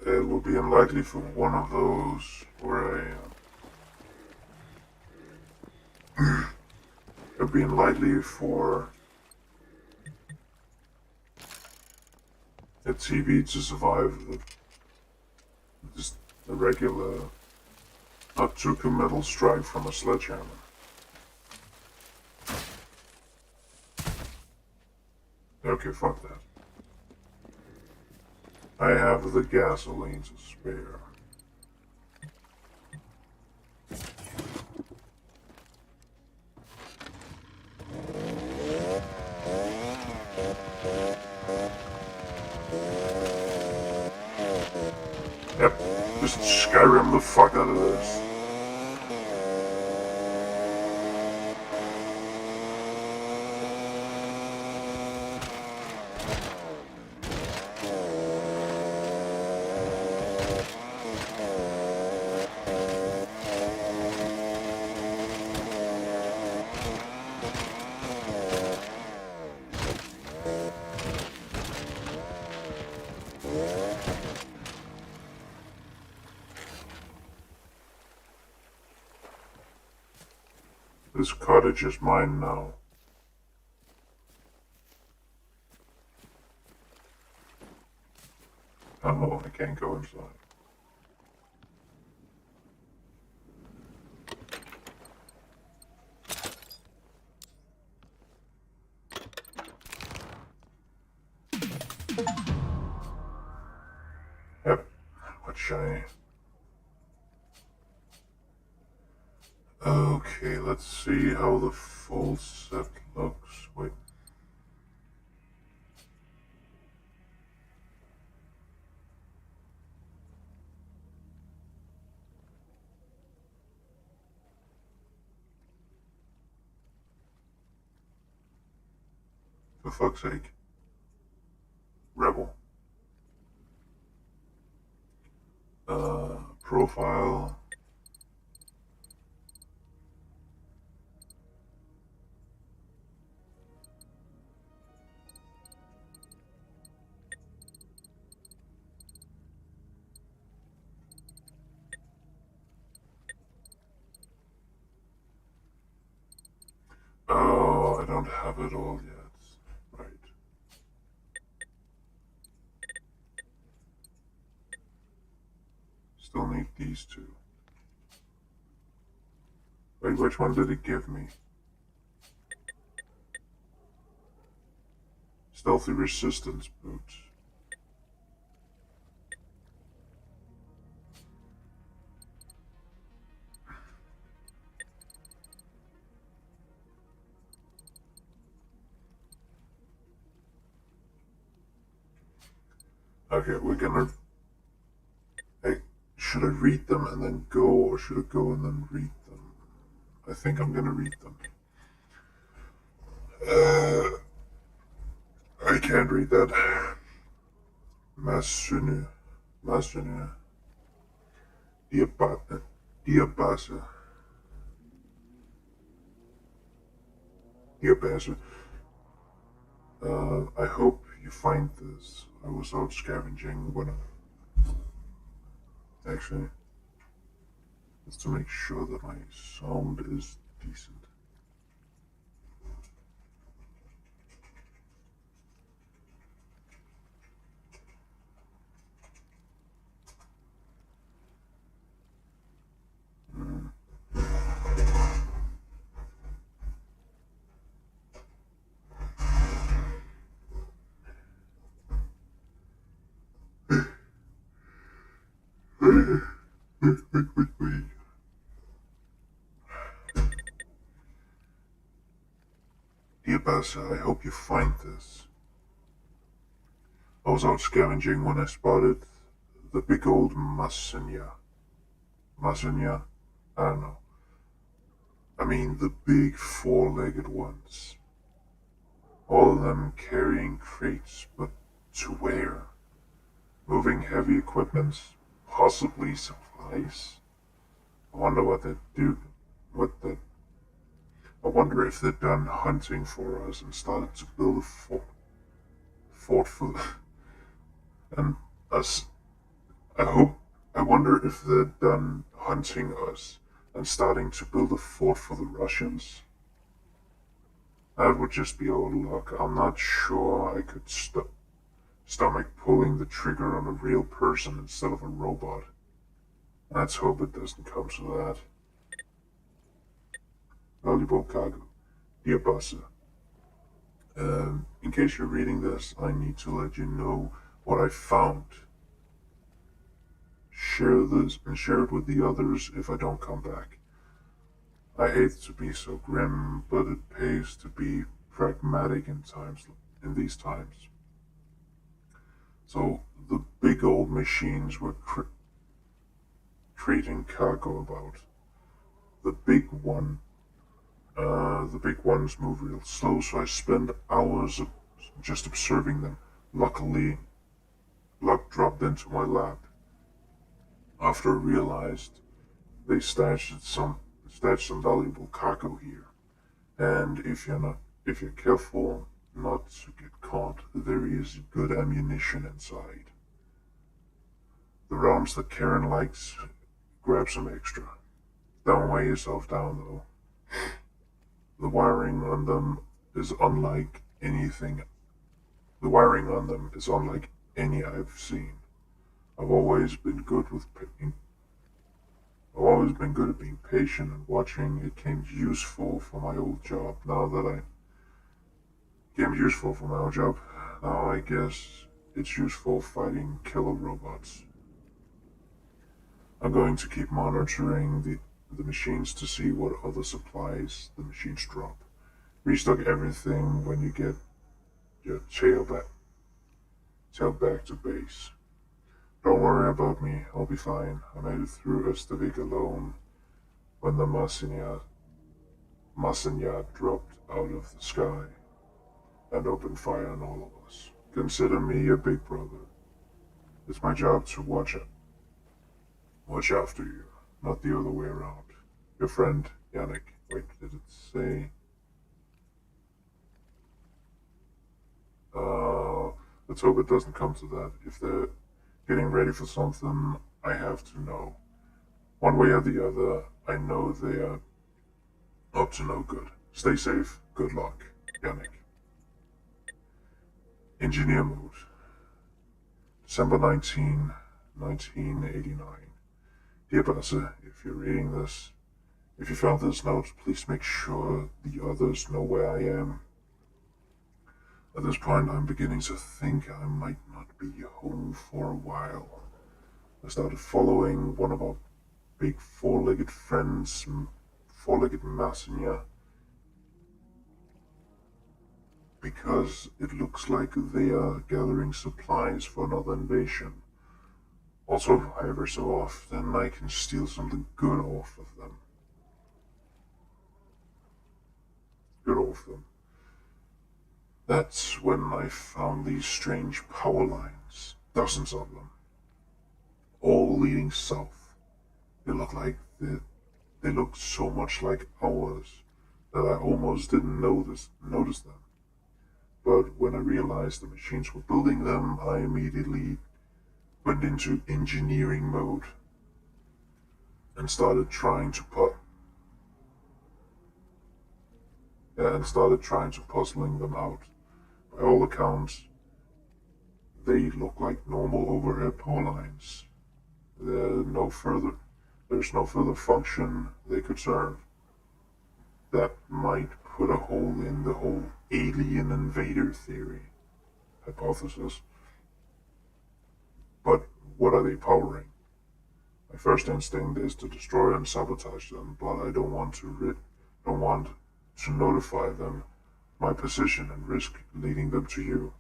it will be unlikely for one of those where it would be unlikely for a TV to survive just a regular, not took a metal strike from a sledgehammer. Okay, fuck that. I have the gasoline to spare. Yep, just Skyrim the fuck out of this. This cottage is mine now. Oh, I can't go inside. Yep, what shiny. Okay, let's see how the full set looks. Wait. For fuck's sake. Rebel. Profile. don't have it all yet. Right. Still need these two. Wait, which one did it give me? Stealthy resistance boots. Okay, we're gonna... Hey, should I read them and then go, or should I go and then read them? I think I'm gonna read them. I can't read that. Masunu. Masunu. Diabasa. Diabasa. I hope you find this. I was out scavenging when actually, just to make sure that my sound is decent. Diabasa, I hope you find this. I was out scavenging when I spotted the big old Masanya. Masanya? I don't know. I mean the big four-legged ones. All of them carrying crates, but to where? Moving heavy equipment, possibly supplies. I wonder what they do. I wonder if they're done hunting for us and started to build a fort for and us. I wonder if they're done hunting us and starting to build a fort for the Russians. That would just be old luck. I'm not sure I could stomach pulling the trigger on a real person instead of a robot. Let's hope it doesn't come to that. Valuable cargo. Dear Buster, in case you're reading this, I need to let you know what I found. Share this and share it with the others if I don't come back. I hate to be so grim, but it pays to be pragmatic in these times. So the big old machines were creating cargo about. The big ones move real slow, so I spend hours just observing them. Luckily, luck dropped into my lap after I realized they stashed some valuable cargo here. And if you're careful not to get caught, there is good ammunition inside. The rounds that Karen likes, grab some extra. Don't weigh yourself down though. The wiring on them is unlike anything. The wiring on them is unlike any I've seen. I've always been good at being patient and watching. It came useful for my old job. Now I guess it's useful fighting killer robots. I'm going to keep monitoring the machines to see what other supplies the machines drop. Restock everything when you get your tail back to base. Don't worry about me, I'll be fine. I made it through Östavik alone when the Masanya dropped out of the sky and opened fire on all of us. Consider me your big brother. It's my job to watch after you, not the other way around. Your friend, Yannick. Wait, did it say? Let's hope it doesn't come to that. If they're getting ready for something, I have to know. One way or the other, I know they are up to no good. Stay safe. Good luck. Yannick. Engineer mode. December 1989. Dear Basse, if you're reading this, if you found this note, please make sure the others know where I am. At this point, I'm beginning to think I might not be home for a while. I started following one of our big four-legged friends, four-legged messenger, because it looks like they are gathering supplies for another invasion. Also, ever so often, I can steal something good off of them. That's when I found these strange power lines, dozens of them, all leading south. They looked so much like ours that I almost didn't notice them. But when I realized the machines were building them, I immediately went into engineering mode and started trying to puzzling them out. By all accounts, they look like normal overhead power lines. There's no further function they could serve. That might put a hole in the whole alien invader theory hypothesis. But what are they powering? My first instinct is to destroy and sabotage them, but I don't want to notify them my position and risk leading them to you.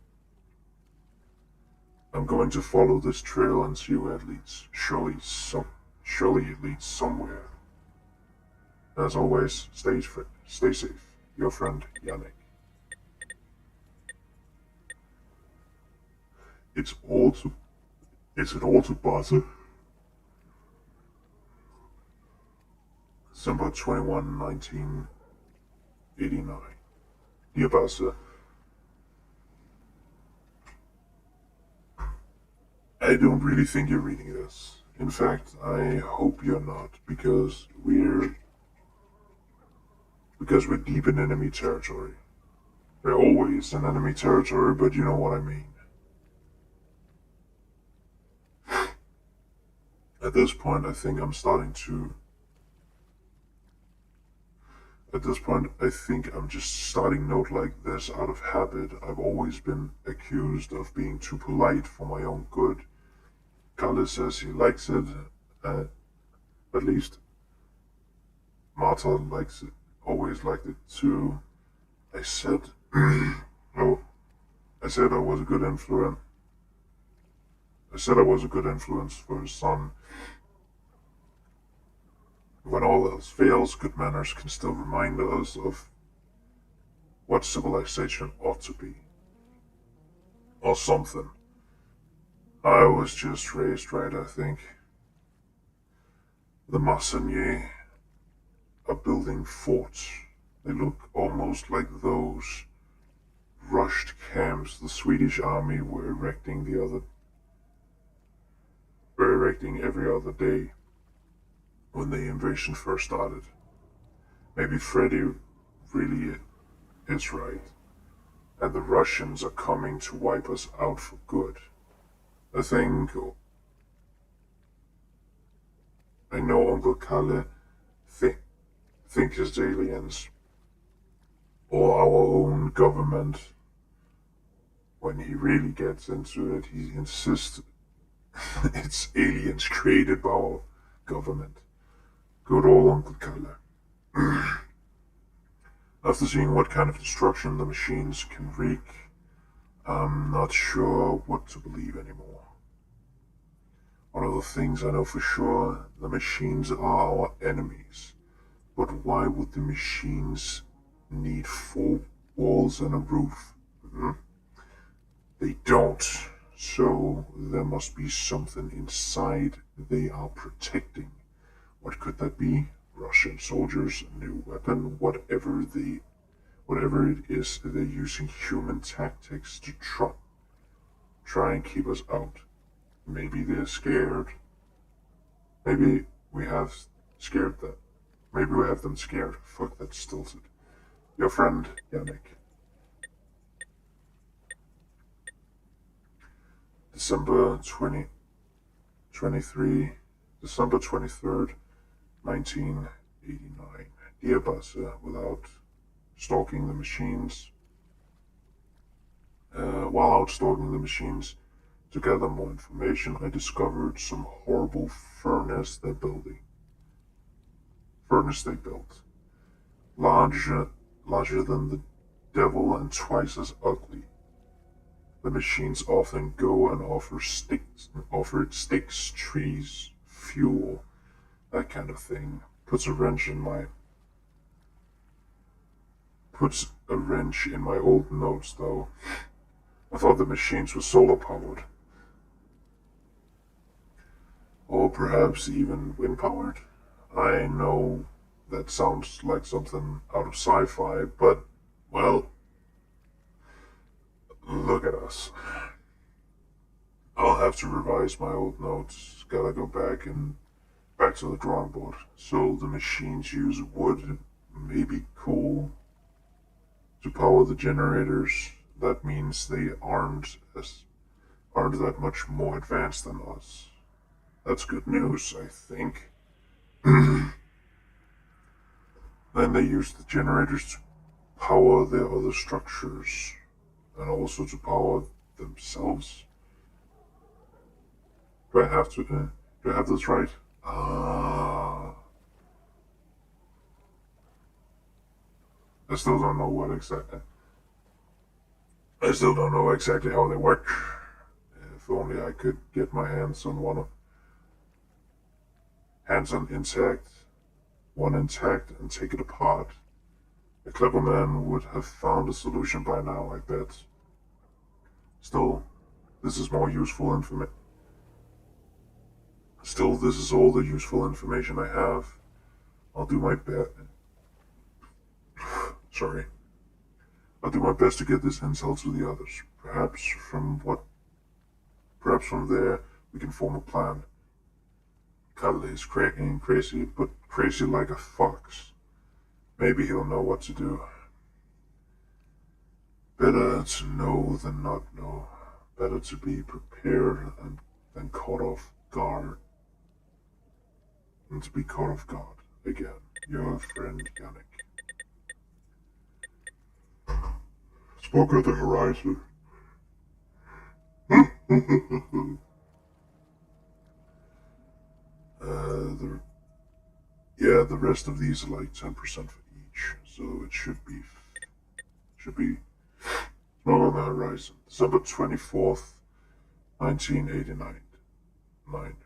I'm going to follow this trail and see where it leads. Surely it leads somewhere. As always, stay safe. Your friend, Yannick. Is it all to Basse? December 21, 1989. Dear Basse, I don't really think you're reading this. In fact, I hope you're not, because we're deep in enemy territory. We're always in enemy territory, but you know what I mean. At this point, I think I'm just starting note like this out of habit. I've always been accused of being too polite for my own good. Kalle says he likes it, at least Marta likes it, always liked it too. I said, I said I was a good influence. I said I was a good influence for his son. When all else fails, good manners can still remind us of what civilization ought to be. Or something. I was just raised right, I think. The Massagnier are building forts. They look almost like those rushed camps the Swedish army were erecting every other day when the invasion first started. Maybe Freddy really is right, and the Russians are coming to wipe us out for good. I know Uncle Kalle think his aliens, or our own government. When he really gets into it, he insists it's aliens created by our government. Good old Uncle Kalle. After seeing what kind of destruction the machines can wreak, I'm not sure what to believe anymore. One of the things I know for sure, the machines are our enemies. But why would the machines need 4 walls and a roof? They don't. So there must be something inside they are protecting. What could that be? Russian soldiers, a new weapon, whatever it is, they're using human tactics to try and keep us out. Maybe they're scared. Maybe we have scared them. Maybe we have them scared. Fuck, that's stilted. Your friend, Yannick. December 23, December 23rd, 1989. Dear Buster, without stalking the machines, while out stalking the machines to gather more information, I discovered some horrible furnace they built. Larger than the devil and twice as ugly. The machines often go and offer sticks, trees, fuel, that kind of thing. Puts a wrench in my old notes, though. I thought the machines were solar powered. Or perhaps even wind powered. I know that sounds like something out of sci-fi, but, well, look at us. I'll have to revise my old notes. Gotta go back to the drawing board. So the machines use wood, maybe coal, to power the generators. That means they aren't that much more advanced than us. That's good news, I think. Then they use the generators to power their other structures and also to power themselves. Do I have this right? I still don't know exactly how they work. If only I could get my hands on one intact and take it apart. A clever man would have found a solution by now, I bet. Still, this is all the useful information I have. I'll do my best. I'll do my best to get this intel to the others. Perhaps from there we can form a plan. Cuddly is crazy, but crazy like a fox. Maybe he'll know what to do. Better to know than not know. Better to be prepared than caught off guard. And to be caught off guard again. Your friend Yannick. Spoke at the horizon. The rest of these are like 10% for each, so it should be smoke on the horizon. December 24th, 1989. 9.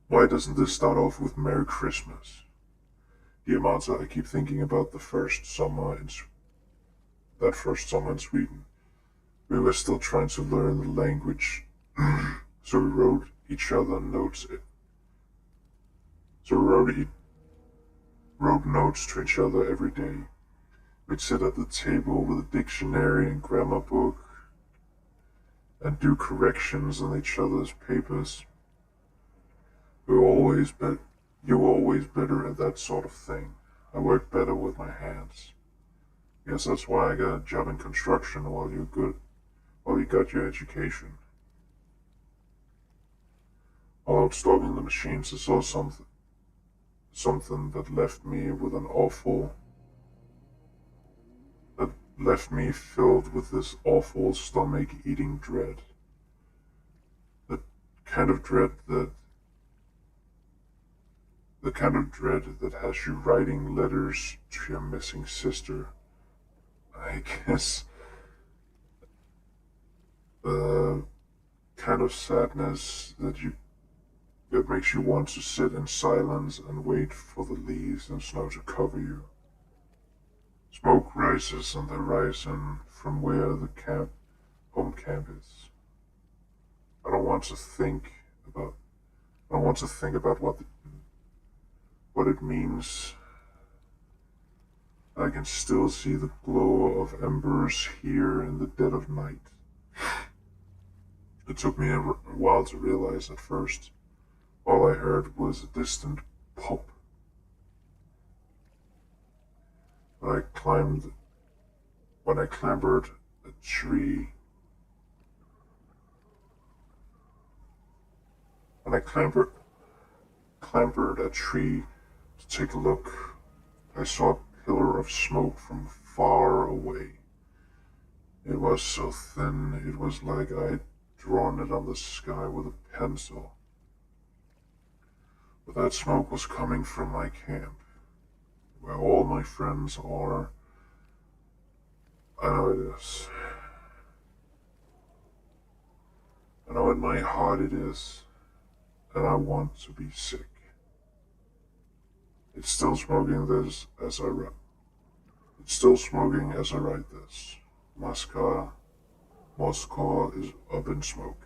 Why doesn't this start off with Merry Christmas? Dear Martha, I keep thinking about that first summer in Sweden. We were still trying to learn the language, so we wrote each other notes. Wrote notes to each other every day. We'd sit at the table with a dictionary and grammar book and do corrections on each other's papers. You were always better at that sort of thing. I worked better with my hands. Guess that's why I got a job in construction while you got your education. While out stalking the machines, I saw something that left me filled with this awful stomach-eating dread. The kind of dread that has you writing letters to your missing sister. I guess the kind of sadness that makes you want to sit in silence and wait for the leaves and snow to cover you. Smoke rises on the horizon from where the home camp is. I don't want to think about what it means. I can still see the glow of embers here in the dead of night. It took me a while to realize at first. All I heard was a distant pop. When I clambered a tree and I clambered a tree to take a look. I saw a pillar of smoke from far away. It was so thin, it was like I'd drawn it on the sky with a pencil. But that smoke was coming from my camp, where all my friends are. I know it is. I know in my heart it is, and I want to be sick. It's still smoking this as I write. It's still smoking as I write this. Moscow is up in smoke.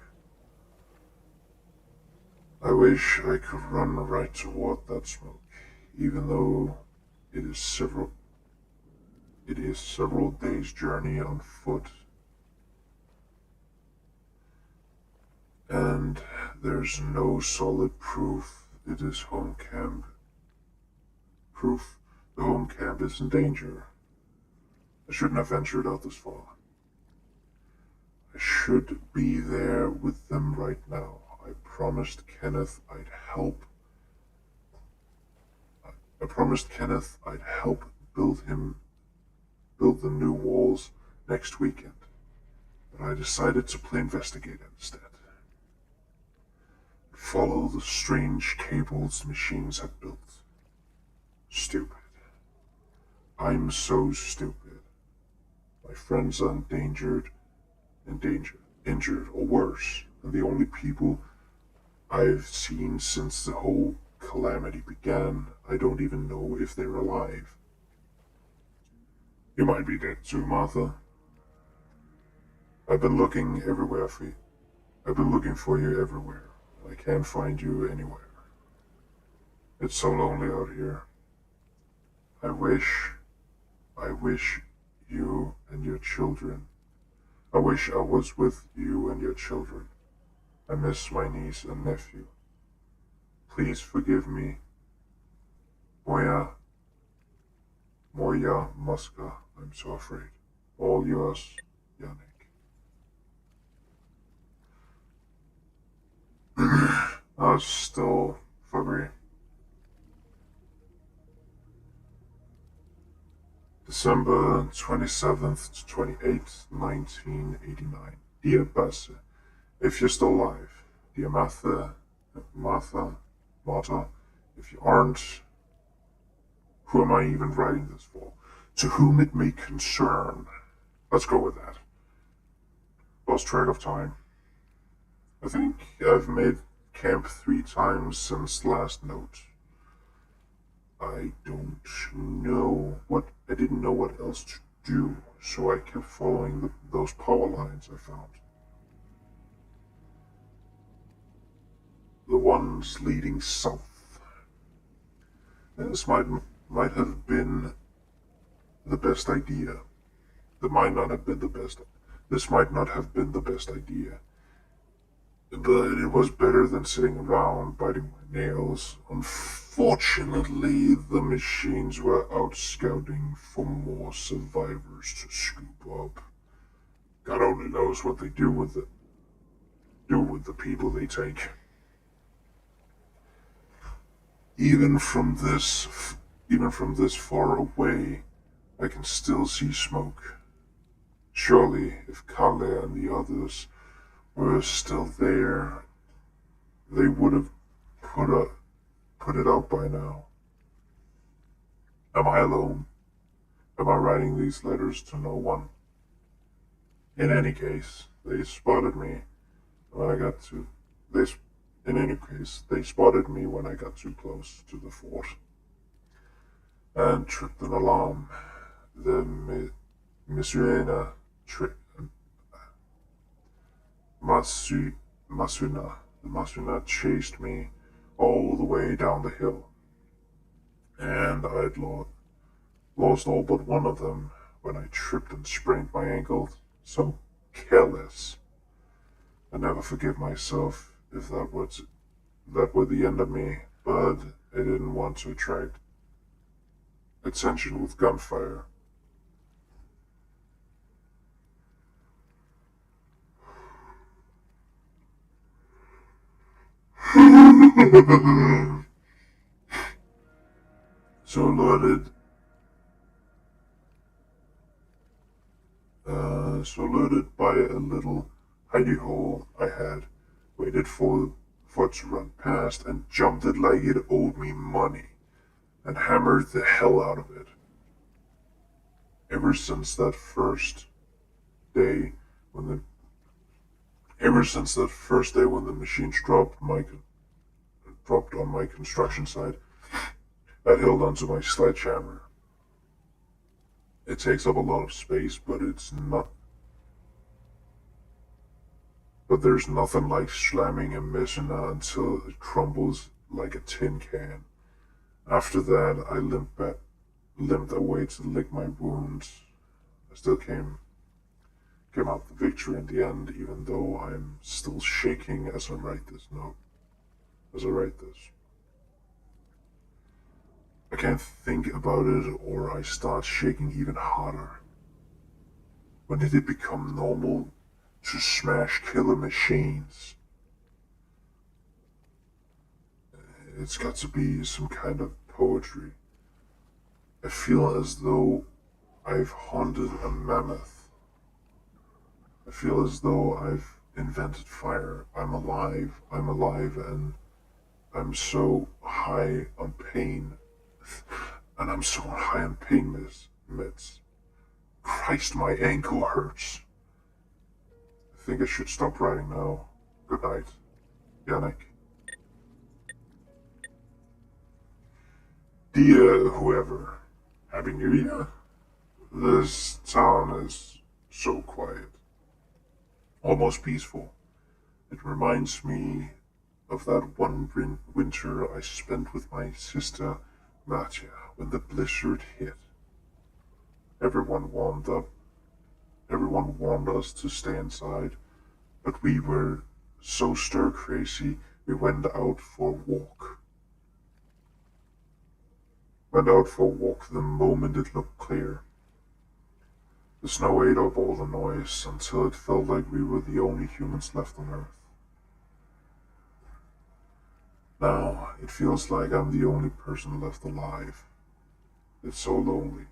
I wish I could run right toward that smoke, even though it is several days' journey on foot, and there's no solid proof it is home camp. Proof the home camp is in danger. I shouldn't have ventured out this far. I should be there with them right now. I promised Kenneth I'd help. I promised Kenneth I'd help build the new walls next weekend. But I decided to play investigator instead. Follow the strange cables machines had built. Stupid. I'm so stupid. My friends are injured or worse, and the only people I've seen since the whole calamity began, I don't even know if they're alive. You might be dead too, Martha. I've been looking everywhere for you. I've been looking for you everywhere. I can't find you anywhere. It's so lonely out here. I wish you and your children. I wish I was with you and your children. I miss my niece and nephew. Please forgive me. Moya Muska, I'm so afraid. All yours, Yannick. I was still February. December 27th to 28th, 1989. Dear Basse, if you're still alive. Dear Martha, if you aren't, who am I even writing this for? To whom it may concern. Let's go with that. Lost track of time. I think I've made camp 3 times since last note. I didn't know what else to do, so I kept following those power lines I found. The ones leading south. This might have been the best idea. This might not have been the best idea. But it was better than sitting around biting my nails. Unfortunately, the machines were out scouting for more survivors to scoop up. God only knows what they do with the people they take. Even from this far away, I can still see smoke. Surely, if Kalle and the others were still there, they would have put it out by now. Am I alone? Am I writing these letters to no one? In any case, they spotted me when I got too close to the fort and tripped an alarm. The Masuna chased me all the way down the hill, and I'd lost all but one of them when I tripped and sprained my ankle. So careless. I never forgive myself if that were the end of me, but I didn't want to attract attention with gunfire. So loaded by a little hidey hole I had waited for it to run past and jumped it like it owed me money and hammered the hell out of it. Ever since that first day when the machines dropped on my construction site, I held onto my sledgehammer. It takes up a lot of space, but there's nothing like slamming a Messina until it crumbles like a tin can. After that, I limped away to lick my wounds. I still came out the victor in the end, even though I'm still shaking as I write this. I can't think about it, or I start shaking even harder. When did it become normal to smash killer machines? It's got to be some kind of poetry. I feel as though I've haunted a mammoth. I feel as though I've invented fire. I'm alive, and I'm so high on pain. And I'm so high on pain meds. Christ, my ankle hurts. I think I should stop writing now. Good night, Yannick. Dear whoever, Happy New Year. This town is so quiet, almost peaceful. It reminds me of that one winter I spent with my sister Matya when the blizzard hit. Everyone warned us to stay inside, but we were so stir crazy we went out for a walk. The moment it looked clear. The snow ate up all the noise until it felt like we were the only humans left on Earth. Now it feels like I'm the only person left alive. It's so lonely.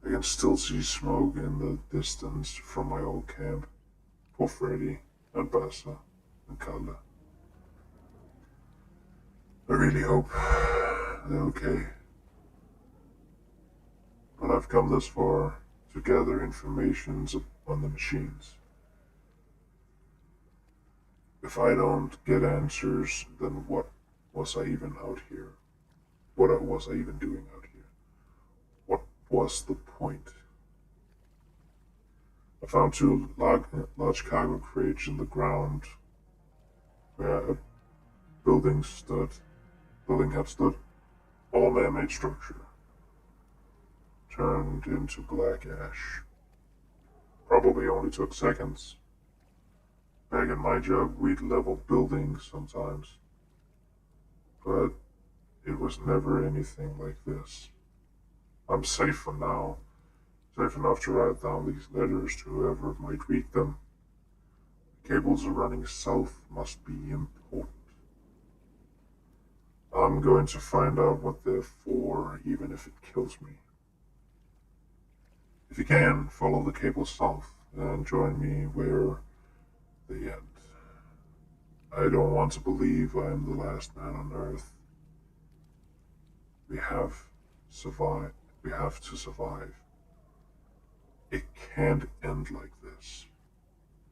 I can still see smoke in the distance from my old camp. Poor Freddy and Bassa and Kalle. I really hope they're okay. But I've come this far to gather information on the machines. If I don't get answers, then what was I even out here? What was I even doing out here? What was the point? I found two large cargo crates in the ground where a building had stood. All man-made structure. Turned into black ash. Probably only took seconds. Back in my job, we'd level buildings sometimes. But it was never anything like this. I'm safe for now. Safe enough to write down these letters to whoever might read them. The cables are running south must be important. I'm going to find out what they're for, even if it kills me. If you can, follow the cable south and join me where they end. I don't want to believe I am the last man on Earth. We have to survive. It can't end like this.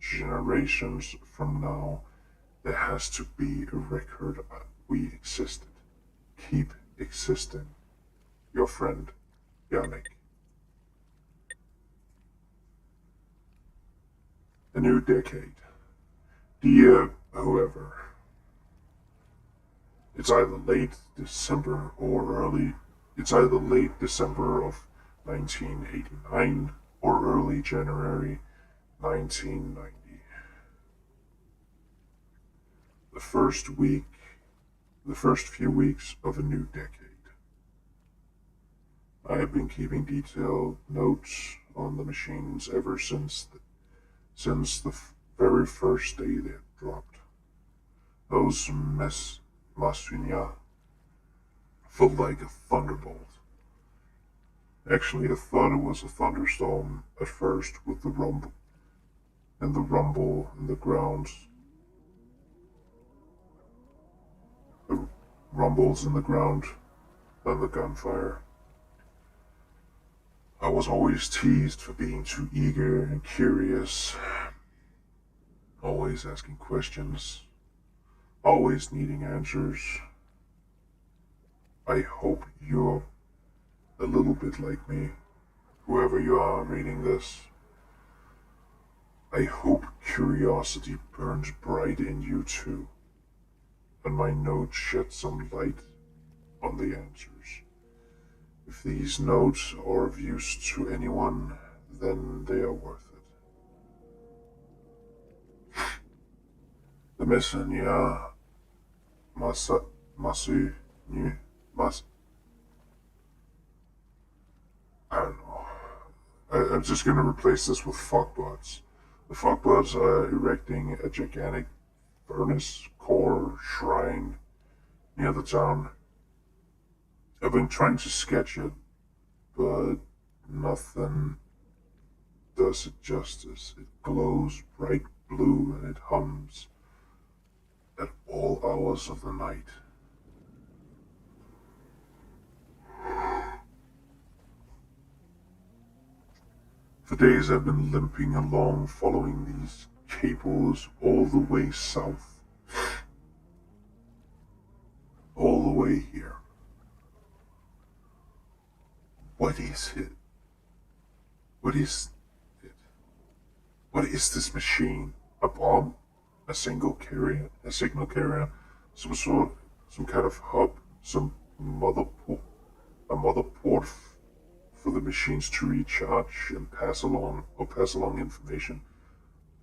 Generations from now, there has to be a record we existed. Keep existing. Your friend, Yannick. A new decade. Dear whoever. It's either late December of 1989 or early January 1990. The first few weeks of a new decade. I have been keeping detailed notes on the machines ever since the very first day they had dropped. Those Masunya felt like a thunderbolt. Actually, I thought it was a thunderstorm at first with the rumble in the ground, the rumbles in the ground, then the gunfire. I was always teased for being too eager and curious, always asking questions, always needing answers. I hope you're a little bit like me, whoever you are reading this. I hope curiosity burns bright in you too, and my notes shed some light on the answers. If these notes are of use to anyone, then they are worth it. The messenger Masu New Mas. I don't know. I'm just gonna replace this with fuckbots. The fuckbots are erecting a gigantic furnace core shrine near the town. I've been trying to sketch it, but nothing does it justice. It glows bright blue and it hums at all hours of the night. For days I've been limping along following these cables all the way south. All the way here. What is it? What is it? What is this machine? A bomb? A signal carrier? Some kind of hub? Some a motherport for the machines to recharge and pass along information.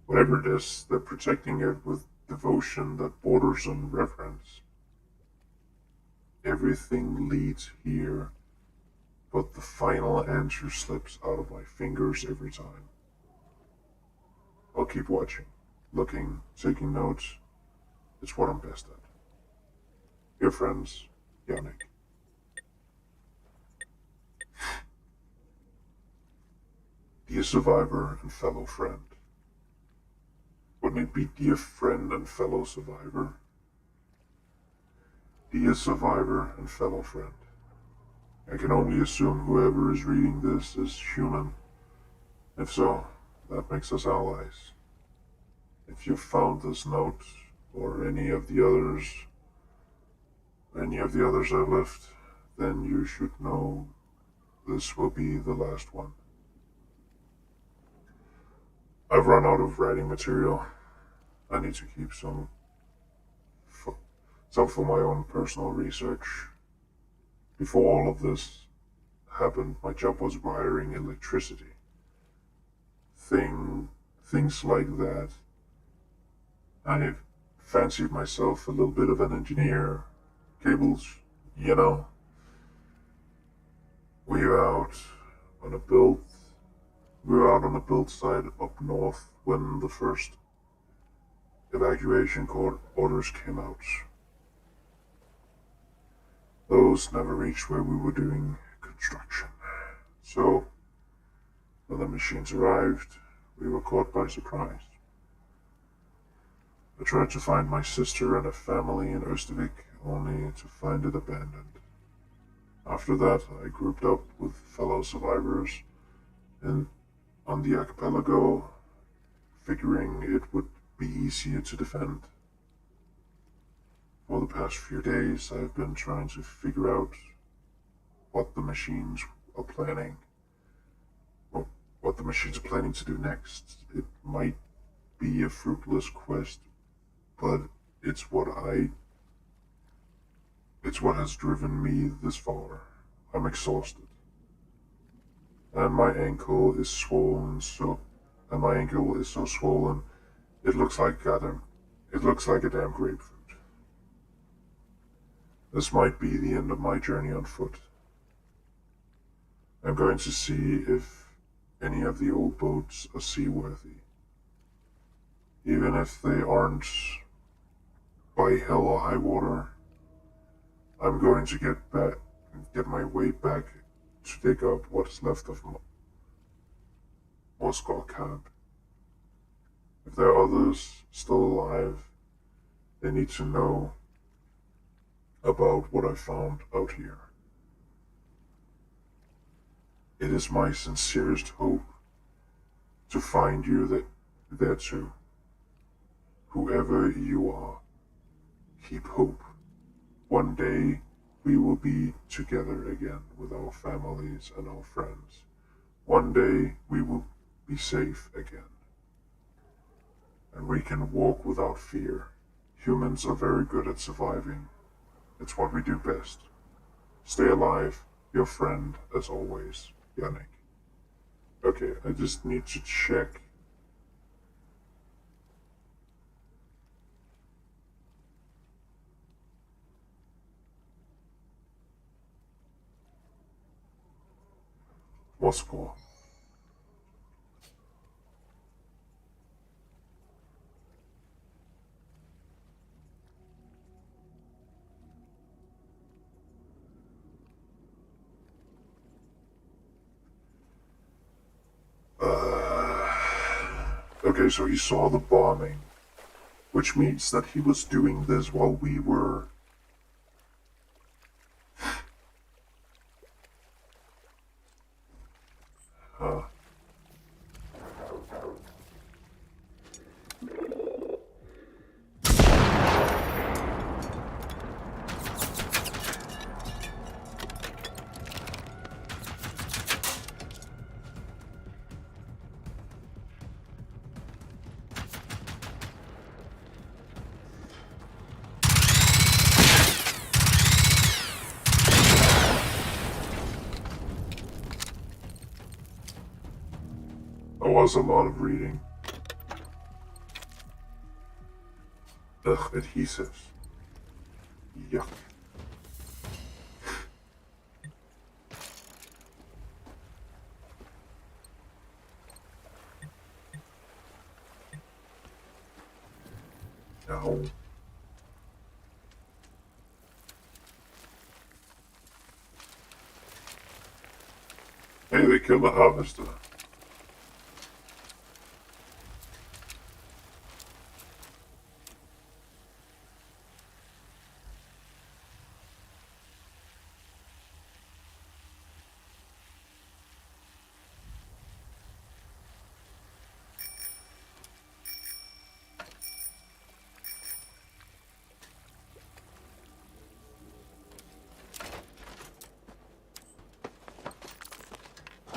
Whatever it is, they're protecting it with devotion that borders on reverence. Everything leads here, but the final answer slips out of my fingers every time. I'll keep watching, looking, taking notes. It's what I'm best at. Your friends, Yannick. Dear survivor and fellow friend. Wouldn't it be dear friend and fellow survivor? Dear survivor and fellow friend. I can only assume whoever is reading this is human. If so, that makes us allies. If you found this note, or any of the others I left, then you should know this will be the last one. I've run out of writing material. I need to keep some for my own personal research. Before all of this happened, my job was wiring electricity. Things like that. I fancied myself a little bit of an engineer. Cables, you know. We were out on a build site up north when the first evacuation court orders came out. Those never reached where we were doing construction. So, when the machines arrived, we were caught by surprise. I tried to find my sister and a family in Östervik, only to find it abandoned. After that, I grouped up with fellow survivors on the archipelago, figuring it would be easier to defend. For the past few days, I've been trying to figure out what the machines are planning, or what the machines are planning to do next. It might be a fruitless quest, but it's what has driven me this far. I'm exhausted. And my ankle is swollen so swollen it looks like a damn grapefruit. This might be the end of my journey on foot. I'm going to see if any of the old boats are seaworthy. Even if they aren't, by hell or high water, I'm going to get my way back to dig up what is left of Moscow camp. If there are others still alive, they need to know about what I found out here. It is my sincerest hope to find you there too. Whoever you are, keep hope. One day we will be together again with our families and our friends. One day we will be safe again. And we can walk without fear. Humans are very good at surviving. It's what we do best. Stay alive, your friend, as always, Yannick. Okay, I just need to check. Moscow. Okay, so he saw the bombing, which means that he was doing this while we were... There was a lot of reading. Ugh, adhesives. Yuck. No. Hey, they killed the harvester.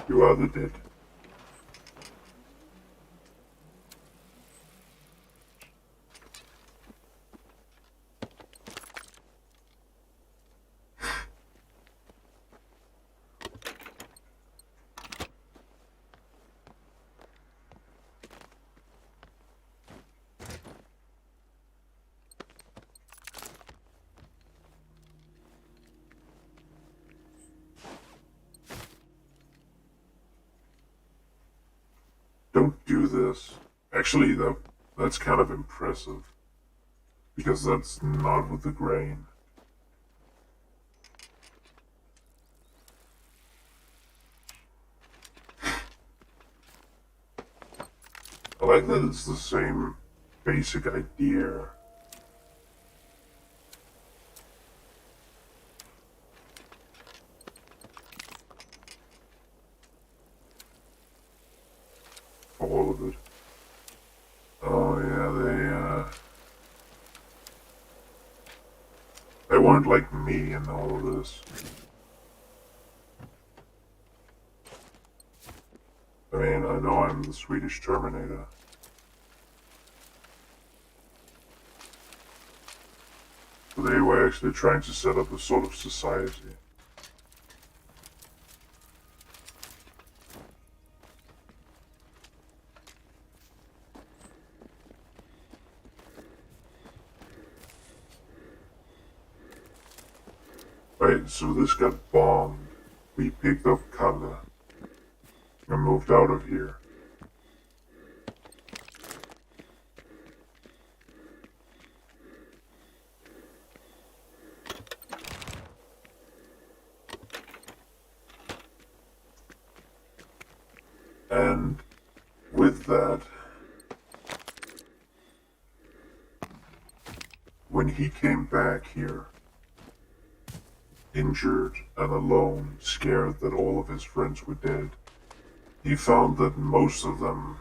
You are the dead. Don't do this. Actually, that's kind of impressive. Because that's not with the grain. I like that it's the same basic idea. All of it. Oh yeah, they weren't like me in all of this. I mean, I know I'm the Swedish Terminator. But they were actually trying to set up a sort of society. Right, so this got bombed. We picked up Kalle and moved out of here. And with that, when he came back here, injured and alone, scared that all of his friends were dead, he found that most of them,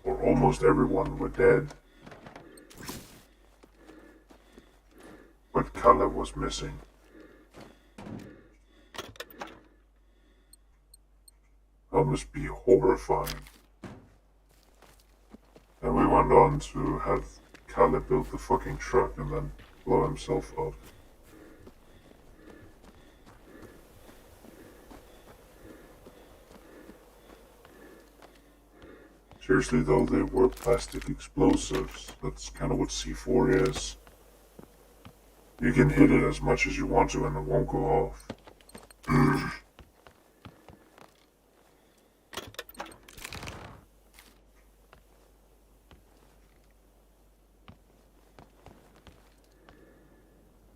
or almost everyone, were dead. But Kalle was missing. That must be horrifying. And we went on to have Kalle build the fucking truck and then blow himself up. Seriously though, they were plastic explosives. That's kind of what C4 is. You can hit it as much as you want to and it won't go off.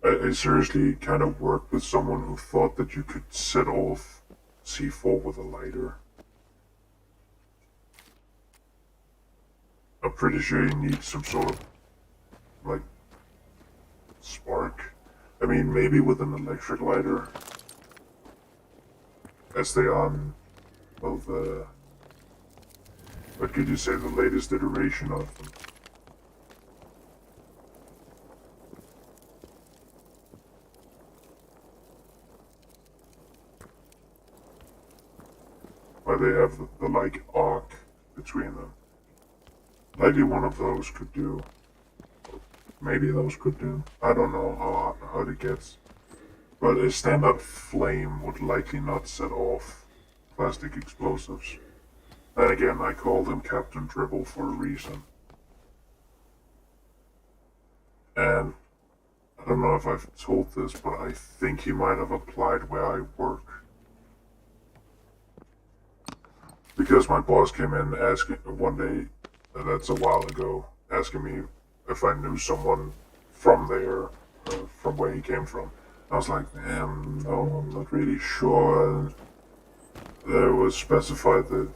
I seriously kind of worked with someone who thought that you could set off C4 with a lighter. I'm pretty sure you need some sort of, like, spark. I mean, maybe with an electric lighter. As they on, well, what could you say, the latest iteration of them. Where they have the like arc between them. Maybe one of those could do. Maybe those could do. I don't know how it gets. But a stand-up flame would likely not set off plastic explosives. Then again, I call them Captain Dribble for a reason. And I don't know if I've told this, but I think he might have applied where I work. Because my boss came in asking one day, that's a while ago, asking me if I knew someone from there, from where he came from. I was like, no, I'm not really sure. And there was specified that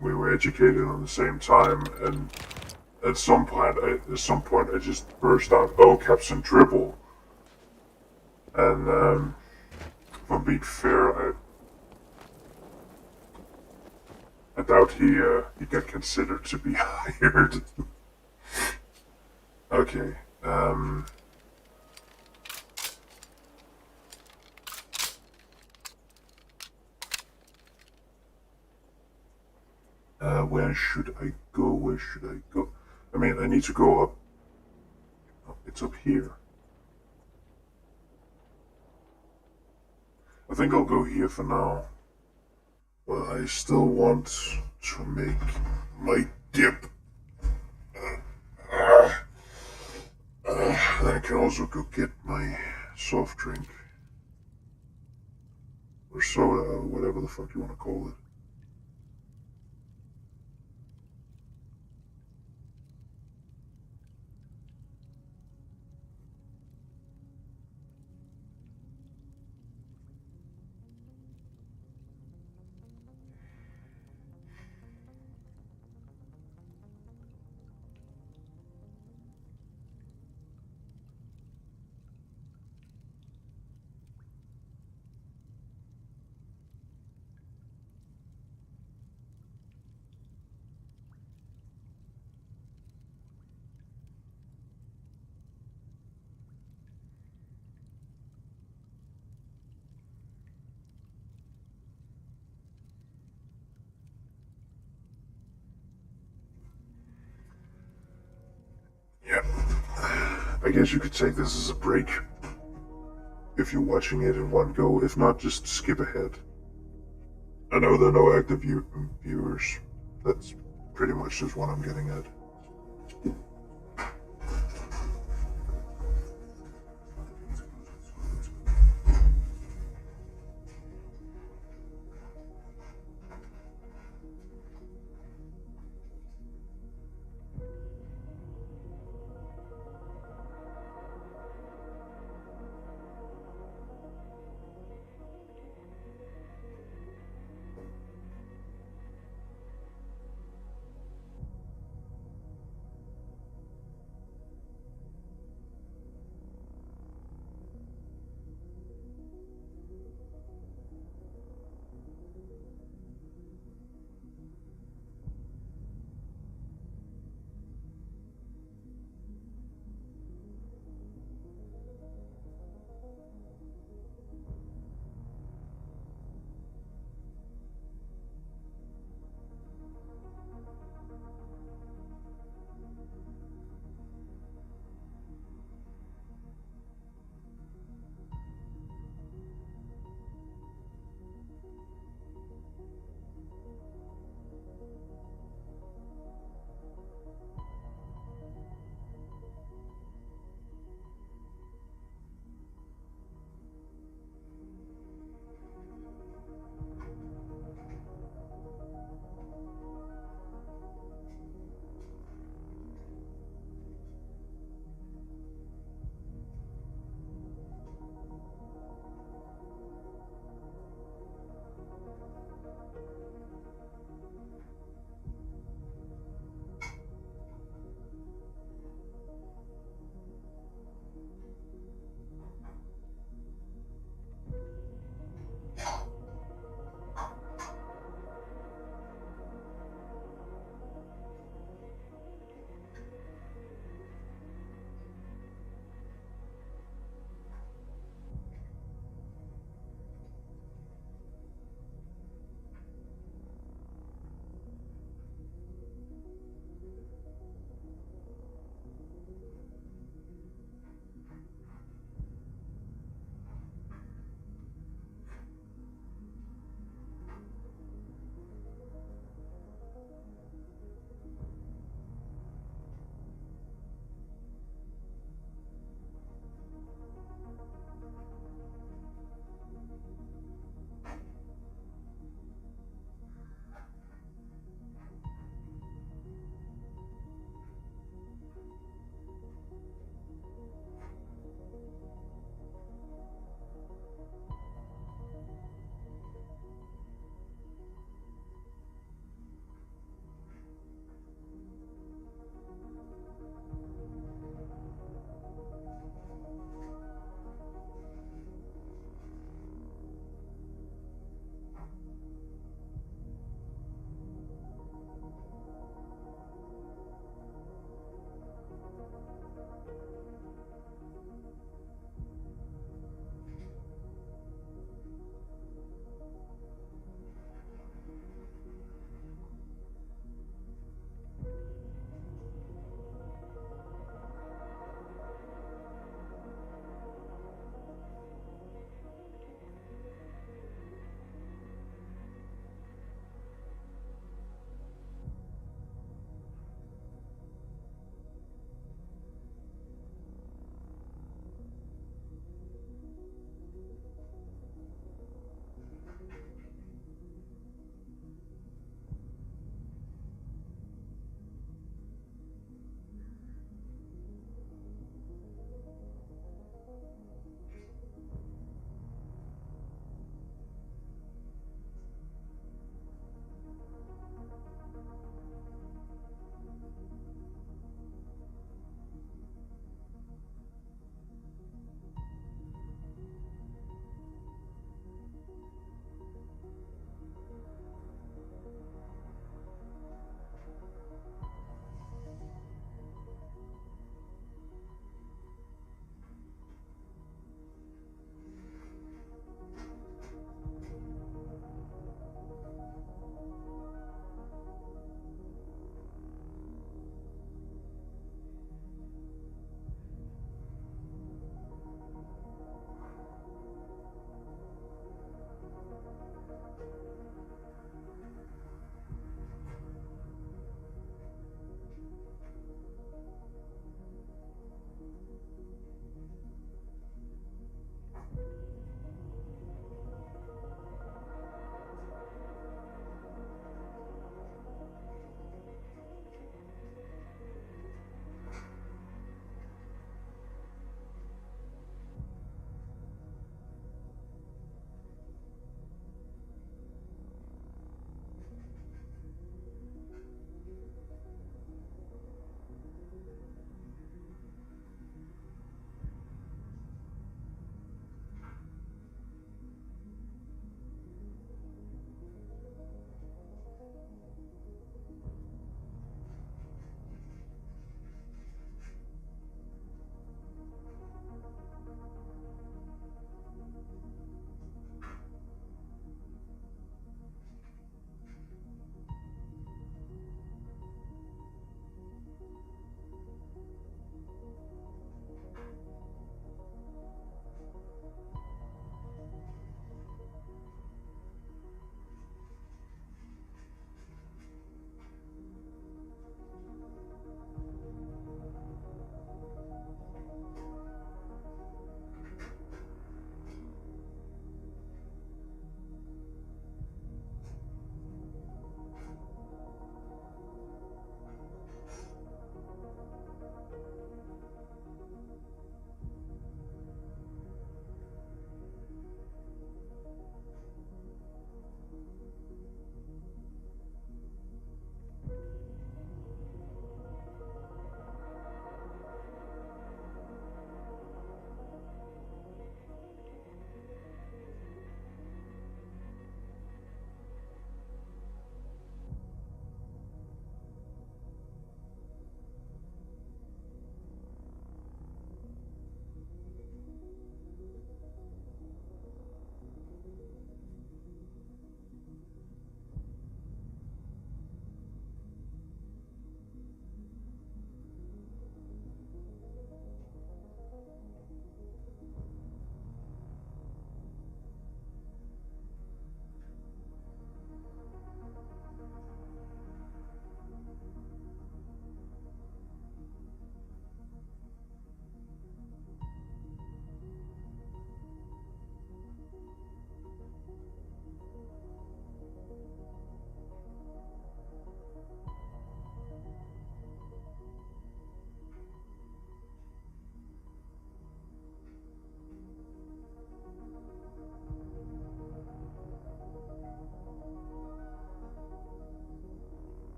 we were educated on the same time, and at some point I just burst out, "Oh, Captain Dribble!" And if I'm being fair, I doubt he got considered to be hired. Okay. Where should I go? Where should I go? I mean, I need to go up. Oh, it's up here. I think I'll go here for now. But I still want to make my dip. Then I can also go get my soft drink. Or soda, whatever the fuck you want to call it. Yeah. I guess you could take this as a break. If you're watching it in one go, if not, just skip ahead. I know there are no active viewers. That's pretty much just what I'm getting at.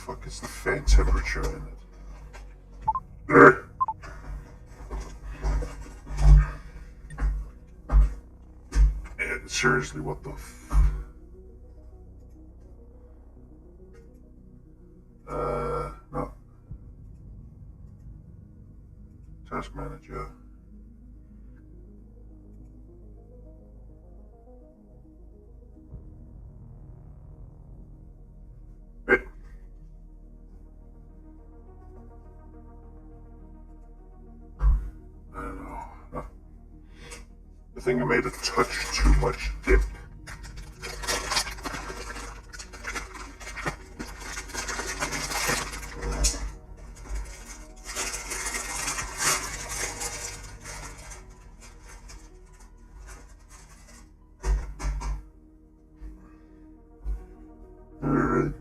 fuck is the fan temperature in it? Seriously, what the no. Task manager. Wait. I don't know. No. I think I made a touch too much dip. Alright.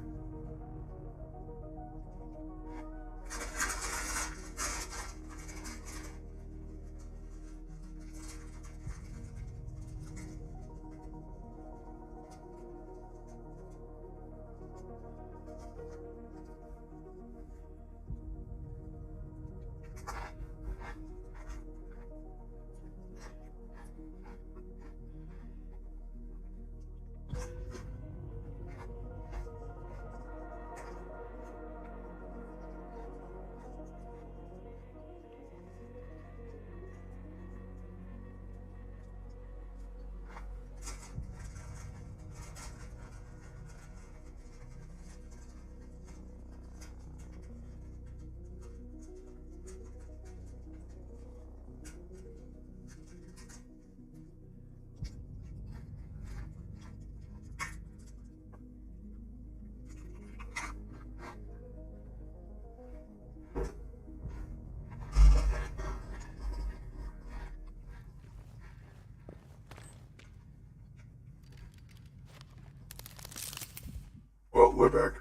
Well, we're back.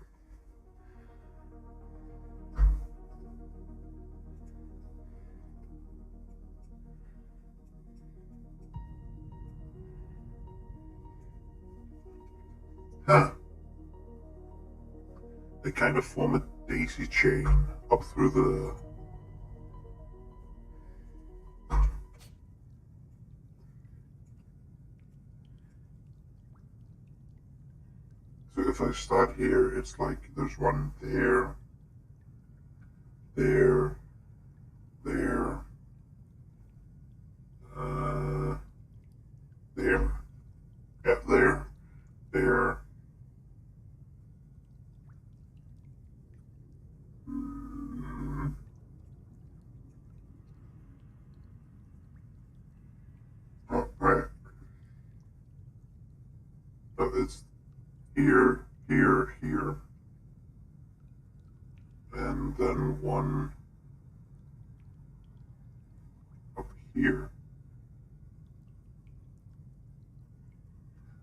Huh. They kind of form a daisy chain up through the... So if I start here, it's like there's one there, there, there, there, yeah, there, there. Oh, right. So it's here, here, here, and then one up here.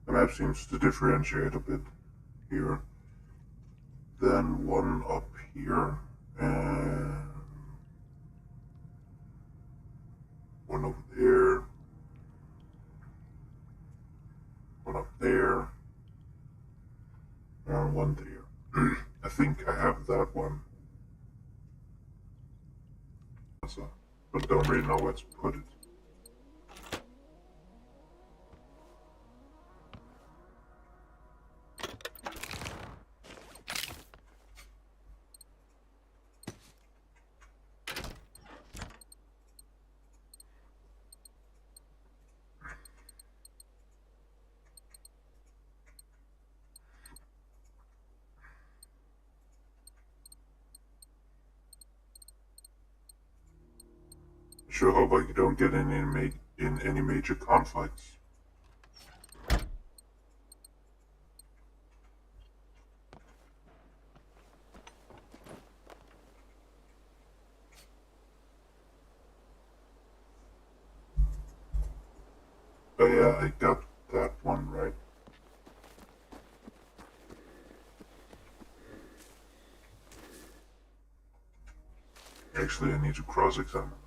The map seems to differentiate a bit here. Then one up here, and one over there, one up there, and one there. I think I have that one. But don't really know where to put it. Sure hope I don't get in any major conflicts. Oh yeah, I got that one right. Actually, I need to cross-examine them.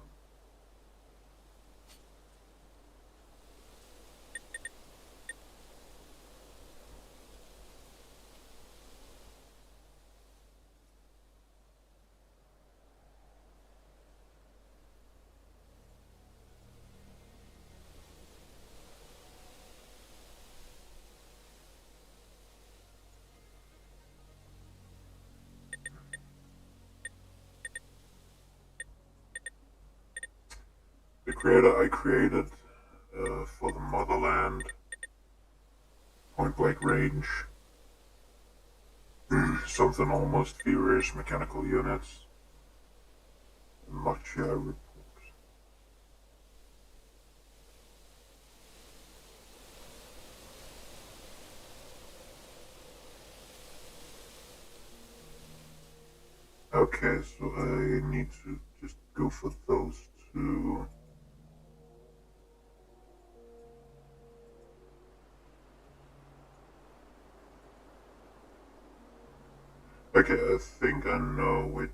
creator I created for the motherland, point blank range, something almost furious mechanical units, much report. Okay, so I need to just go for those two. Okay, I think I know which.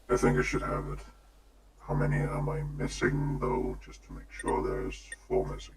I think I should have it. How many am I missing though, just to make sure there's 4 missing?